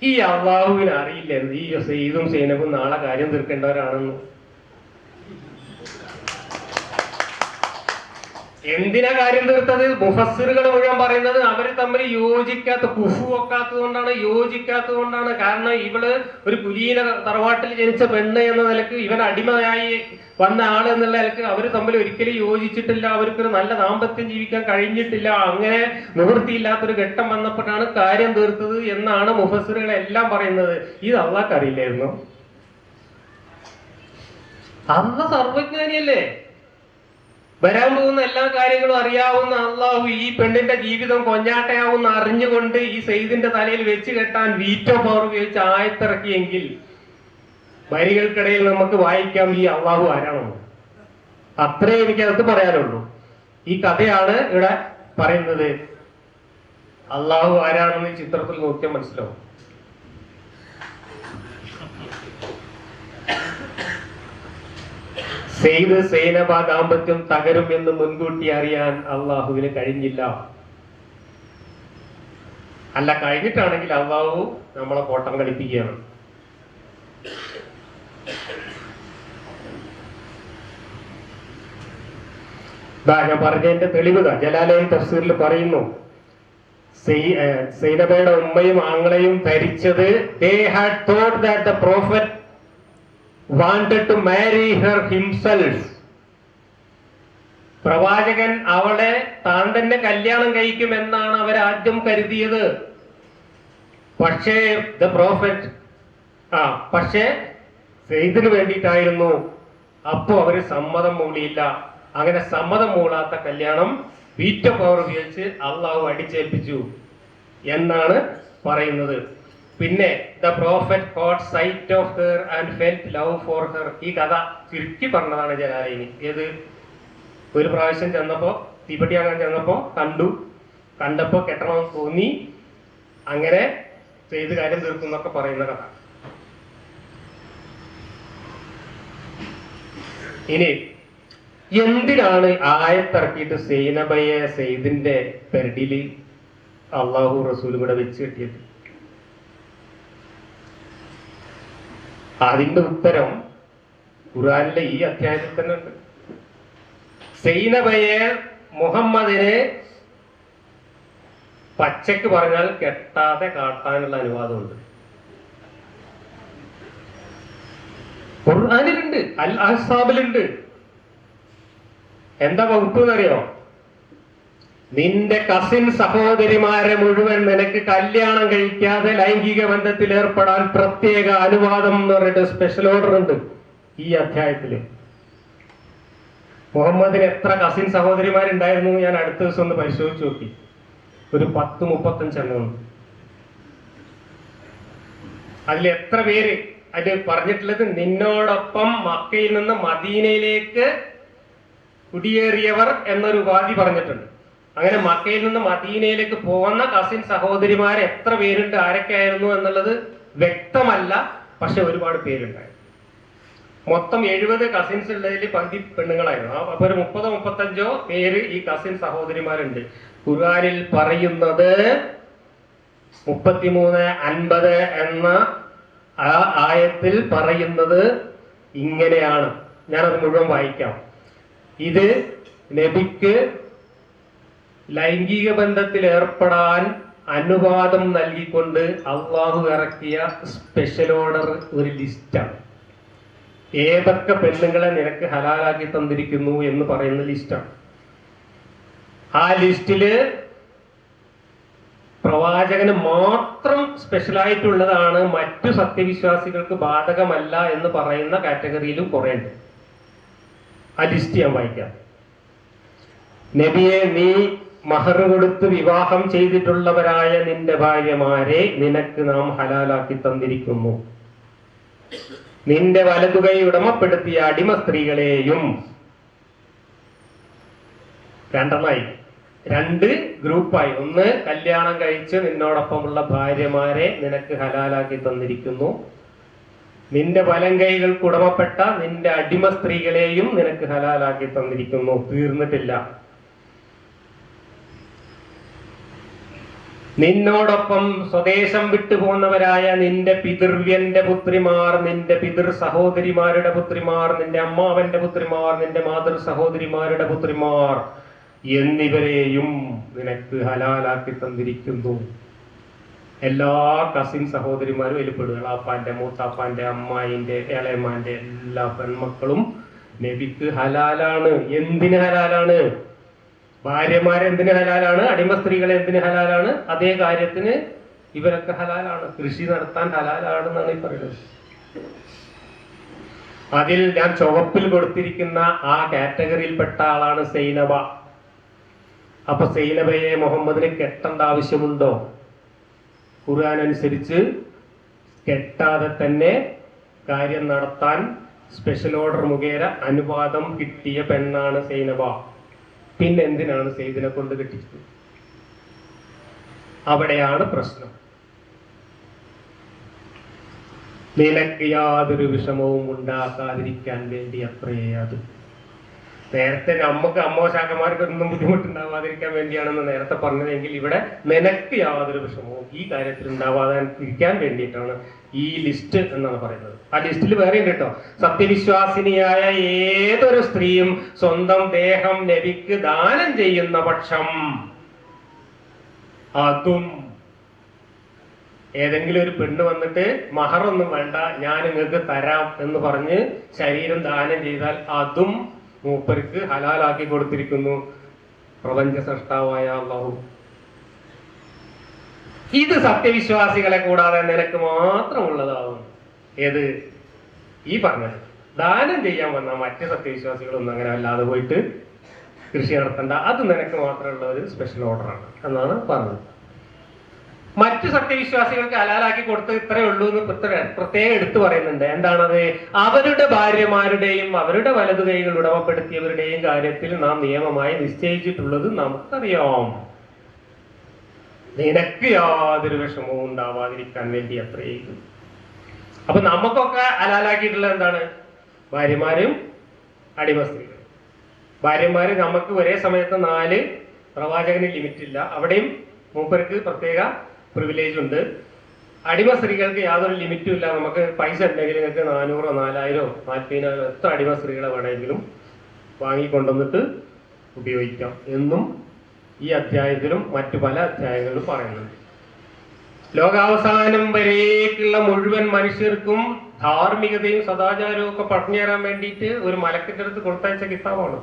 ഈ അള്ളാഹുവിന് അറിയില്ല ഈ സെയ്ദും സൈനബും നാളെ കാര്യം തീർക്കേണ്ടവരാണെന്ന്. എന്തിനാ കാര്യം തീർത്തത്? മുഫസ്സിറുകൾ മുഴുവൻ പറയുന്നത് അവര് തമ്മിൽ കുഫു വെക്കാത്തത് കൊണ്ടാണ്, യോജിക്കാത്തത് കൊണ്ടാണ്. കാരണം ഇവള് ഒരു കുലീന തറവാട്ടിൽ ജനിച്ച പെണ്ണ് എന്ന നിലക്ക്, ഇവൻ അടിമയായി വന്ന ആള് എന്നുള്ള നിലക്ക് അവര് തമ്മിൽ ഒരിക്കലും യോജിച്ചിട്ടില്ല. അവർക്കൊരു നല്ല ദാമ്പത്യം ജീവിക്കാൻ കഴിഞ്ഞിട്ടില്ല. അങ്ങനെ നിവൃത്തിയില്ലാത്തൊരു ഘട്ടം വന്നപ്പോഴാണ് കാര്യം തീർത്തത് എന്നാണ് മുഫസ്സിറുകൾ എല്ലാം പറയുന്നത്. ഇത് അള്ളാഹ്ക്ക് അറിയില്ലായിരുന്നു? അള്ളാഹ് സർവജ്ഞാനിയല്ലേ? വരാൻ പോകുന്ന എല്ലാ കാര്യങ്ങളും അറിയാവുന്ന അള്ളാഹു ഈ പെണ്ണിന്റെ ജീവിതം കൊഞ്ഞാട്ടയാവുന്ന അറിഞ്ഞുകൊണ്ട് ഈ സെയ്ദിന്റെ തലയിൽ വെച്ച് കെട്ടാൻ വീറ്റോ പവർ ഉപയോഗിച്ച് ആയത്തിറക്കിയെങ്കിൽ വരികൾക്കിടയിൽ നമുക്ക് വായിക്കാം ഈ അള്ളാഹു ആരാണെന്ന്. അത്രേ എനിക്കകത്ത് പറയാനുള്ളൂ. ഈ കഥയാണ് ഇവിടെ പറയുന്നത്. അള്ളാഹു ആരാണെന്ന് ഈ ചിത്രത്തിൽ നോക്കിയാൽ മനസ്സിലാവും. സെയ്ദ് സൈനബ ദാമ്പത്യം തകരും എന്ന് മുൻകൂട്ടി അറിയാൻ അള്ളാഹുവിന് കഴിഞ്ഞില്ല. അല്ല, കഴിഞ്ഞിട്ടാണെങ്കിൽ അള്ളാഹു നമ്മളെ കോട്ടം കളിപ്പിക്കുകയാണ്. ഞാൻ പറഞ്ഞതിന്റെ തെളിവുക ജലാലയം തഫ്സീറിൽ പറയുന്നു. സൈനബയുടെ ഉമ്മയും ആങ്ങളെയും ധരിച്ചത് they had thought that the prophet wanted to marry her himself. പ്രവാചകൻ അവളെ താൻ തന്നെ കല്യാണം കഴിക്കും എന്നാണ് അവരാദ്യം കരുതിയത്. പക്ഷേ പക്ഷേ സെയ്ദിന് വേണ്ടിയിട്ടായിരുന്നു. അപ്പോ അവര് സമ്മതം മൂളിയില്ല. അങ്ങനെ സമ്മതം മൂളാത്ത കല്യാണം വീറ്റോ പവർ ഉപയോഗിച്ച് അള്ളാഹു അടിച്ചേൽപ്പിച്ചു എന്നാണ് പറയുന്നത്. പിന്നെ the prophet caught sight of her and felt love for her. ഈ കഥ ചുരുക്കി പറഞ്ഞതാണ് ജലാലയിനി. ഏത് ഒരു പ്രാവശ്യം ചെന്നപ്പോ തീപ്പെട്ടിയാകാൻ ചെന്നപ്പോ കണ്ടപ്പോ കെട്ടണമെന്ന് തോന്നി, അങ്ങനെ ചെയ്ത് കാര്യം തീർക്കും എന്നൊക്കെ പറയുന്ന കഥ. ഇനി എന്തിനാണ് ആയത്തിറക്കിയിട്ട് സൈനബയെ സെയ്ദിന്റെ പെരടിയിൽ അള്ളാഹു റസൂൽ കൂടെ വെച്ച് കെട്ടിയത്? അതിന്റെ ഉത്തരം ഖുർആനിലെ ഈ അധ്യായത്തിൽ തന്നെ ഉണ്ട്. സൈനബയെ മുഹമ്മദിന് പച്ചക്ക് പറഞ്ഞാൽ കെട്ടാതെ കാട്ടാനുള്ള അനുവാദമുണ്ട്. ഖുർആനിലുണ്ട്, അൽ അഹ്സാബിലുണ്ട്. എന്താ വകുപ്പ് എന്നറിയോ? നിന്റെ കസിൻ സഹോദരിമാരെ മുഴുവൻ നിനക്ക് കല്യാണം കഴിക്കാതെ ലൈംഗിക ബന്ധത്തിൽ ഏർപ്പെടാൻ പ്രത്യേക അനുവാദം എന്ന് പറഞ്ഞിട്ട് സ്പെഷ്യൽ ഓർഡർ ഉണ്ട് ഈ അധ്യായത്തില്. മുഹമ്മദിന് എത്ര കസിൻ സഹോദരിമാരുണ്ടായിരുന്നു? ഞാൻ അടുത്ത ദിവസം ഒന്ന് പരിശോധിച്ച് നോക്കി. ഒരു 10-35 അതിൽ എത്ര പേര് അത് പറഞ്ഞിട്ടുള്ളത്? നിന്നോടൊപ്പം മക്കയിൽ നിന്ന് മദീനയിലേക്ക് കുടിയേറിയവർ എന്നൊരു ഉപാധി പറഞ്ഞിട്ടുണ്ട്. അങ്ങനെ മക്കയിൽ നിന്ന് മദീനയിലേക്ക് പോകുന്ന കസിൻ സഹോദരിമാർ എത്ര പേരുണ്ട്, ആരൊക്കെ ആയിരുന്നു എന്നുള്ളത് വ്യക്തമല്ല. പക്ഷെ ഒരുപാട് പേരുണ്ടായിരുന്നു. മൊത്തം 70 കസിൻസ് ഉള്ളതിൽ പകുതി പെണ്ണുങ്ങളായിരുന്നു. അപ്പൊ ഒരു 30-35 പേര് ഈ കസിൻ സഹോദരിമാരുണ്ട്. ഖുർആനിൽ പറയുന്നത് 33-50 എന്ന ആ ആയത്തിൽ പറയുന്നത് ഇങ്ങനെയാണ്. ഞാനത് മുഴുവൻ വായിക്കാം. ഇത് നബിക്ക് ലൈംഗിക ബന്ധത്തിൽ ഏർപ്പെടാൻ അനുവാദം നൽകിക്കൊണ്ട് അള്ളാഹു ഇറക്കിയ സ്പെഷ്യൽ ഓർഡർ ഒരു ലിസ്റ്റാണ്. ഏതൊക്കെ പെണ്ണുങ്ങളെ നിനക്ക് ഹലാലാക്കി തന്നിരിക്കുന്നു എന്ന് പറയുന്ന ലിസ്റ്റാണ്. ആ ലിസ്റ്റില് പ്രവാചകന് മാത്രം സ്പെഷ്യലായിട്ടുള്ളതാണ്, മറ്റു സത്യവിശ്വാസികൾക്ക് ബാധകമല്ല എന്ന് പറയുന്ന കാറ്റഗറിയിലും കുറെ ഉണ്ട്. ആ ലിസ്റ്റ് ഞാൻ വായിക്കാം. നബിയെ, നീ മഹർ കൊടുത്ത് വിവാഹം ചെയ്തിട്ടുള്ളവരായ നിന്റെ ഭാര്യമാരെ നിനക്ക് നാം ഹലാലാക്കി തന്നിരിക്കുന്നു. നിന്റെ വലതുകൈ ഉടമപ്പെടുത്തിയ അടിമ സ്ത്രീകളെയും. 2 ഗ്രൂപ്പായി. ഒന്ന്, കല്യാണം കഴിച്ച് നിന്നോടൊപ്പമുള്ള ഭാര്യമാരെ നിനക്ക് ഹലാലാക്കി തന്നിരിക്കുന്നു. നിന്റെ വലങ്കൈകൾക്ക് ഉടമപ്പെട്ട നിന്റെ അടിമ സ്ത്രീകളെയും നിനക്ക് ഹലാലാക്കി തന്നിരിക്കുന്നു. തീർന്നിട്ടില്ല. നിന്നോടൊപ്പം സ്വദേശം വിട്ടുപോന്നവരായ നിന്റെ പിതൃവ്യന്റെ പുത്രിമാർ, നിന്റെ പിതൃ സഹോദരിമാരുടെ പുത്രിമാർ, നിന്റെ അമ്മാവന്റെ പുത്രിമാർ, നിന്റെ മാതൃ സഹോദരിമാരുടെ പുത്രിമാർ എന്നിവരെയും നിനക്ക് ഹലാലാക്കി തന്നിരിക്കുന്നു. എല്ലാ കസിൻ സഹോദരിമാരും വെളിപ്പെടുക. എളാപ്പാന്റെ, മൂത്താപ്പാന്റെ, അമ്മായിന്റെ, ഇളയമാന്റെ എല്ലാ പെൺമക്കളും നബിക്ക് ഹലാലാണ്. എന്തിന് ഹലാലാണ്? ഭാര്യമാരെ എന്തിന് ഹലാലാണ്? അടിമ സ്ത്രീകളെ എന്തിന് ഹലാലാണ്? അതേ കാര്യത്തിന് ഇവരൊക്കെ ഹലാലാണ്. കൃഷി നടത്താൻ ഹലാലാണെന്നാണ് ഈ പറയുന്നത്. അതിൽ ഞാൻ ചുവപ്പിൽ കൊടുത്തിരിക്കുന്ന ആ കാറ്റഗറിയിൽപ്പെട്ട ആളാണ് സൈനബ. അപ്പൊ സൈനബയെ മുഹമ്മദിന് കെട്ടേണ്ട ആവശ്യമുണ്ടോ? ഖുർആൻ അനുസരിച്ച് കെട്ടാതെ തന്നെ കാര്യം നടത്താൻ സ്പെഷ്യൽ ഓർഡർ മുഖേന അനുവാദം കിട്ടിയ പെണ്ണാണ് സൈനബ. പിന്നെ എന്തിനാണ് സെയ്ദിനെ കൊണ്ട് കെട്ടിച്ചത്? അവിടെയാണ് പ്രശ്നം. നിനക്ക് യാതൊരു വിഷമവും ഉണ്ടാക്കാതിരിക്കാൻ വേണ്ടി അത്രേ അത്. നേരത്തെ നമുക്ക് അമ്മോശാക്കന്മാർക്ക് ഒന്നും ബുദ്ധിമുട്ടുണ്ടാവാതിരിക്കാൻ വേണ്ടിയാണെന്ന് നേരത്തെ പറഞ്ഞതെങ്കിൽ ഇവിടെ നിനക്ക് യാതൊരു വിഷമവും ഈ കാര്യത്തിൽ ഉണ്ടാവാതിരിക്കാൻ വേണ്ടിയിട്ടാണ് ഈ ലിസ്റ്റ് എന്നാണ് പറയുന്നത്. ആ ലിസ്റ്റിൽ വേറെയും കേട്ടോ, സത്യവിശ്വാസിനിയായ ഏതൊരു സ്ത്രീയും സ്വന്തം ദേഹം നബിക്ക് ദാനം ചെയ്യുന്ന പക്ഷം അതും, ഏതെങ്കിലും ഒരു പെണ്ണ് വന്നിട്ട് മഹറൊന്നും വേണ്ട ഞാൻ നിങ്ങൾക്ക് തരാം എന്ന് പറഞ്ഞ് ശരീരം ദാനം ചെയ്താൽ അതും മൂപ്പർക്ക് ഹലാലാക്കി കൊടുത്തിരിക്കുന്നു പ്രപഞ്ച സൃഷ്ടാവായ അല്ലാഹു. ഇത് സത്യവിശ്വാസികളെ കൂടാതെ നിനക്ക് മാത്രമുള്ളതാവും. ഏത്? ഈ പറഞ്ഞത്. ദാനം ചെയ്യാൻ വന്ന മറ്റ് സത്യവിശ്വാസികളൊന്നും അങ്ങനെ അല്ലാതെ പോയിട്ട് കൃഷി നടത്തണ്ട, അത് നിനക്ക് മാത്രമുള്ള ഒരു സ്പെഷ്യൽ ഓർഡറാണ് എന്നാണ് പറഞ്ഞത്. മറ്റു സത്യവിശ്വാസികൾക്ക് ഹലാലാക്കി കൊടുത്ത് ഇത്രയേ ഉള്ളൂ എന്ന് പ്രത്യേകം എടുത്തു പറയുന്നുണ്ട്. എന്താണത്? അവരുടെ ഭാര്യമാരുടെയും അവരുടെ വലതു കൈകൾ ഉടമപ്പെടുത്തിയവരുടെയും കാര്യത്തിൽ നാം നിയമമായി നിശ്ചയിച്ചിട്ടുള്ളത് നമുക്കറിയാം. നിനക്ക് യാതൊരു വിഷമവും ഉണ്ടാവാതിരിക്കാൻ വേണ്ടി അത്രയും. അപ്പൊ നമുക്കൊക്കെ ഹലാലാക്കിയിട്ടുള്ളത് എന്താണ്? ഭാര്യമാരും അടിമ സ്ത്രീകളും. ഭാര്യമാര് നമുക്ക് ഒരേ സമയത്ത് 4, പ്രവാചകന് ലിമിറ്റ് ഇല്ല. അവിടെയും മൂപ്പർക്ക് പ്രത്യേക പ്രിവിലേജ് ഉണ്ട്. അടിമ സ്ത്രീകൾക്ക് യാതൊരു ലിമിറ്റും ഇല്ല. നമുക്ക് പൈസ ഉണ്ടെങ്കിൽ നിങ്ങൾക്ക് 400, 4000, 40,000 എത്ര അടിമ സ്ത്രീകളെ വേണമെങ്കിലും വാങ്ങിക്കൊണ്ടുവന്നിട്ട് ഉപയോഗിക്കാം എന്നും ഈ അധ്യായത്തിലും മറ്റു പല അധ്യായങ്ങളിലും പറയുന്നുണ്ട്. ലോകാവസാനം വരേക്കുള്ള മുഴുവൻ മനുഷ്യർക്കും ധാർമ്മികതയും സദാചാരവും ഒക്കെ പറഞ്ഞു തരാൻ വേണ്ടിയിട്ട് ഒരു മലക്കിന്റെ അടുത്ത് കൊടുത്തയച്ച കിതാബാണ്.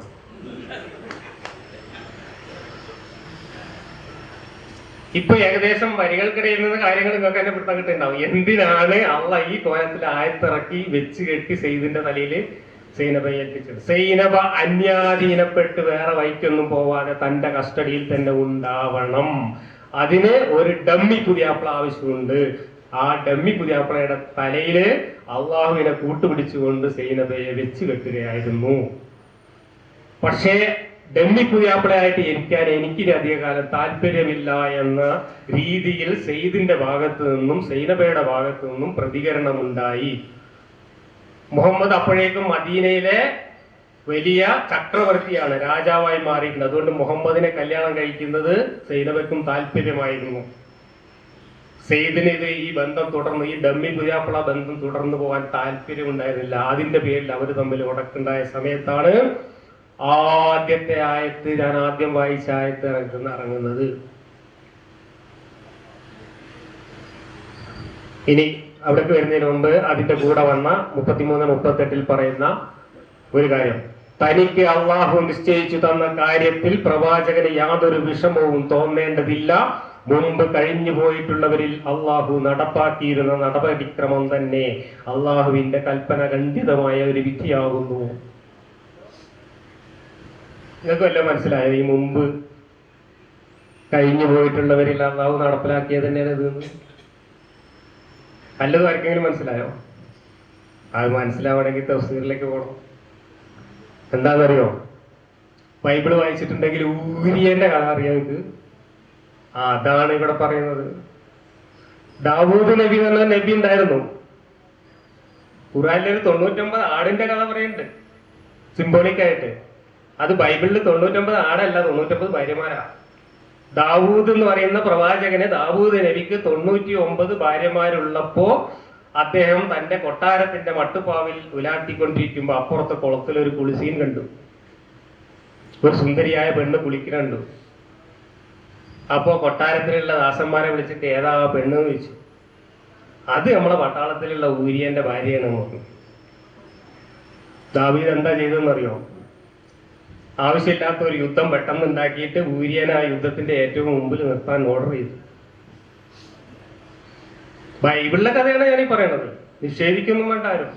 ഇപ്പൊ ഏകദേശം വരികൾക്കിടയിൽ നിന്ന് കാര്യങ്ങൾ നിങ്ങൾക്ക് തന്നെ പിടുത്തം കിട്ടുന്നുണ്ടാവും. എന്തിനാണ് അള്ളാഹ് ഈ കോലത്തിൽ ആയത്തിറക്കി വെച്ച് കെട്ടി സെയ്ദിന്റെ തലയില് സൈനബയെ ഏൽപ്പിച്ചത്? സൈനബ അന്യാധീനപ്പെട്ട് വേറെ വഴിക്കൊന്നും പോവാതെ തന്റെ കസ്റ്റഡിയിൽ തന്നെ ഉണ്ടാവണം. അതിന് ഒരു ഡമ്മി പുതിയാപ്പിള ആവശ്യമുണ്ട്. ആ ഡമ്മി പുതിയാപ്പിളയുടെ തലയില് അള്ളാഹുവിനെ കൂട്ടുപിടിച്ചുകൊണ്ട് സൈനബയെ വെച്ച് കെട്ടുകയായിരുന്നു. പക്ഷേ ഡമ്മി പുതിയാപ്പിളയായിട്ട് ഇരിക്കാൻ എനിക്കിനി അധികകാലം താല്പര്യമില്ല എന്ന രീതിയിൽ സെയ്ദിന്റെ ഭാഗത്തു നിന്നും സൈനബയുടെ ഭാഗത്തു നിന്നും പ്രതികരണമുണ്ടായി. മുഹമ്മദ് അപ്പോഴേക്കും മദീനയിലെ വലിയ ചക്രവർത്തിയാണ്, രാജാവായി മാറിയിട്ടുണ്ട്. അതുകൊണ്ട് മുഹമ്മദിനെ കല്യാണം കഴിക്കുന്നത് സൈനബയ്ക്കും താല്പര്യമായിരുന്നു. സെയ്ദിന് ഈ ബന്ധം തുടർന്ന്, ഈ ഡമ്മി പുതിയാപ്പിള ബന്ധം തുടർന്നു പോകാൻ താല്പര്യമുണ്ടായിരുന്നില്ല. അതിന്റെ പേരിൽ അവർ തമ്മിൽ ഉടക്കുണ്ടായ സമയത്താണ് ആദ്യത്തെ ആയത്ത്, ഞാൻ ആദ്യം വായിച്ച ആയത്ത് ഇറങ്ങുന്നത്. ഇനി അവിടേക്ക് വരുന്നതിന് മുമ്പ് അതിന്റെ കൂടെ വന്ന 33, 38 പറയുന്ന ഒരു കാര്യം, തനിക്ക് അള്ളാഹു നിശ്ചയിച്ചു തന്ന കാര്യത്തിൽ പ്രവാചകന് യാതൊരു വിഷമവും തോന്നേണ്ടതില്ല. മുമ്പ് കഴിഞ്ഞു പോയിട്ടുള്ളവരിൽ അള്ളാഹു നടപ്പാക്കിയിരുന്ന നടപടിക്രമം തന്നെ അള്ളാഹുവിന്റെ കൽപ്പന ഖണ്ഡിതമായ ഒരു വിധിയാകുന്നു. നിങ്ങൾക്ക് വല്ല മനസ്സിലായോ? ഈ മുമ്പ് കഴിഞ്ഞു പോയിട്ടുള്ളവരിൽ അള്ളാഹു നടപ്പിലാക്കിയത് തന്നെയാണ് ഇത്. വല്ലതും ആർക്കെങ്കിലും മനസ്സിലായോ? അത് മനസ്സിലാവണമെങ്കിൽ തഫ്സീറിലേക്ക് പോകണം. എന്താണെന്നറിയോ? ബൈബിള് വായിച്ചിട്ടുണ്ടെങ്കിൽ ഊരിയന്റെ കഥ അറിയാം നിങ്ങൾക്ക്. അതാണ് ഇവിടെ പറയുന്നത്. ദാവൂദ് നബി എന്ന് പറഞ്ഞ നബി ഉണ്ടായിരുന്നു. ഖുർആനിലൊരു 99 ആടിന്റെ കഥ പറയുന്നുണ്ട് സിംബോളിക്കായിട്ട്. അത് ബൈബിളിൽ 99 ആടല്ല, 99 ഭാര്യമാരാ. ദാവൂദ് എന്ന് പറയുന്ന പ്രവാചകന്, ദാവൂദ് നബിക്ക് 99 ഭാര്യമാരുള്ളപ്പോ അദ്ദേഹം തന്റെ കൊട്ടാരത്തിന്റെ മട്ടുപ്പാവിൽ ഉലാട്ടിക്കൊണ്ടിരിക്കുമ്പോ അപ്പുറത്തെ കുളത്തിലൊരു കുളിസീൻ കണ്ടു. ഒരു സുന്ദരിയായ പെണ്ണ് കുളിക്കുന്നുണ്ട്. അപ്പോ കൊട്ടാരത്തിലുള്ള ദാസന്മാരെ വിളിച്ചിട്ട് ഏതാ പെണ്ണ് എന്ന് ചോദിച്ചു. അത് നമ്മളെ പട്ടാളത്തിലുള്ള ഊരിയന്റെ ഭാര്യയാണ് നോക്കും. ദാവീദ് എന്താ ചെയ്തതെന്നറിയോ? ആവശ്യമില്ലാത്ത ഒരു യുദ്ധം പെട്ടെന്ന് ഉണ്ടാക്കിയിട്ട് ഊരിയനെ ആ യുദ്ധത്തിന്റെ ഏറ്റവും മുമ്പിൽ നിർത്താൻ ഓർഡർ ചെയ്തു. ബൈബിളിലെ കഥയാണ് ഞാനീ പറയണത്, നിഷേധിക്കൊന്നും വേണ്ട ആരും.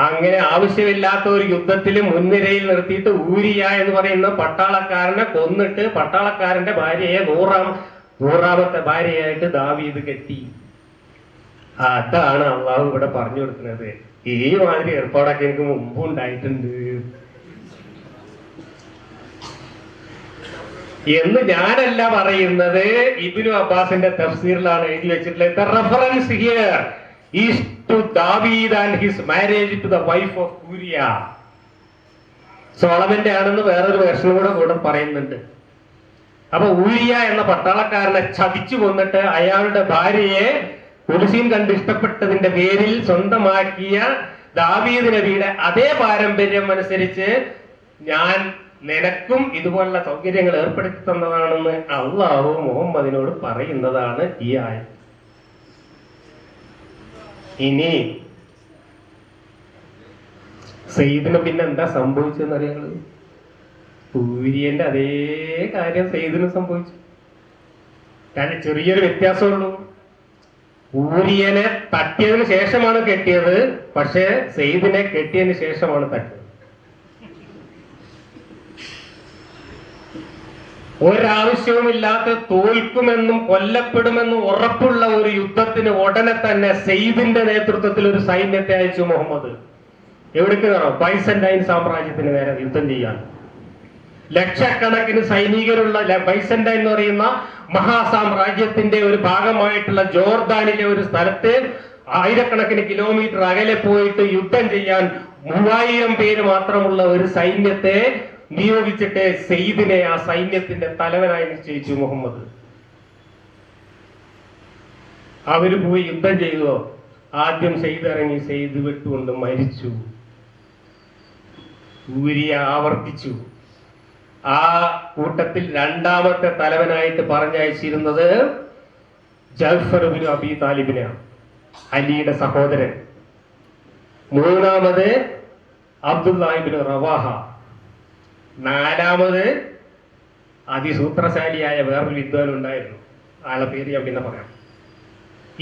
അങ്ങനെ ആവശ്യമില്ലാത്ത ഒരു യുദ്ധത്തിൽ മുൻനിരയിൽ നിർത്തിയിട്ട് ഊരിയ എന്ന് പറയുന്ന പട്ടാളക്കാരനെ കൊന്നിട്ട് പട്ടാളക്കാരന്റെ ഭാര്യയെ നൂറാമത്തെ ഭാര്യയായിട്ട് ദാവീദ് കെട്ടി. അതാണ് അള്ളാഹു ഇവിടെ പറഞ്ഞു കൊടുക്കുന്നത്. ഈ മാതിരി ഏർപ്പാടൊക്കെ എനിക്ക് മുമ്പ് ഉണ്ടായിട്ടുണ്ട് എന്ന് ഞാനല്ല പറയുന്നത്, ഇബ്നു അബ്ബാസിന്റെ തഫ്സീറിലാണ് എഴുതി വെച്ചിട്ടുള്ളത്. The reference here is to David and his marriage to the wife of Uriah. സോളമന്റെ ആണെന്ന് വേറൊരു വേർഷൻ കൂടെ പറയുന്നുണ്ട്. അപ്പൊ ഊരിയ എന്ന പട്ടാളക്കാരനെ ചതിച്ചു കൊന്നിട്ട് അയാളുടെ ഭാര്യയെ കുരിശീൻ കണ്ട് ഇഷ്ടപ്പെട്ടതിന്റെ പേരിൽ സ്വന്തമാക്കിയ ദാവീദ് നബിയുടെ അതേ പാരമ്പര്യം അനുസരിച്ച് ഞാൻ നിനക്കും ഇതുപോലുള്ള സൗകര്യങ്ങൾ ഏർപ്പെടുത്തി തന്നതാണെന്ന് അള്ളാഹു മുഹമ്മദിനോട് പറയുന്നതാണ് ഈ ആയത്ത്. ഇനി സയ്യിദിന് പിന്നെ എന്താ സംഭവിച്ചെന്ന് അറിയാങ്ങള്? ഊരിയന്റെ അതേ കാര്യം സയ്യിദിന് സംഭവിച്ചു. കാരണം ചെറിയൊരു വ്യത്യാസമുള്ളൂ. ഊരിയനെ തട്ടിയതിന് ശേഷമാണ് കെട്ടിയത്, പക്ഷെ സയ്യിദിനെ കെട്ടിയതിന് ശേഷമാണ് തട്ടിയത്. ഒരാവശ്യവുമില്ലാത്ത തോൽക്കുമെന്നും കൊല്ലപ്പെടുമെന്നും ഉറപ്പുള്ള ഒരു യുദ്ധത്തിന് ഉടനെ തന്നെ സയ്യിദിന്റെ നേതൃത്വത്തിൽ ഒരു സൈന്യത്തെ അയച്ചു മുഹമ്മദ്. എവിടേക്ക് കാണാം? ബൈസന്റൈൻ സാമ്രാജ്യത്തിന് നേരെ യുദ്ധം ചെയ്യാൻ. ലക്ഷക്കണക്കിന് സൈനികരുള്ള ബൈസന്റൈൻ എന്ന് പറയുന്ന മഹാസാമ്രാജ്യത്തിന്റെ ഒരു ഭാഗമായിട്ടുള്ള ജോർദാനിലെ ഒരു സ്ഥലത്ത് ആയിരക്കണക്കിന് കിലോമീറ്റർ അകലെ പോയിട്ട് യുദ്ധം ചെയ്യാൻ 3000 പേര് മാത്രമുള്ള ഒരു സൈന്യത്തെ നിയോഗിച്ചിട്ട് സയ്യിദിനെ ആ സൈന്യത്തിന്റെ തലവനായി നിശ്ചയിച്ചു മുഹമ്മദ്. അവര് പോയി യുദ്ധം ചെയ്തോ? ആദ്യം സയ്യിദ് ഇറങ്ങി, സയ്യിദ് വെട്ടുകൊണ്ട് മരിച്ചു. ഊരിയ ആവർത്തിച്ചു. ആ കൂട്ടത്തിൽ രണ്ടാമത്തെ തലവനായിട്ട് പറഞ്ഞയച്ചിരുന്നത് ജഅഫർ ഇബ്നു അബീ താലിബിനെയാണ്, അലിയുടെ സഹോദരൻ. മൂന്നാമത് അബ്ദുല്ലാഹ് ഇബ്നു റവാഹ. നാലാമത് അതിസൂത്രശാലിയായ വേറൊരു വിദ്വാൻ ഉണ്ടായിരുന്നു, ആളെ പേര് ഞാൻ പിന്നെ പറയാം.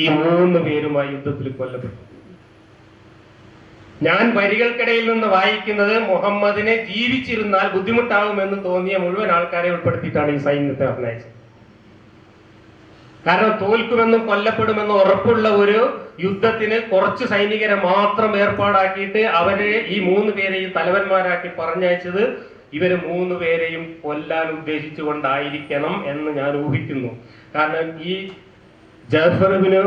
ഈ 3 പേരുമായി യുദ്ധത്തിൽ കൊല്ലപ്പെട്ടു. ഞാൻ വരികൾക്കിടയിൽ നിന്ന് വായിക്കുന്നത് മുഹമ്മദിനെ ജീവിച്ചിരുന്നാൽ ബുദ്ധിമുട്ടാവുമെന്ന് തോന്നിയ മുഴുവൻ ആൾക്കാരെ ഉൾപ്പെടുത്തിയിട്ടാണ് ഈ സൈന്യത്തെ അഭിനയിച്ചത്. കാരണം തോൽക്കുമെന്നും കൊല്ലപ്പെടുമെന്നും ഉറപ്പുള്ള ഒരു യുദ്ധത്തിന് കുറച്ച് സൈനികരെ മാത്രം ഏർപ്പാടാക്കിയിട്ട് അവരെ ഈ 3 പേരെയും തലവന്മാരാക്കി പറഞ്ഞയച്ചത് ഇവര് 3 പേരെയും കൊല്ലാൻ ഉദ്ദേശിച്ചുകൊണ്ടായിരിക്കണം എന്ന് ഞാൻ ഊഹിക്കുന്നു. കാരണം ഈ ജഅഫർ ഇബ്നു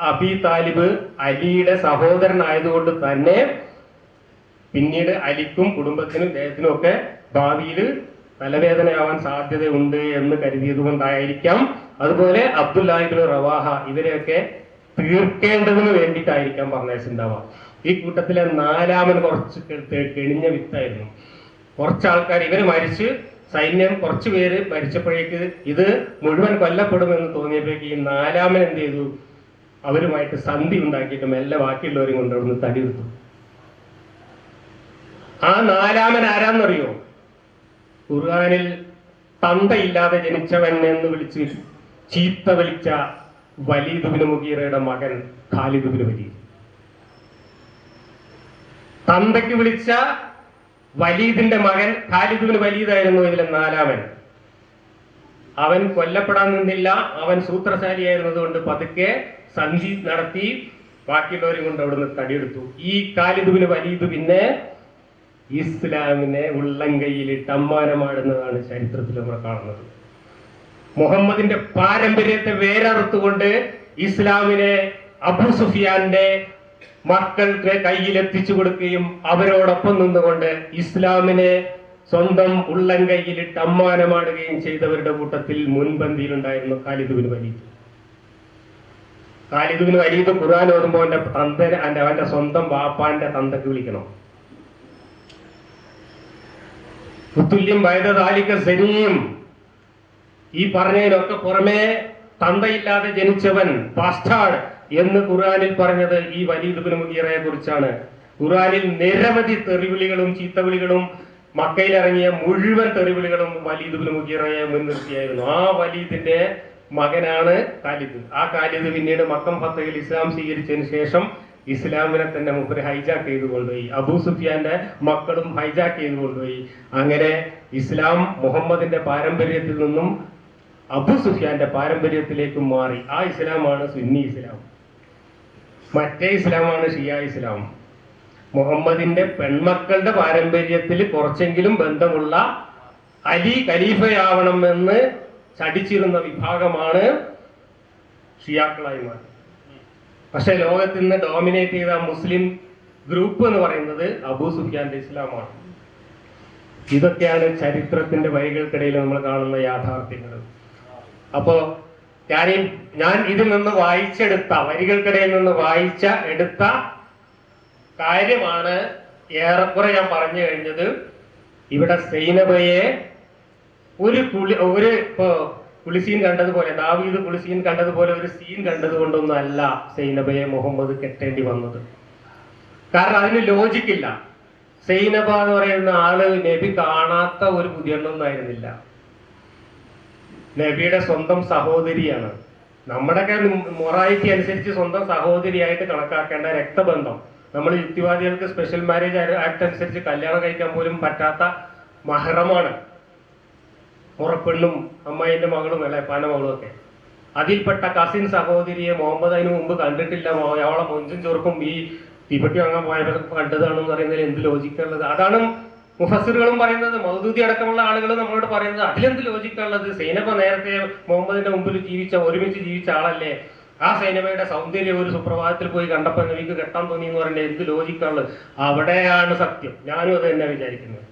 അബീ താലിബ് അലിയുടെ സഹോദരനായതുകൊണ്ട് തന്നെ പിന്നീട് അലിക്കും കുടുംബത്തിനും ദേഹത്തിനും ഒക്കെ ഭാവിയിൽ തലവേദനയാവാൻ സാധ്യതയുണ്ട് എന്ന് കരുതിയത് കൊണ്ടായിരിക്കാം. അതുപോലെ അബ്ദുല്ലാഹ് ഇബ്നു റവാഹ ഇവരെയൊക്കെ തീർക്കേണ്ടതിന് വേണ്ടിയിട്ടായിരിക്കാം പറഞ്ഞിട്ടുണ്ടാവുക. ഈ കൂട്ടത്തിലെ 4-ാമൻ കുറച്ച് കെണിഞ്ഞ വിത്തായിരുന്നു. കുറച്ചാൾക്കാർ ഇവര് മരിച്ച് സൈന്യം കുറച്ചു പേര് മരിച്ചപ്പോഴേക്ക് ഇത് മുഴുവൻ കൊല്ലപ്പെടുമെന്ന് തോന്നിയപ്പോഴേക്ക് ഈ 4-ാമൻ എന്ത് ചെയ്തു? അവരുമായിട്ട് സന്ധി ഉണ്ടാക്കിയിട്ട് മെല്ലെ ബാക്കിയുള്ളവരും കൊണ്ട് അവിടുന്ന് തടി വിട്ടു. ആ 4-ാമൻ ആരാന്നറിയോ? ഖുർആനിൽ തന്തയില്ലാതെ ജനിച്ചവൻ എന്ന് വിളിച്ച് ചീത്ത വിളിച്ച വലീദ് ഇബ്നു മുഗീറയുടെ മകൻ ഖാലിദ് ഇബ്നു വലീദ്. തന്തയ്ക്ക് വിളിച്ച വലീദിന്റെ മകൻ ഖാലിദ് ഇബ്നു വലീദ് ആയിരുന്നു ഇതിലെ 4-ാമൻ. അവൻ കൊല്ലപ്പെടാൻ നിന്നില്ല. അവൻ സൂത്രശാലിയായിരുന്നതുകൊണ്ട് പതുക്കെ സന്ധി നടത്തി ബാക്കിയുള്ളവരും കൊണ്ട് അവിടുന്ന് തടിയെടുത്തു. ഈ ഖാലിദ് ഇബ്നു വലീദ് പിന്നെ ഇസ്ലാമിനെ ഉള്ളംകൈയിലിട്ട് അമ്മാനമാടുന്നതാണ് ചരിത്രത്തിൽ നമ്മൾ കാണുന്നത്. മുഹമ്മദിന്റെ പാരമ്പര്യത്തെ വേരറുത്തുകൊണ്ട് ഇസ്ലാമിനെ അബൂ സുഫിയാന്റെ മക്കൾക്ക് കയ്യിലെത്തിച്ചു കൊടുക്കുകയും അവരോടൊപ്പം നിന്നുകൊണ്ട് ഇസ്ലാമിനെ സ്വന്തം ഉള്ളം കയ്യിലിട്ട് അമ്മാനമാടുകയും ചെയ്തവരുടെ കൂട്ടത്തിൽ മുൻപന്തിയിലുണ്ടായിരുന്നു ഖാലിദ് ബിൻ വലീദ്. ഖാലിദ് ബിൻ വലീദ് ഖുർആൻ ഓതുമ്പോൾ അവന്റെ സ്വന്തം വാപ്പാന്റെ തന്തക്ക് വിളിക്കണം. തുല്യം വയതാലിക്ക സനിയും ഈ പറഞ്ഞതിനൊക്കെ പുറമെ തന്തയില്ലാതെ ജനിച്ചവൻ ബാസ്റ്റാർഡ് എന്ന് ഖുർആനിൽ പറഞ്ഞത് ഈ വലീദ് ബിൻ മുഗീറയെ കുറിച്ചാണ്. ഖുർആനിൽ നിരവധി തെറിവിളികളും ചീത്തവിളികളും മക്കയിലിറങ്ങിയ മുഴുവൻ തെറിവിളികളും വലീദ് ബിൻ മുഗീറയെ മുൻനിർത്തിയായിരുന്നു. ആ വലീദിന്റെ മകനാണ് ഖാലിദ്. ആ ഖാലിദ് പിന്നീട് മക്കം ഫത്തഹിൽ ഇസ്ലാം സ്വീകരിച്ചതിന് ശേഷം ഇസ്ലാമിനെ തന്നെ മൂപ്പര് ഹൈജാക്ക് ചെയ്ത് കൊണ്ടുപോയി. അബൂ സുഫിയാന്റെ മക്കളും ഹൈജാക്ക് ചെയ്ത് കൊണ്ടുപോയി. അങ്ങനെ ഇസ്ലാം മുഹമ്മദിന്റെ പാരമ്പര്യത്തിൽ നിന്നും അബൂ സുഫിയാന്റെ പാരമ്പര്യത്തിലേക്ക് മാറി. ആ ഇസ്ലാമാണ് സുന്നി ഇസ്ലാം. മറ്റേ ഇസ്ലാമാണ് ഷിയ ഇസ്ലാം. മുഹമ്മദിന്റെ പെൺമക്കളുടെ പാരമ്പര്യത്തിൽ കുറച്ചെങ്കിലും ബന്ധമുള്ള അലി ഖലീഫയാവണമെന്ന് ചടിച്ചിരുന്ന വിഭാഗമാണ് ഷിയാക്കളായി മാറി. പക്ഷെ ലോകത്തിൽ നിന്ന് ഡോമിനേറ്റ് ചെയ്ത മുസ്ലിം ഗ്രൂപ്പ് എന്ന് പറയുന്നത് അബൂ സുഫിയാന്റെ ഇസ്ലാമാണ്. ഇതൊക്കെയാണ് ചരിത്രത്തിന്റെ വരികൾക്കിടയിൽ നമ്മൾ കാണുന്ന യാഥാർത്ഥ്യങ്ങൾ. അപ്പോ ഞാൻ ഇതിൽ നിന്ന് വായിച്ചെടുത്ത വരികൾക്കിടയിൽ നിന്ന് എടുത്ത കാര്യമാണ് ഏറെക്കുറെ ഞാൻ പറഞ്ഞു കഴിഞ്ഞത്. ഇവിടെ സൈനബയെ ഒരു കുളിസീൻ കണ്ടതുപോലെ, ദാവീദ് കുളിസീൻ കണ്ടതുപോലെ ഒരു സീൻ കണ്ടതുകൊണ്ടൊന്നും അല്ല സൈനബയെ മുഹമ്മദ് കെട്ടേണ്ടി വന്നത്. കാരണം അതിന് ലോജിക്കില്ല. സൈനബ എന്ന് പറയുന്ന ആള് നബി കാണാത്ത ഒരു പുതിയെണ്ണൊന്നായിരുന്നില്ല. നബിയുടെ സ്വന്തം സഹോദരിയാണ്. നമ്മുടെയൊക്കെ മൊറാലിറ്റി അനുസരിച്ച് സ്വന്തം സഹോദരിയായിട്ട് കണക്കാക്കേണ്ട രക്തബന്ധം. നമ്മൾ യുക്തിവാദികൾക്ക് സ്പെഷ്യൽ മാരേജ് ആക്ട് അനുസരിച്ച് കല്യാണം കഴിക്കാൻ പോലും പറ്റാത്ത മഹറമാണ് മുറപ്പെണ്ണും അമ്മായിന്റെ മകളും എളയപ്പാന്റെ മകളും ഒക്കെ. അതിൽപ്പെട്ട കസിൻ സഹോദരിയെ മുഹമ്മദ് അതിന് മുമ്പ് കണ്ടിട്ടില്ല. അവളെ മൊഞ്ചും ചൊറുക്കും ഈ തീപ്പെട്ടി വാങ്ങാൻ പോയവരൊക്കെ കണ്ടതാണെന്ന് പറയുന്നതിൽ എന്ത് ലോജിക്കുള്ളത്? അതാണ് മുഫസ്സിറുകളും പറയുന്നത്, മൗദൂദി അടക്കമുള്ള ആളുകൾ നമ്മളോട് പറയുന്നത്. അതിലെന്ത് ലോജിക്കുള്ളത്? സൈനബ നേരത്തെ മുഹമ്മദിന്റെ മുമ്പിൽ ഒരുമിച്ച് ജീവിച്ച ആളല്ലേ? ആ സൈനബയുടെ സൗന്ദര്യം ഒരു സുപ്രഭാതത്തിൽ പോയി കണ്ടപ്പോൾ നബിക്ക് കെട്ടാൻ തോന്നി എന്ന് പറയുന്നത് എന്ത് ലോജിക്കുള്ളത്? അവിടെയാണ് സത്യം. ഞാനും അത് തന്നെ വിചാരിക്കുന്നത്.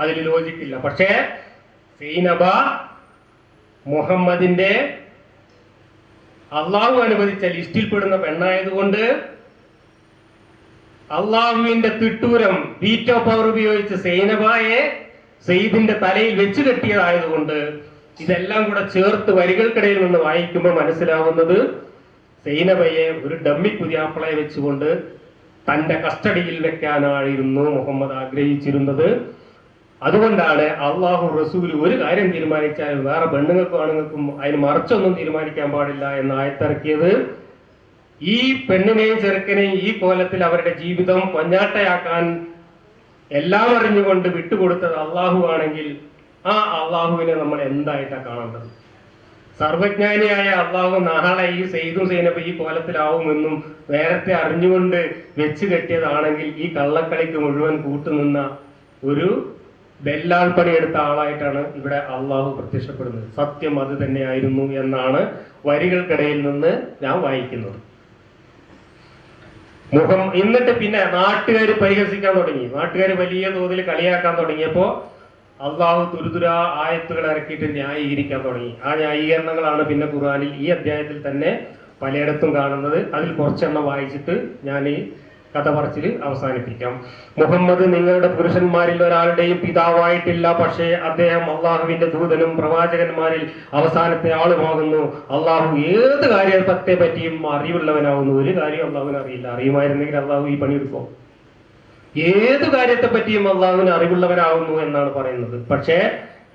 അതിൽ ലോജിക്കില്ല. പക്ഷേ സൈനബ മുഹമ്മദിന്റെ അള്ളാഹു അനുവദിച്ച ലിസ്റ്റിൽ പെടുന്ന പെണ്ണായതുകൊണ്ട് അള്ളാഹുവിന്റെ തിട്ടൂരം വീറ്റോ പവർ ഉപയോഗിച്ച് സൈനബയെ സെയ്ദിന്റെ തലയിൽ വെച്ച് കെട്ടിയതായതുകൊണ്ട് ഇതെല്ലാം കൂടെ ചേർത്ത് വരികൾക്കിടയിൽ നിന്ന് വായിക്കുമ്പോൾ മനസ്സിലാവുന്നത് സൈനബയെ ഒരു ഡമ്മി പുതിയാപ്പിളയെ വെച്ചുകൊണ്ട് തന്റെ കസ്റ്റഡിയിൽ വെക്കാനായിരുന്നു മുഹമ്മദ് ആഗ്രഹിച്ചിരുന്നത്. അതുകൊണ്ടാണ് അള്ളാഹു റസൂൽ ഒരു കാര്യം തീരുമാനിച്ചാൽ വേറെ പെണ്ണുങ്ങൾക്കും ആണുങ്ങൾക്കും അതിന് മറിച്ചൊന്നും തീരുമാനിക്കാൻ പാടില്ല എന്ന് ആയത്തിറക്കിയത്. ഈ പെണ്ണിനെയും ചെറുക്കനെയും ഈ കോലത്തിൽ അവരുടെ ജീവിതം കൊഞ്ഞാട്ടയാക്കാൻ എല്ലാം അറിഞ്ഞുകൊണ്ട് വിട്ടുകൊടുത്തത് അള്ളാഹു ആണെങ്കിൽ ആ അള്ളാഹുവിനെ നമ്മൾ എന്തായിട്ടാ കാണേണ്ടത്? സർവജ്ഞാനിയായ അള്ളാഹു നാളെ ഈ സെയ്ദും സൈനബ ഈ കോലത്തിലാവുമെന്നും നേരത്തെ അറിഞ്ഞുകൊണ്ട് വെച്ച് കെട്ടിയതാണെങ്കിൽ ഈ കള്ളക്കളിക്ക് മുഴുവൻ കൂട്ടുനിന്ന ഒരു ബെല്ലാൾപ്പണി എടുത്ത ആളായിട്ടാണ് ഇവിടെ അള്ളാഹു പ്രത്യക്ഷപ്പെടുന്നത്. സത്യം അത് തന്നെയായിരുന്നു എന്നാണ് വരികൾക്കിടയിൽ നിന്ന് ഞാൻ വായിക്കുന്നത്. എന്നിട്ട് പിന്നെ നാട്ടുകാർ പരിഹസിക്കാൻ തുടങ്ങി. നാട്ടുകാർ വലിയ തോതിൽ കളിയാക്കാൻ തുടങ്ങിയപ്പോ അള്ളാഹു തുരുതുരാ ആയത്തുകൾ ഇറക്കിയിട്ട് ന്യായീകരിക്കാൻ തുടങ്ങി. ആ ന്യായീകരണങ്ങളാണ് പിന്നെ ഖുർആനിൽ ഈ അധ്യായത്തിൽ തന്നെ പലയിടത്തും കാണുന്നത്. അതിൽ കുറച്ചെണ്ണം വായിച്ചിട്ട് ഞാൻ ഈ കഥ പറച്ചിൽ അവസാനിപ്പിക്കാം. മുഹമ്മദ് നിങ്ങളുടെ പുരുഷന്മാരിൽ ഒരാളുടെയും പിതാവായിട്ടില്ല, പക്ഷേ അദ്ദേഹം അള്ളാഹുവിന്റെ ദൂതനും പ്രവാചകന്മാരിൽ അവസാനത്തെ ആളുമാകുന്നു. അള്ളാഹു ഏത് കാര്യത്തെ പറ്റിയും അറിവുള്ളവനാകുന്നു. ഒരു കാര്യം അള്ളാഹുവിന് അറിയില്ല. അറിയുമായിരുന്നെങ്കിൽ അള്ളാഹു ഈ പണിയെടുക്കോ? ഏത് കാര്യത്തെ പറ്റിയും അള്ളാഹുവിന് അറിവുള്ളവനാകുന്നു എന്നാണ് പറയുന്നത്. പക്ഷേ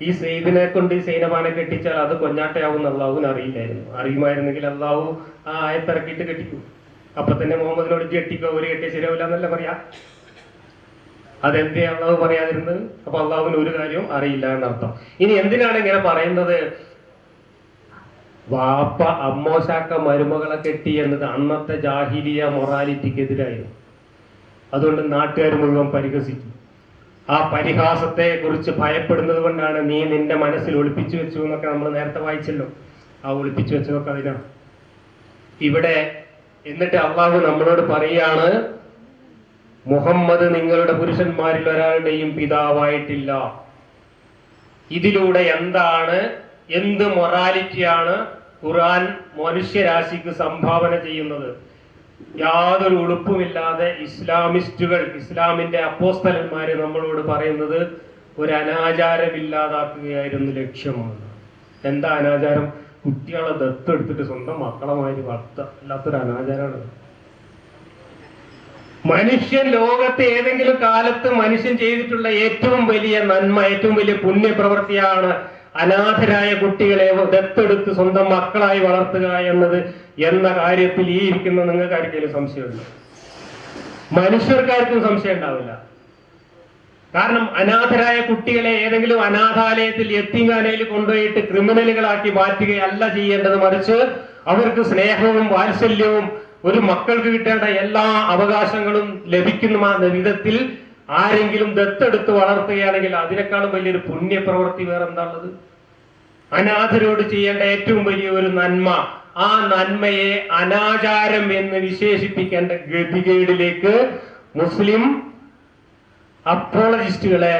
ഈ സെയ്ദിനെ കൊണ്ട് ഈ സൈനബാനെ കെട്ടിച്ചാൽ അത് കൊഞ്ഞാട്ടയാവുന്ന അള്ളാഹുവിന് അറിയില്ലായിരുന്നു. അറിയുമായിരുന്നെങ്കിൽ അള്ളാഹു ആ ആയത്തിറക്കിയിട്ട് കെട്ടിക്കും. അപ്പൊ തന്നെ മുഹമ്മദിനോട് കെട്ടിക്കോ, ഒരു കെട്ടിയ ശരിയാവില്ല എന്നല്ല പറയാ. അതെന്തേ അള്ളാഹു പറയാതിരുന്നത്? അപ്പൊ അള്ളാഹുവിന് ഒരു കാര്യവും അറിയില്ല എന്നർത്ഥം. ഇനി എന്തിനാണ് ഇങ്ങനെ പറയുന്നത്? വാപ്പ അമ്മോശാക്ക മരുമകളെ കെട്ടി എന്നത് അന്നത്തെ ജാഹിലിയ മൊറാലിറ്റിക്കെതിരായിരുന്നു. അതുകൊണ്ട് നാട്ടുകാർ മുഴുവൻ പരിഹസിച്ചു. ആ പരിഹാസത്തെ കുറിച്ച് ഭയപ്പെടുന്നത് കൊണ്ടാണ് നീ നിന്റെ മനസ്സിൽ ഒളിപ്പിച്ചു വെച്ചു എന്നൊക്കെ നമ്മൾ നേരത്തെ വായിച്ചല്ലോ. ആ ഒളിപ്പിച്ചു വെച്ചതൊക്കെ അതിനാണ്. ഇവിടെ എന്നിട്ട് അള്ളാഹു നമ്മളോട് പറയാണ്, മുഹമ്മദ് നിങ്ങളുടെ പുരുഷന്മാരിൽ ഒരാളുടെയും പിതാവായിട്ടില്ല. ഇതിലൂടെ എന്ത് മൊറാലിറ്റിയാണ് ഖുർആൻ മനുഷ്യരാശിക്ക് സംഭാവന ചെയ്യുന്നത്? യാതൊരു ഉളുപ്പുമില്ലാതെ ഇസ്ലാമിസ്റ്റുകൾ, ഇസ്ലാമിന്റെ അപ്പോസ്തലന്മാര് നമ്മളോട് പറയുന്നത് ഒരു അനാചാരം ഇല്ലാതാക്കുകയായിരുന്നു ലക്ഷ്യമാണ്. എന്താ അനാചാരം? കുട്ടികളെ ദത്തെടുത്തിട്ട് സ്വന്തം മക്കളമാതിരി വളർത്തുക, അല്ലാത്തൊരു അനാചാരമാണ്. മനുഷ്യൻ ലോകത്തെ ഏതെങ്കിലും കാലത്ത് മനുഷ്യൻ ചെയ്തിട്ടുള്ള ഏറ്റവും വലിയ നന്മ, ഏറ്റവും വലിയ പുണ്യപ്രവൃത്തിയാണ് അനാഥരായ കുട്ടികളെ ദത്തെടുത്ത് സ്വന്തം മക്കളായി വളർത്തുക എന്ന കാര്യത്തിൽ ഈ ഇരിക്കുന്ന നിങ്ങൾക്ക് ആർക്കെങ്കിലും സംശയമുണ്ട്? മനുഷ്യർക്കാർക്കും സംശയം ഉണ്ടാവില്ല. കാരണം അനാഥരായ കുട്ടികളെ ഏതെങ്കിലും അനാഥാലയത്തിൽ യത്തീംഖാനയിൽ കൊണ്ടുപോയിട്ട് ക്രിമിനലുകളാക്കി മാറ്റുകയല്ല ചെയ്യേണ്ടത്. മറിച്ച് അവർക്ക് സ്നേഹവും വാത്സല്യവും ഒരു മക്കൾക്ക് കിട്ടേണ്ട എല്ലാ അവകാശങ്ങളും ലഭിക്കുന്ന വിധത്തിൽ ആരെങ്കിലും ദത്തെടുത്ത് വളർത്തുകയാണെങ്കിൽ അതിനേക്കാളും വലിയൊരു പുണ്യപ്രവൃത്തി വേറെന്താണുള്ളത്? അനാഥരോട് ചെയ്യേണ്ട ഏറ്റവും വലിയ ഒരു നന്മ, ആ നന്മയെ അനാചാരം എന്ന് വിശേഷിപ്പിക്കേണ്ട ഗതികേടിലേക്ക് മുസ്ലിം അപ്പോളജിസ്റ്റുകളെ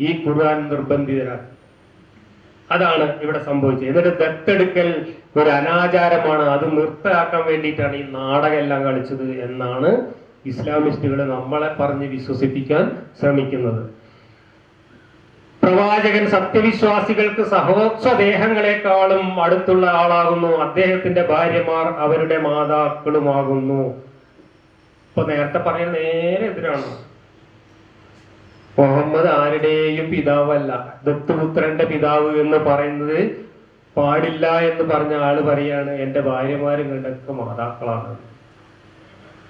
ഈ ഖുർആൻ നിർബന്ധിതരാണ്. അതാണ് ഇവിടെ സംഭവിച്ചത്. എന്നിട്ട് ദത്തെടുക്കൽ ഒരു അനാചാരമാണ്, അത് നിർത്തലാക്കാൻ വേണ്ടിയിട്ടാണ് ഈ നാടകമെല്ലാം കളിച്ചത് എന്നാണ് ഇസ്ലാമിസ്റ്റുകൾ നമ്മളെ പറഞ്ഞ് വിശ്വസിപ്പിക്കാൻ ശ്രമിക്കുന്നത്. പ്രവാചകൻ സത്യവിശ്വാസികൾക്ക് സഹോത്സദേഹങ്ങളെക്കാളും അടുത്തുള്ള ആളാകുന്നു. അദ്ദേഹത്തിന്റെ ഭാര്യമാർ അവരുടെ മാതാക്കളുമാകുന്നു. ഇപ്പൊ നേരത്തെ പറയുന്ന നേരെ എതിരാണ്. മുഹമ്മദ് ആരുടെയും പിതാവല്ല. ദത്തുപുത്രന്റെ പിതാവ് എന്ന് പറയുന്നത് പാടില്ല എന്ന് പറഞ്ഞ ആള് പറയാണ് എന്റെ ഭാര്യമാരും കണ്ടൊക്കെ മാതാക്കളാണ്.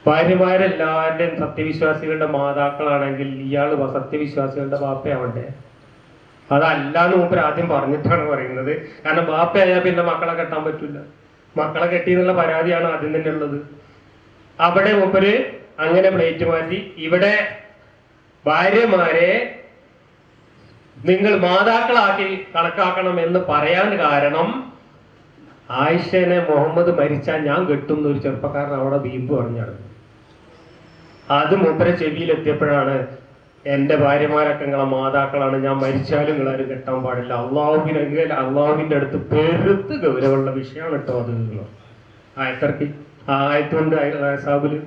ഭാര്യമാരെല്ലാവരുടെയും സത്യവിശ്വാസികളുടെ മാതാക്കളാണെങ്കിൽ ഇയാള് സത്യവിശ്വാസികളുടെ ബാപ്പയാവണ്ടേ? അതല്ലാന്ന് മൂപ്പര് ആദ്യം പറഞ്ഞിട്ടാണ് പറയുന്നത്. കാരണം ബാപ്പയായാൽ പിന്നെ മക്കളെ കെട്ടാൻ പറ്റില്ല. മക്കളെ കെട്ടി എന്നുള്ള പരാതിയാണ് ആദ്യം തന്നെ ഉള്ളത്. അവിടെ മൂപ്പര് അങ്ങനെ പ്ലേറ്റ് മാറ്റി ഇവിടെ ഭാര്യമാരെ നിങ്ങൾ മാതാക്കളാക്കി കണക്കാക്കണം എന്ന് പറയാൻ കാരണം ആയിഷനെ മുഹമ്മദ് മരിച്ചാൽ ഞാൻ കെട്ടുന്ന ഒരു ചെറുപ്പക്കാരൻ അവിടെ ബീമ്പ് പറഞ്ഞാണ്. അത് മൂപ്പരെ ചെവിയിലെത്തിയപ്പോഴാണ് എന്റെ ഭാര്യമാരൊക്കെ നിങ്ങളെ മാതാക്കളാണ്, ഞാൻ മരിച്ചാലും നിങ്ങളാരും കെട്ടാൻ പാടില്ല. അള്ളാഹുവിന്റെ അടുത്ത് പെരുത്ത് ഗൗരവമുള്ള വിഷയമാണ് കേട്ടോ അത്. ആയത്തിറക്കി ആയത്തുണ്ട് സാബില്.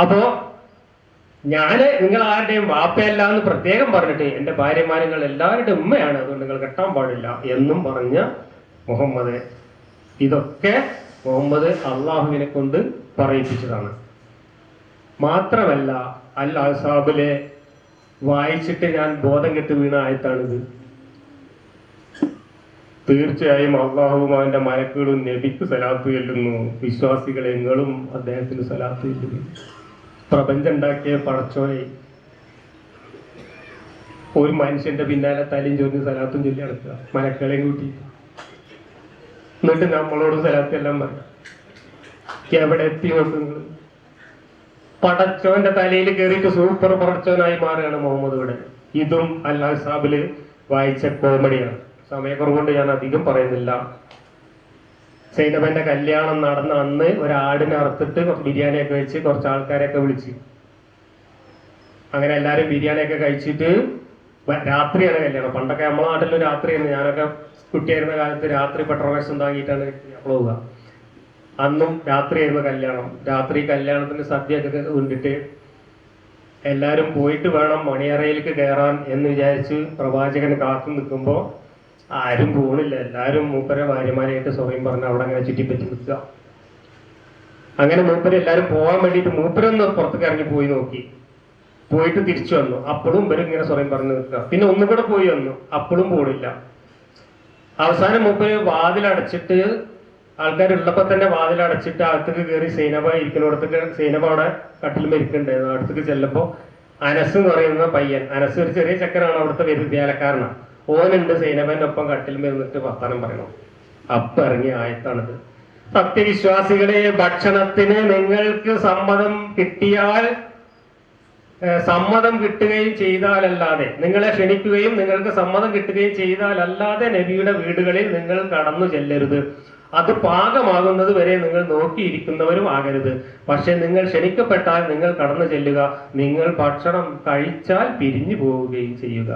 അപ്പോ ഞാന് നിങ്ങൾ ആരുടെയും വാപ്പയല്ല എന്ന് പ്രത്യേകം പറഞ്ഞിട്ട് എന്റെ ഭാര്യമാരങ്ങൾ എല്ലാവരുടെ ഉമ്മയാണ്, അതുകൊണ്ട് നിങ്ങൾ കെട്ടാൻ പാടില്ല എന്നും പറഞ്ഞ മുഹമ്മദ്, ഇതൊക്കെ മുഹമ്മദ് അള്ളാഹുവിനെ കൊണ്ട് പറയിപ്പിച്ചതാണ്. മാത്രമല്ല അൽ അഹ്സാബിലെ വായിച്ചിട്ട് ഞാൻ ബോധം കെട്ട് വീണ ആയത്താണിത്. തീർച്ചയായും അള്ളാഹുവും അവന്റെ മലക്കുകളും നബിക്ക് സലാത്ത് ചെല്ലുന്നു, വിശ്വാസികളെ നിങ്ങളും അദ്ദേഹത്തിന് സലാത്ത് ചെല്ലുന്നു. പ്രപഞ്ചം ഉണ്ടാക്കിയ പടച്ചോനെ ഒരു മനുഷ്യന്റെ പിന്നാലെ തലയും ചൊല്ലി സലാത്തും ചൊല്ലി നടക്കുക, മലക്കളെയും കൂട്ടി. എന്നിട്ട് നമ്മളോട് സലാത്തെല്ലാം പറയാം. എവിടെ എത്തി നോക്കുന്നത്? പടച്ചോന്റെ തലയിൽ കയറിയിട്ട് സൂപ്പർ പടച്ചോനായി മാറുകയാണ് മുഹമ്മദ് ഇവിടെ. ഇതും അൽ അഹ്സാബില് വായിച്ച കോമഡിയാണ്. സമയക്കുറവുകൊണ്ട് ഞാൻ അധികം പറയുന്നില്ല. സൈനബന്റെ കല്യാണം നടന്ന അന്ന് ഒരാടിനെ അറുത്തിട്ട് ബിരിയാണിയൊക്കെ വെച്ച് കുറച്ച് ആൾക്കാരെയൊക്കെ വിളിച്ച്, അങ്ങനെ എല്ലാരും ബിരിയാണിയൊക്കെ കഴിച്ചിട്ട് രാത്രിയാണ് കല്യാണം. പണ്ടൊക്കെ നമ്മളെ നാട്ടിൽ രാത്രിയായിരുന്നു. ഞാനൊക്കെ കുട്ടിയായിരുന്ന കാലത്ത് രാത്രി പെട്രോൾ വേഷം താങ്ങിയിട്ടാണ് പോവുക. അന്നും രാത്രിയായിരുന്നു കല്യാണം. രാത്രി കല്യാണത്തിന് സദ്യയൊക്കെ കൊണ്ടിട്ട് എല്ലാരും പോയിട്ട് വേണം മണിയറയിലേക്ക് കയറാൻ എന്ന് വിചാരിച്ച് പ്രവാചകൻ കാത്തു നിൽക്കുമ്പോ ആരും പോണില്ല. എല്ലാരും മൂപ്പരെ ഭാര്യമാരായിട്ട് സ്വയം പറഞ്ഞ് അവിടെ അങ്ങനെ ചുറ്റിപ്പറ്റി നിൽക്കുക. അങ്ങനെ മൂപ്പര് എല്ലാരും പോകാൻ വേണ്ടിയിട്ട് മൂപ്പരൊന്ന് പുറത്തേക്ക് ഇറങ്ങി പോയി നോക്കി, പോയിട്ട് തിരിച്ചു വന്നു. അപ്പോഴും ഇവരും ഇങ്ങനെ സ്വയം പറഞ്ഞ് നിൽക്കുക. പിന്നെ ഒന്നും കൂടെ പോയി വന്നു, അപ്പോഴും പോണില്ല. അവസാനം മൂപ്പര് വാതിലടച്ചിട്ട്, ആൾക്കാരുള്ളപ്പോ തന്നെ വാതിലടച്ചിട്ട് അകത്തേക്ക് കയറി സൈനബ ഇരിക്കുന്നിടത്തേക്ക്, സൈനബ അവിടെ കട്ടിലും ഇരിക്കണ്ടായിരുന്നു. അടുത്തേക്ക് ചെല്ലുമ്പോ അനസ് എന്ന് പറയുന്ന പയ്യൻ, അനസ് ഒരു ചെറിയ ചക്കനാണ്, അവിടുത്തെ വേലക്കാരനാണ്. ഓനുണ്ട് സൈനബന്റെ ഒപ്പം കട്ടിൽ മേന്നിട്ട് വർത്താനം പറയണം. അപ്പൊ ഇറങ്ങിയ ആയത്താണിത്. സത്യവിശ്വാസികളെ, ഭക്ഷണത്തിന് നിങ്ങൾക്ക് സമ്മതം കിട്ടുകയും ചെയ്താലല്ലാതെ, നിങ്ങളെ ക്ഷണിക്കുകയും നിങ്ങൾക്ക് സമ്മതം കിട്ടുകയും ചെയ്താലല്ലാതെ നബിയുടെ വീടുകളിൽ നിങ്ങൾ കടന്നു ചെല്ലരുത്. അത് പാകമാകുന്നത് വരെ നിങ്ങൾ നോക്കിയിരിക്കുന്നവരും ആകരുത്. പക്ഷെ നിങ്ങൾ ക്ഷണിക്കപ്പെട്ടാൽ നിങ്ങൾ കടന്നു ചെല്ലുക. നിങ്ങൾ ഭക്ഷണം കഴിച്ചാൽ പിരിഞ്ഞു പോവുകയും ചെയ്യുക.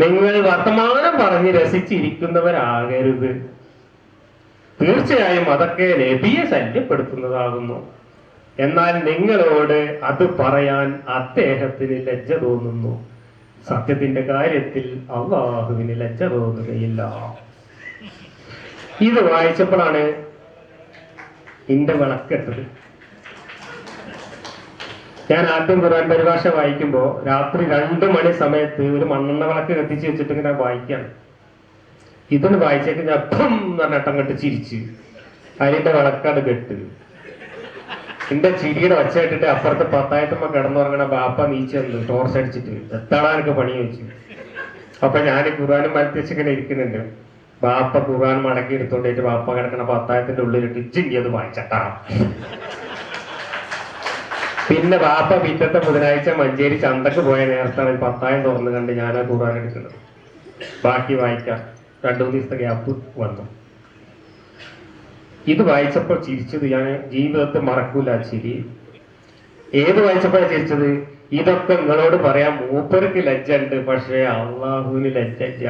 നിങ്ങൾ വർത്തമാനം പറഞ്ഞ് രസിച്ചിരിക്കുന്നവരാകരുത്. തീർച്ചയായും അതൊക്കെ നബിയെ ശല്യപ്പെടുത്തുന്നതാകുന്നു. എന്നാൽ നിങ്ങളോട് അത് പറയാൻ അദ്ദേഹത്തിന് ലജ്ജ തോന്നുന്നു. സത്യത്തിന്റെ കാര്യത്തിൽ അല്ലാഹുവിന് ലജ്ജ തോന്നുകയില്ല. ഇത് വായിച്ചപ്പോഴാണ് എന്റെ വിളക്കെട്ടത്. ഞാൻ ആദ്യം ഖുർആൻ പരിഭാഷ വായിക്കുമ്പോൾ രാത്രി 2 മണി സമയത്ത് ഒരു മണ്ണെണ്ണ വിളക്ക് കത്തിച്ച് വെച്ചിട്ട് ഇങ്ങനെ വായിക്കാണ്. ഇതിന് വായിച്ചേക്ക് ഞാൻ ഭം എന്ന് പറഞ്ഞിട്ടം കെട്ട് ചിരിച്ച് അതിന്റെ വിളക്കാട് കെട്ട് എന്റെ ചിരിയുടെ ഒച്ച ഇട്ടിട്ട് അപ്പുറത്ത് 10,000 കിടന്നുറങ്ങണ ബാപ്പ നീച്ച് വന്നു ടോർച്ച് അടിച്ചിട്ട് എത്താടാ എനിക്ക് പണി വെച്ചു. അപ്പൊ ഞാൻ ഖുർആനും മരത്തിച്ചിങ്ങനെ ഇരിക്കുന്നുണ്ട്. ബാപ്പ ഖുർആൻ മടക്കി എടുത്തോണ്ടിട്ട് ബാപ്പ കിടക്കണ 10,000 ഉള്ളിലിട്ട് ഇച്ചിരി അത് വായിച്ചട്ടാ. പിന്നെ ബാപ്പ പിറ്റത്തെ ബുധനാഴ്ച മഞ്ചേരി ചന്തക്ക് പോയ നേരത്താണ് 10,000 തുറന്ന് കണ്ട് ഞാൻ ആ ഖുർആൻ എടുക്കുന്നത്. ബാക്കി വായിക്കാം. 2-3 ദിവസത്തെ ഗ്യാപ്പ് വന്നു. ഇത് വായിച്ചപ്പോൾ ചിരിച്ചത് ഞാൻ ജീവിതത്തിൽ മറക്കൂല. ചിരി ഏത് വായിച്ചപ്പോഴാണ് ചിരിച്ചത്? ഇതൊക്കെ നിങ്ങളോട് പറയാൻ മൂപ്പർക്ക് ലജ്ജ ഉണ്ട്, പക്ഷേ അള്ളാഹുവിന് ലജ്ജ ഇല്ല.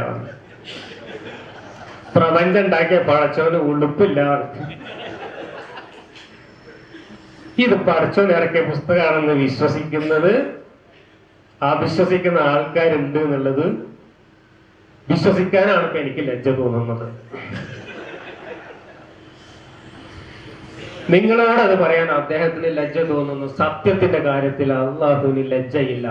പ്രപഞ്ചം ഉണ്ടാക്കിയ പടച്ചോന് ഉളുപ്പില്ല. ഇത് പടച്ചോൻ ഇറക്കിയ പുസ്തകമാണെന്ന് വിശ്വസിക്കുന്നത്, അവിശ്വസിക്കുന്ന ആൾക്കാരുണ്ട് എന്നുള്ളത് വിശ്വസിക്കാനാണ് ഇപ്പൊ എനിക്ക് ലജ്ജ തോന്നുന്നത്. നിങ്ങളോട് അത് പറയാൻ അദ്ദേഹത്തിന് ലജ്ജ തോന്നുന്നു. സത്യത്തിന്റെ കാര്യത്തിൽ അള്ളാഹുവിന് ലജ്ജയില്ല.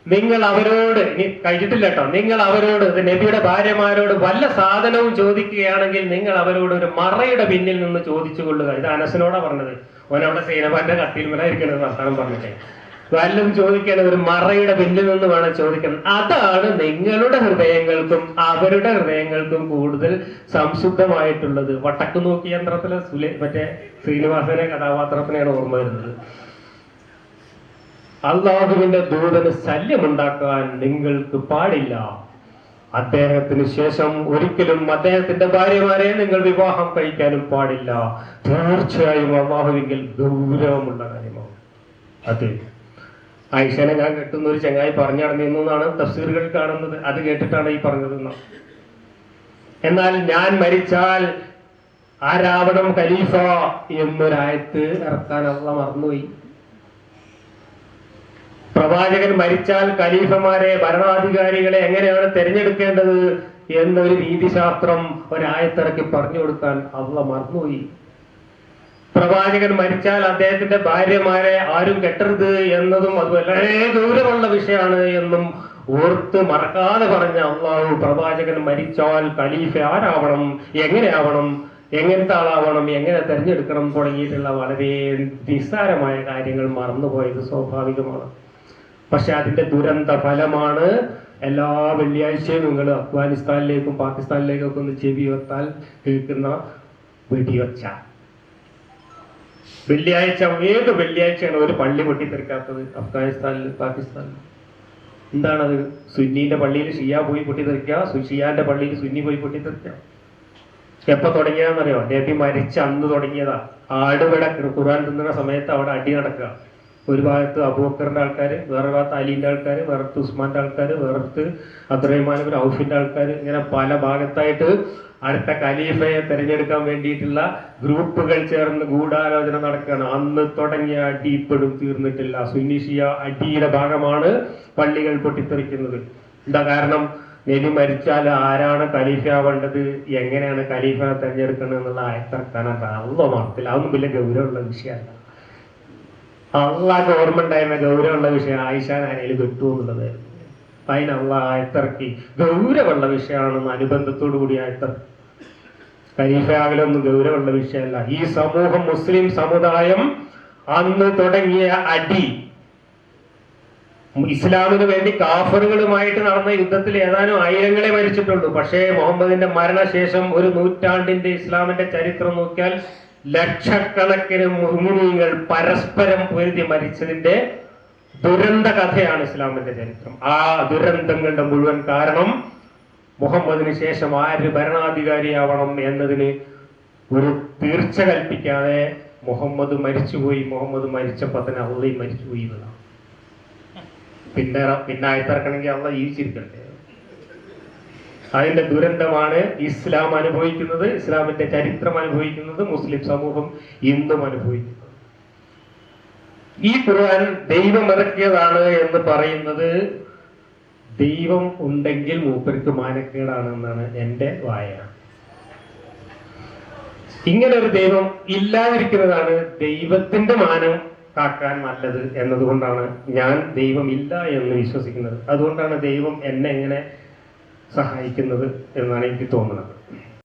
നിങ്ങൾ അവരോട് ഇനി കഴിഞ്ഞിട്ടില്ല കേട്ടോ, നിങ്ങൾ അവരോട് നബിയുടെ ഭാര്യമാരോട് വല്ല സാധനവും ചോദിക്കുകയാണെങ്കിൽ നിങ്ങൾ അവരോട് ഒരു മറയുടെ പിന്നിൽ നിന്ന് ചോദിച്ചു കൊള്ളുക. ഇത് അനസിനോടാ പറഞ്ഞത്. ഓനവിടെ സൈനബാന്റെ കത്തിൽമലായിരിക്കണത് വർത്തമാനം പറഞ്ഞിട്ടേ. വല്ലതും ചോദിക്കേണ്ടത് ഒരു മറയുടെ പിന്നിൽ നിന്ന് വേണം ചോദിക്കണം. അതാണ് നിങ്ങളുടെ ഹൃദയങ്ങൾക്കും അവരുടെ ഹൃദയങ്ങൾക്കും കൂടുതൽ സംശുദ്ധമായിട്ടുള്ളത്. വട്ടക്ക് നോക്കി യന്ത്രത്തിലെ മറ്റേ ശ്രീനിവാസനെ കഥാപാത്രത്തിനെയാണ് ഓർമ്മ വരുന്നത്. അള്ളാഹുവിന്റെ ദൂതന് ശല്യമുണ്ടാക്കാൻ നിങ്ങൾക്ക് പാടില്ല. അദ്ദേഹത്തിന് ശേഷം ഒരിക്കലും അദ്ദേഹത്തിന്റെ ഭാര്യമാരെ നിങ്ങൾ വിവാഹം കഴിക്കാനും പാടില്ല. തീർച്ചയായും അള്ളാഹുവിൽ ഗൗരവമുള്ള കാര്യമാണ് അത്. ആയിഷനെ ഞാൻ കെട്ടുന്ന ഒരു ചങ്ങായി പറഞ്ഞു നടന്നിരുന്നതാണ് തഫ്സീറുകൾ കാണുന്നത്. അത് കേട്ടിട്ടാണ് ഈ പറഞ്ഞതെന്ന്. എന്നാൽ ഞാൻ മരിച്ചാൽ ആരാവണം ഖലീഫ എന്നൊരായത്ത് ഇറക്കാൻ അള്ളാഹ് മറന്നുപോയി. പ്രവാചകൻ മരിച്ചാൽ ഖലീഫമാരെ, ഭരണാധികാരികളെ എങ്ങനെയാണ് തിരഞ്ഞെടുക്കേണ്ടത് എന്നൊരു രീതിശാസ്ത്രം ഒരായത്തിറക്കി പറഞ്ഞു കൊടുക്കാൻ അള്ളാഹ് മറന്നുപോയി. പ്രവാചകൻ മരിച്ചാൽ അദ്ദേഹത്തിന്റെ ഭാര്യമാരെ ആരും കെട്ടരുത് എന്നതും അത് വളരെ ദൂരമുള്ള വിഷയമാണ് എന്നും ഓർത്ത് മറക്കാതെ പറഞ്ഞ അള്ളാഹു പ്രവാചകൻ മരിച്ചാൽ ഖലീഫ ആരാവണം, എങ്ങനെയാവണം, എങ്ങനത്തെ ആളാവണം, എങ്ങനെ തെരഞ്ഞെടുക്കണം തുടങ്ങിയിട്ടുള്ള വളരെ നിസ്സാരമായ കാര്യങ്ങൾ മറന്നുപോയത് സ്വാഭാവികമാണ്. പക്ഷെ അതിന്റെ ദുരന്ത ഫലമാണ് എല്ലാ വെള്ളിയാഴ്ചയും നിങ്ങൾ അഫ്ഗാനിസ്ഥാനിലേക്കും പാകിസ്ഥാനിലേക്കും ഒക്കെ ഒന്ന് ചെവി വെത്താൽ കേൾക്കുന്ന വെടിയൊച്ച. വെള്ളിയാഴ്ച ഏത് വെള്ളിയാഴ്ചയാണ് ഒരു പള്ളി പൊട്ടിത്തെറിക്കാത്തത് അഫ്ഗാനിസ്ഥാനിൽ പാകിസ്ഥാനിൽ? എന്താണത്? സുന്നിന്റെ പള്ളിയിൽ ഷിയ പോയി പൊട്ടിത്തെറിക്കുക, ഷിയാന്റെ പള്ളിയിൽ സുന്നി പോയി പൊട്ടിത്തെറിക്കുക. എപ്പോ തുടങ്ങിയതാണെന്നറിയോ? നബി മരിച്ച അന്ന് തുടങ്ങിയതാ. ആടുവിട ഖുർആൻ തിന്നുന്ന സമയത്ത് അവിടെ അടി നടക്കുക. ഒരു ഭാഗത്ത് അബൂബക്കറിന്റെ ആൾക്കാർ, വേറെ ഭാഗത്ത് അലിന്റെ ആൾക്കാർ, വേറെടുത്ത് ഉസ്മാന്റെ ആൾക്കാർ, വേറെടുത്ത് അബ്ദുറഹ്മാൻ ബിൻ ഔഫിന്റെ ആൾക്കാർ, ഇങ്ങനെ പല ഭാഗത്തായിട്ട് അടുത്ത ഖലീഫയെ തെരഞ്ഞെടുക്കാൻ വേണ്ടിയിട്ടുള്ള ഗ്രൂപ്പുകൾ ചേർന്ന് ഗൂഢാലോചന നടക്കുകയാണ്. അന്ന് തുടങ്ങിയ അടി ഇപ്പോഴും തീർന്നിട്ടില്ല. സുന്നി ഷിയ അടിയുടെ ഭാഗമാണ് പള്ളികൾ പൊട്ടിത്തെറിക്കുന്നത്. എന്താ കാരണം? നബി മരിച്ചാൽ ആരാണ് ഖലീഫ ആവേണ്ടത്, എങ്ങനെയാണ് ഖലീഫയെ തെരഞ്ഞെടുക്കുന്നത് എന്നുള്ള ആയത്തിറക്കാനാണ് അള്ളാഹ് മറത്തില്ല. അതൊന്നും വലിയ ഗൗരവമുള്ള വിഷയമല്ല. അള്ളാഹ് ഓർമ്മ ഉണ്ടായിരുന്ന ഗൗരവമുള്ള വിഷയം ആയിഷ നാനയിൽ കിട്ടുമെന്നുള്ളത്. അതിന് അള്ളാഹ് ആയത്തിറക്കി. ഗൗരവമുള്ള വിഷയമാണെന്ന് അനുബന്ധത്തോടു കൂടി ആയത്തിറക്കി. ഖലീഫയാകലൊന്നും ഗൗരവമുള്ള വിഷയമല്ല. ഈ സമൂഹം, മുസ്ലിം സമുദായം അന്ന് തുടങ്ങിയ അടി, ഇസ്ലാമിന് വേണ്ടി കാഫറുകളുമായിട്ട് നടന്ന യുദ്ധത്തിൽ ഏതാനും ആയിരങ്ങളെ മരിച്ചിട്ടുള്ളൂ. പക്ഷേ മുഹമ്മദിന്റെ മരണശേഷം ഒരു നൂറ്റാണ്ടിന്റെ ഇസ്ലാമിന്റെ ചരിത്രം നോക്കിയാൽ ലക്ഷക്കണക്കിന് മുഅ്മിനീങ്ങൾ പരസ്പരം പൊരുതി മരിച്ചതിന്റെ ദുരന്ത കഥയാണ് ഇസ്ലാമിന്റെ ചരിത്രം. ആ ദുരന്തങ്ങളുടെ മുഴുവൻ കാരണം മുഹമ്മദിന് ശേഷം ആര് ഭരണാധികാരിയാവണം എന്നതിന് ഒരു തീർച്ച കൽപ്പിക്കാതെ മുഹമ്മദ് മരിച്ചപ്പോൾ തന്നെ അള്ളയും മരിച്ചുപോയി എന്നതാണ്. പിന്നെ ആയത്തിറക്കണമെങ്കിൽ അള്ള ജീവിച്ചിരിക്കണ്ടേ? അതിന്റെ ദുരന്തമാണ് ഇസ്ലാം അനുഭവിക്കുന്നത്, ഇസ്ലാമിന്റെ ചരിത്രം അനുഭവിക്കുന്നത്, മുസ്ലിം സമൂഹം ഇന്നും അനുഭവിക്കുന്നത്. ഈ ഖുർആൻ ദൈവം ഇറക്കിയതാണ് എന്ന് പറയുന്നത് ദൈവം ഉണ്ടെങ്കിൽ മൂപ്പർക്ക് മാനക്കേടാണ് എന്നാണ് എൻ്റെ വായന. ഇങ്ങനെ ഒരു ദൈവം ഇല്ലാതിരിക്കുന്നതാണ് ദൈവത്തിന്റെ മാനം കാക്കാൻ നല്ലത് എന്നതുകൊണ്ടാണ് ഞാൻ ദൈവമില്ല എന്ന് വിശ്വസിക്കുന്നത്. അതുകൊണ്ടാണ് ദൈവം എന്നെ എങ്ങനെ സഹായിക്കുന്നത് എന്നാണ് എനിക്ക് തോന്നുന്നത്.